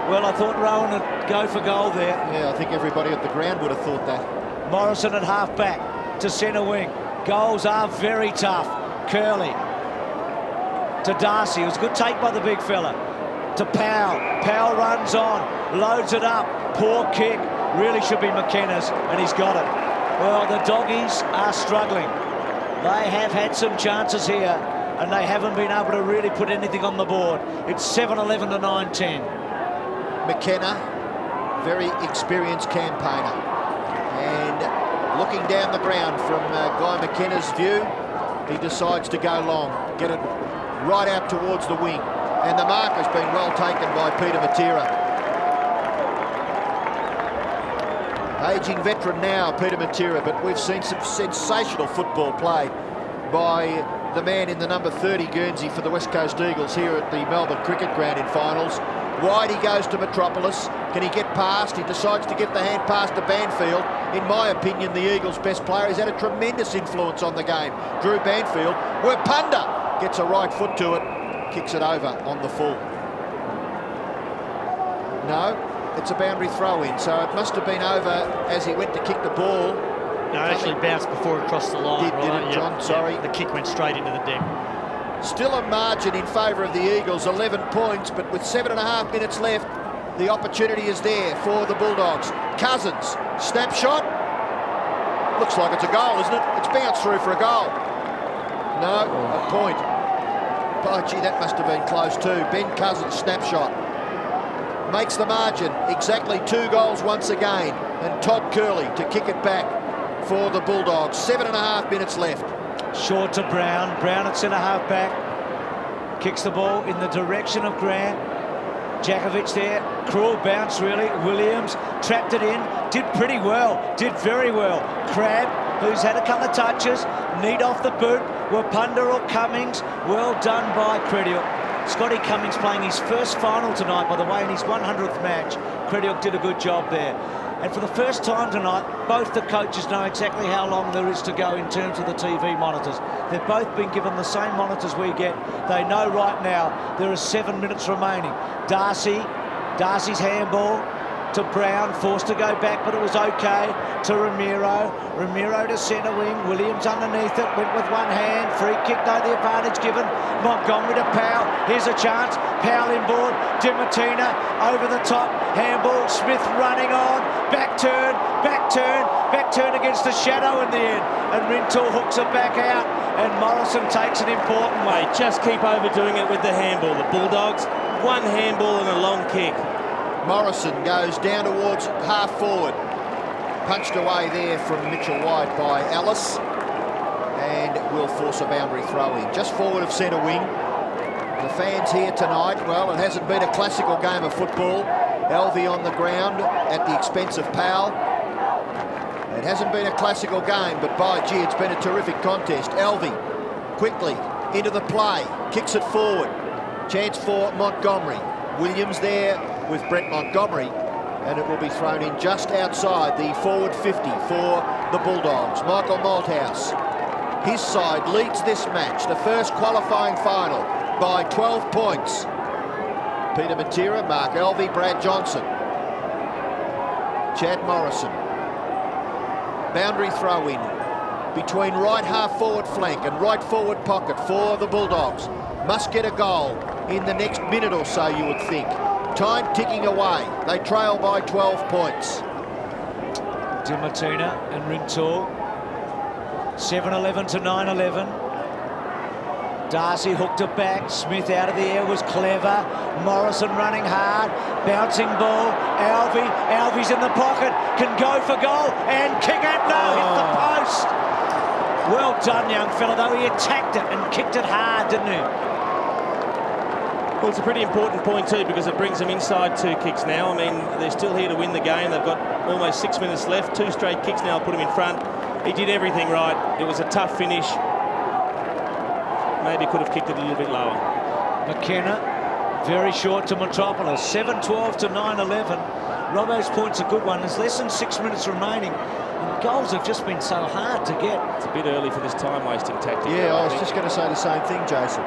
Well, I thought Rowan would go for goal there. Yeah, I think everybody at the ground would have thought that. Morrison at half-back to centre wing. Goals are very tough. Curley to Darcy. It was a good take by the big fella. To Powell. Powell runs on, loads it up. Poor kick. Really should be McKenna's, and he's got it. Well, the Doggies are struggling. They have had some chances here, and they haven't been able to really put anything on the board. It's 7-11 to 9-10. McKenna, very experienced campaigner. And looking down the ground from Guy McKenna's view, he decides to go long, get it right out towards the wing. And the mark has been well taken by Peter Matera. Aging veteran now, Peter Matera, but we've seen some sensational football played by the man in the number 30 Guernsey for the West Coast Eagles here at the Melbourne Cricket Ground in finals. Wide he goes to Metropolis. Can he get past? He decides to get the hand pass to Banfield. In my opinion, the Eagles' best player. He's had a tremendous influence on the game. Drew Banfield. WIRRPUNDA gets a right foot to it. Kicks it over on the full. No, it's a boundary throw in. So it must have been over as he went to kick the ball. No, actually bounced before it crossed the line. Did it, John? Sorry. The kick went straight into the deck. Still a margin in favour of the Eagles, 11 points, but with 7.5 minutes left, the opportunity is there for the Bulldogs. Cousins, snapshot. Looks like it's a goal, isn't it? It's bounced through for a goal. No, a point. Oh, gee, that must have been close too. Ben Cousins, snapshot. Makes the margin. Exactly 2 goals once again. And Todd Curley to kick it back for the Bulldogs. 7.5 minutes left. Short to Brown. Brown at centre half back. Kicks the ball in the direction of Grant. Jakovic there. Cruel bounce, really. Williams trapped it in. Did pretty well. Did very well. Crabb, who's had a couple of touches. Neat off the boot. WIRRPUNDA or Cummings. Well done by Crediuk. Scotty Cummings playing his first final tonight, by the way, in his 100th match. Crediuk did a good job there. And for the first time tonight, both the coaches know exactly how long there is to go in terms of the TV monitors. They've both been given the same monitors we get. They know right now there are 7 minutes remaining. Darcy's handball to Brown, forced to go back, but it was okay. To Ramiro to centre wing. Williams underneath it, went with one hand. Free kick, no, the advantage given. Montgomery to Powell. Here's a chance. Powell inboard. Dimartina over the top. Handball. Smith running on. Back turn against the shadow in the end. And Rintoul hooks it back out. And Morrison takes an important way. Just keep overdoing it with the handball. The Bulldogs, one handball and a long kick. Morrison goes down towards half forward. Punched away there from Mitchell White by Ellis. And will force a boundary throw in. Just forward of centre wing. The fans here tonight, well, it hasn't been a classical game of football. Alvey on the ground at the expense of Powell. It hasn't been a classical game, but by gee, it's been a terrific contest. Alvey quickly into the play. Kicks it forward. Chance for Montgomery. Williams there with Brett Montgomery, and it will be thrown in just outside the forward 50 for the Bulldogs. Michael Malthouse, his side leads this match, the first qualifying final, by 12 points. Peter Matera, Mark Alvey, Brad Johnson, Chad Morrison. Boundary throw in between right half forward flank and right forward pocket for the Bulldogs. Must get a goal in the next minute or so, you would think. Time ticking away. They trail by 12 points. Dimartina and Rintoul. 7-11 to 9-11. Darcy hooked it back. Smith out of the air was clever. Morrison running hard. Bouncing ball. Alvey's in the pocket. Can go for goal and kick it. No, hit the post. Well done, young fella, though. He attacked it and kicked it hard, didn't he? Well, it's a pretty important point too, because it brings them inside 2 kicks now. I mean, they're still here to win the game. They've got almost 6 minutes left. 2 straight kicks now put him in front. He did everything right. It was a tough finish. Maybe could have kicked it a little bit lower. McKenna, very short to Metropolis. 7-12 to 9-11. Robbo's point's a good one. There's less than 6 minutes remaining. And goals have just been so hard to get. It's a bit early for this time-wasting tactic. Yeah, I was just going to say the same thing, Jason.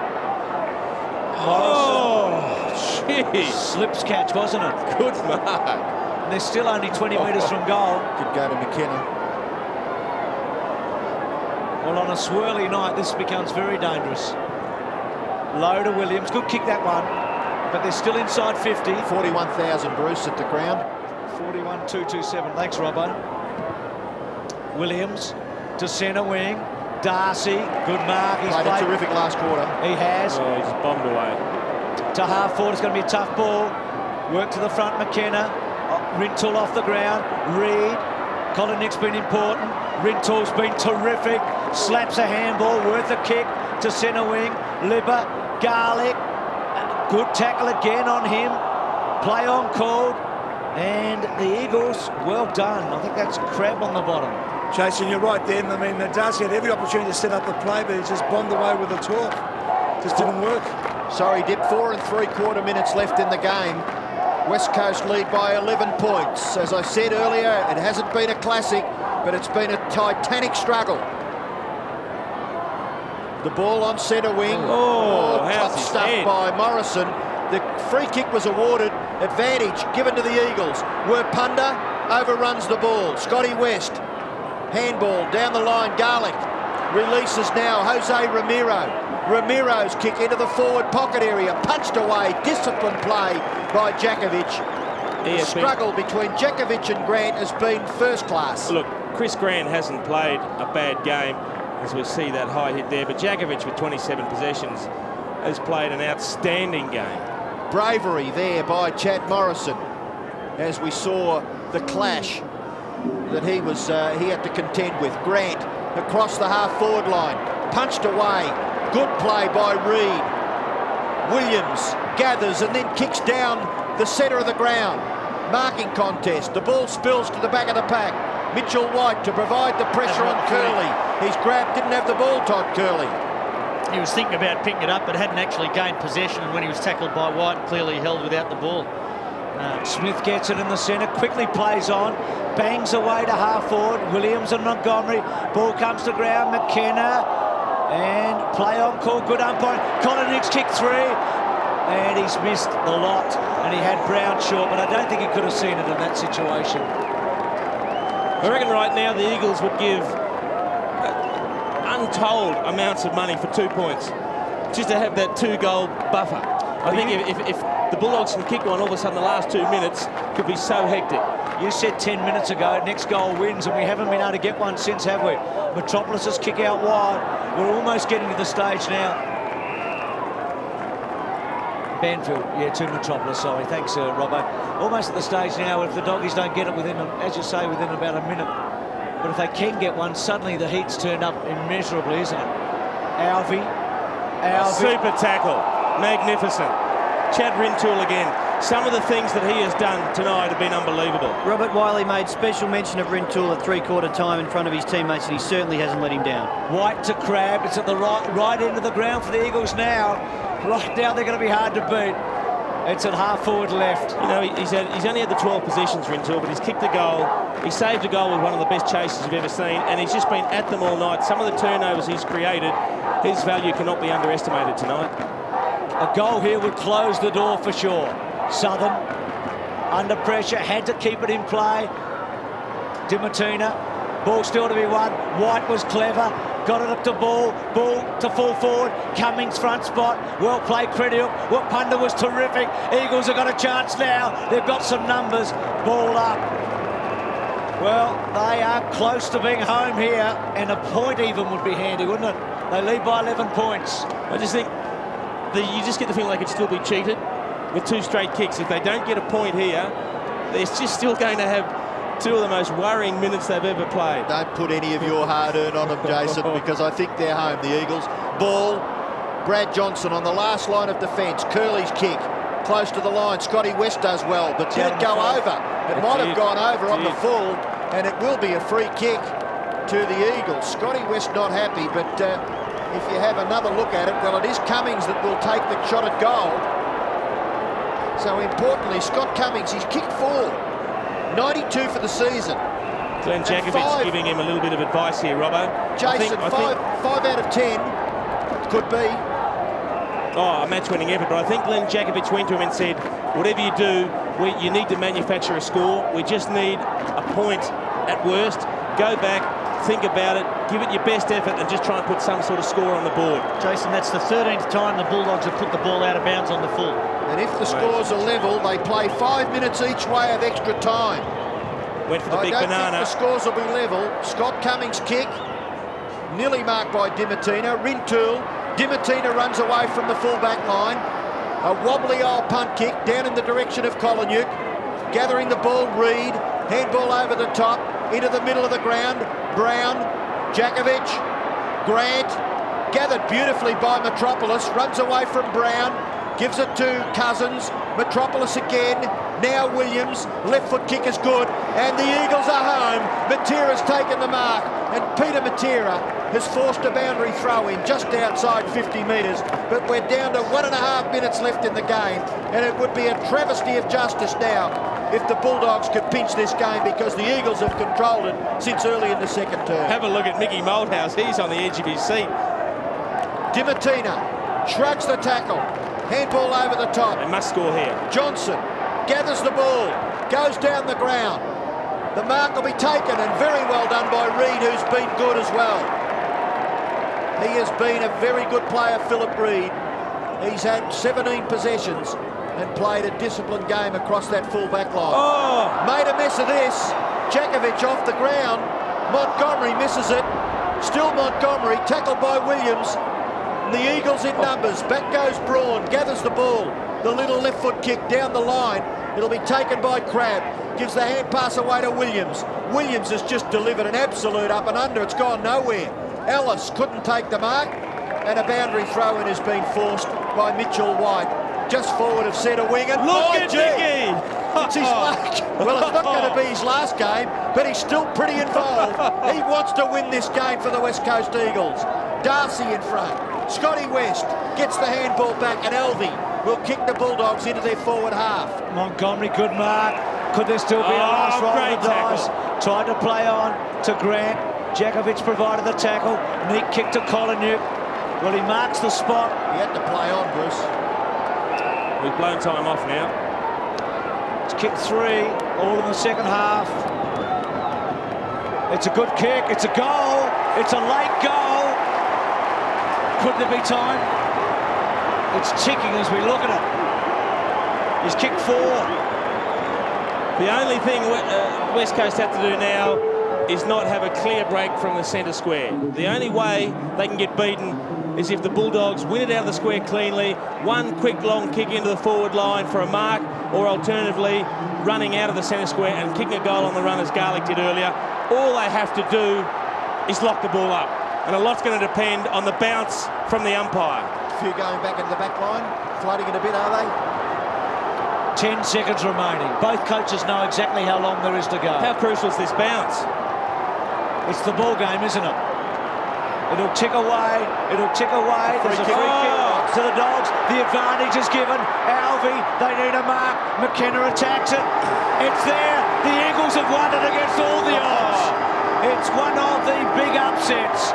Oh, jeez. Slips catch, wasn't it? Good mark. And they're still only 20 metres from goal. Could go to McKenna. Well, on a swirly night, this becomes very dangerous. Low to Williams. Good kick, that one. But they're still inside 50. 41,000, Bruce, at the ground. 41-227. Thanks, Robbo. Williams to centre wing. Darcy, good mark. He's played a terrific last quarter. He has. Oh, he's bombed away. To half forward, it's going to be a tough ball. Work to the front, McKenna. Rintoul off the ground. Reed. Colin Nick's been important. Rintoul's been terrific. Slaps a handball, worth a kick to centre wing. Libba, Garlic. Good tackle again on him. Play on called. And the Eagles, well done. I think that's Crab on the bottom. Jason, you're right then. I mean, Darcy had every opportunity to set up the play, but he just bombed away with the talk. Just didn't work. Sorry, Dip, 4 3/4 minutes left in the game. West Coast lead by 11 points. As I said earlier, it hasn't been a classic, but it's been a titanic struggle. The ball on centre wing. Oh, top how's his stuff head? by Morrison. The free kick was awarded. Advantage given to the Eagles. WIRRPUNDA overruns the ball. Scotty West. Handball down the line. Garlic releases now. Jose Ramiro. Ramiro's kick into the forward pocket area. Punched away. Disciplined play by Jakovic. The struggle between Jakovic and Grant has been first class. Look, Chris Grant hasn't played a bad game, as we see that high hit there, but Jakovic with 27 possessions has played an outstanding game. Bravery there by Chad Morrison, as we saw the clash that he had to contend with. Grant across the half-forward line, punched away. Good play by Reed. Williams gathers and then kicks down the centre of the ground. Marking contest. The ball spills to the back of the pack. Mitchell White to provide the pressure on Curley. He's grabbed, didn't have the ball, Todd Curley. He was thinking about picking it up, but hadn't actually gained possession, and when he was tackled by White, clearly held without the ball. Smith gets it in the centre, quickly plays on, bangs away to half forward. Williams and Montgomery. Ball comes to ground. McKenna. And play on call. Good umpire. Colin Hicks kick 3. And he's missed the lot. And he had Brown short, but I don't think he could have seen it in that situation. I reckon right now the Eagles would give untold amounts of money for 2 points, just to have that 2-goal buffer. I think if the Bulldogs can kick one, all of a sudden the last 2 minutes could be so hectic. You said 10 minutes ago, next goal wins, and we haven't been able to get one since, have we? Metropolis's kick out wide. We're almost getting to the stage now. Banfield, yeah, to Metropolis, sorry. Thanks, Robbo. Almost at the stage now, if the Doggies don't get it within, as you say, within about a minute. But if they can get one, suddenly the heat's turned up immeasurably, isn't it? Alvey. Super tackle. Magnificent. Chad Rintoul again. Some of the things that he has done tonight have been unbelievable. Robert Wiley made special mention of Rintoul at 3/4 time in front of his teammates, and he certainly hasn't let him down. White to Crab. It's at the right end of the ground for the Eagles now. Right now they're going to be hard to beat. It's at half-forward left. You know, he's only had the 12 possessions, Rintoul, but he's kicked a goal. He saved a goal with one of the best chases you've ever seen, and he's just been at them all night. Some of the turnovers he's created, his value cannot be underestimated tonight. A goal here would close the door for sure. Southern, under pressure, had to keep it in play. Dimartina, ball still to be won. White was clever, got it up to ball to full forward. Cummings front spot, well played Crediuk. WIRRPUNDA was terrific. Eagles have got a chance now. They've got some numbers. Ball up. Well, they are close to being home here, and a point even would be handy, wouldn't it? They lead by 11 points. I just think you just get the feeling they could still be cheated with 2 straight kicks. If they don't get a point here, they're just still going to have 2 of the most worrying minutes they've ever played. Don't put any of your hard-earned on them, Jason, because I think they're home, the Eagles. Ball, Brad Johnson on the last line of defence. Curley's kick, close to the line. Scotty West does well, but did it go over? It might have gone over on the full, and it will be a free kick to the Eagles. Scotty West not happy, but if you have another look at it, well, it is Cummings that will take the shot at goal. So importantly, Scott Cummings, he's kicked 4. 92 for the season. Glenn Jakovic's giving him a little bit of advice here, Robbo. Jason, I think 5 out of 10 could be. Oh, a match-winning effort, but I think Glenn Jakovic went to him and said, whatever you do, you need to manufacture a score. We just need a point at worst. Go back, think about it, give it your best effort, and just try and put some sort of score on the board. Jason, that's the 13th time the Bulldogs have put the ball out of bounds on the full. And if the scores are level, they play 5 minutes each way of extra time. Went for the big banana. I don't think the scores will be level. Scott Cummings' kick, nearly marked by Dimartina. Rintoul. Dimartina runs away from the full-back line. A wobbly old punt kick down in the direction of Kolonyuk. Gathering the ball, Reed. Handball over the top, into the middle of the ground. Brown, Jakovic, Grant. Gathered beautifully by Metropolis. Runs away from Brown. Gives it to Cousins. Metropolis again. Now Williams, left foot kick is good, and the Eagles are home. Matera's taken the mark, and Peter Matera has forced a boundary throw in just outside 50 metres, but we're down to 1.5 minutes left in the game, and it would be a travesty of justice now if the Bulldogs could pinch this game, because the Eagles have controlled it since early in the second term. Have a look at Mickey Moldhouse. He's on the edge of his seat. Dimatina shrugs the tackle. Handball over the top. They must score here. Johnson gathers the ball, goes down the ground. The mark will be taken, and very well done by Reid, who's been good as well. He has been a very good player, Philip Reid. He's had 17 possessions and played a disciplined game across that full back line. Oh! Made a mess of this. Jakovic off the ground. Montgomery misses it. Still Montgomery, tackled by Williams. The Eagles in numbers. Back goes Braun, gathers the ball. The little left foot kick down the line. It'll be taken by Crabb. Gives the hand pass away to Williams. Williams has just delivered an absolute up and under. It's gone nowhere. Ellis couldn't take the mark, and a boundary throw in has been forced by Mitchell White. Just forward of centre wing, and Look at Mickey! It's his luck. Well, it's not going to be his last game, but he's still pretty involved. He wants to win this game for the West Coast Eagles. Darcy in front. Scotty West gets the handball back, and Elvey will kick the Bulldogs into their forward half. Montgomery, good mark. Could there still be a last roll of the dice? Tried to play on to Grant. Jakovic provided the tackle. Neat kick to Koliniuk. Well, he marks the spot. He had to play on, Bruce. We've blown time off now. It's kick 3, all in the second half. It's a good kick. It's a goal. It's a late goal. Could there be time? It's ticking as we look at it. He's kicked 4. The only thing West Coast have to do now is not have a clear break from the centre square. The only way they can get beaten is if the Bulldogs win it out of the square cleanly, one quick long kick into the forward line for a mark, or alternatively running out of the centre square and kicking a goal on the run as Garlick did earlier. All they have to do is lock the ball up, and a lot's going to depend on the bounce from the umpire. A few going back into the back line, floating it a bit, are they? 10 seconds remaining. Both coaches know exactly how long there is to go. How crucial is this bounce? It's the ball game, isn't it? It'll tick away. It'll tick away. There's a free kick to the Dogs. The advantage is given. Alvey, they need a mark. McKenna attacks it. It's there. The Eagles have won it against all the odds. It's one of the big upsets.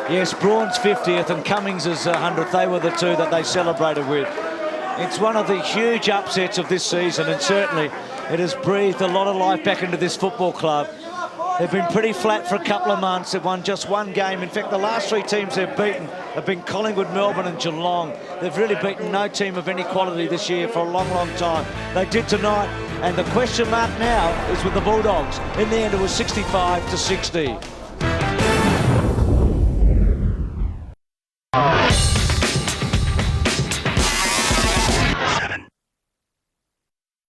Yes, Braun's 50th and Cummings' 100th. They were the two that they celebrated with. It's one of the huge upsets of this season, and certainly it has breathed a lot of life back into this football club. They've been pretty flat for a couple of months. They've won just one game. In fact, the last 3 teams they've beaten have been Collingwood, Melbourne and Geelong. They've really beaten no team of any quality this year for a long, long time. They did tonight, and the question mark now is with the Bulldogs. In the end, it was 65-60.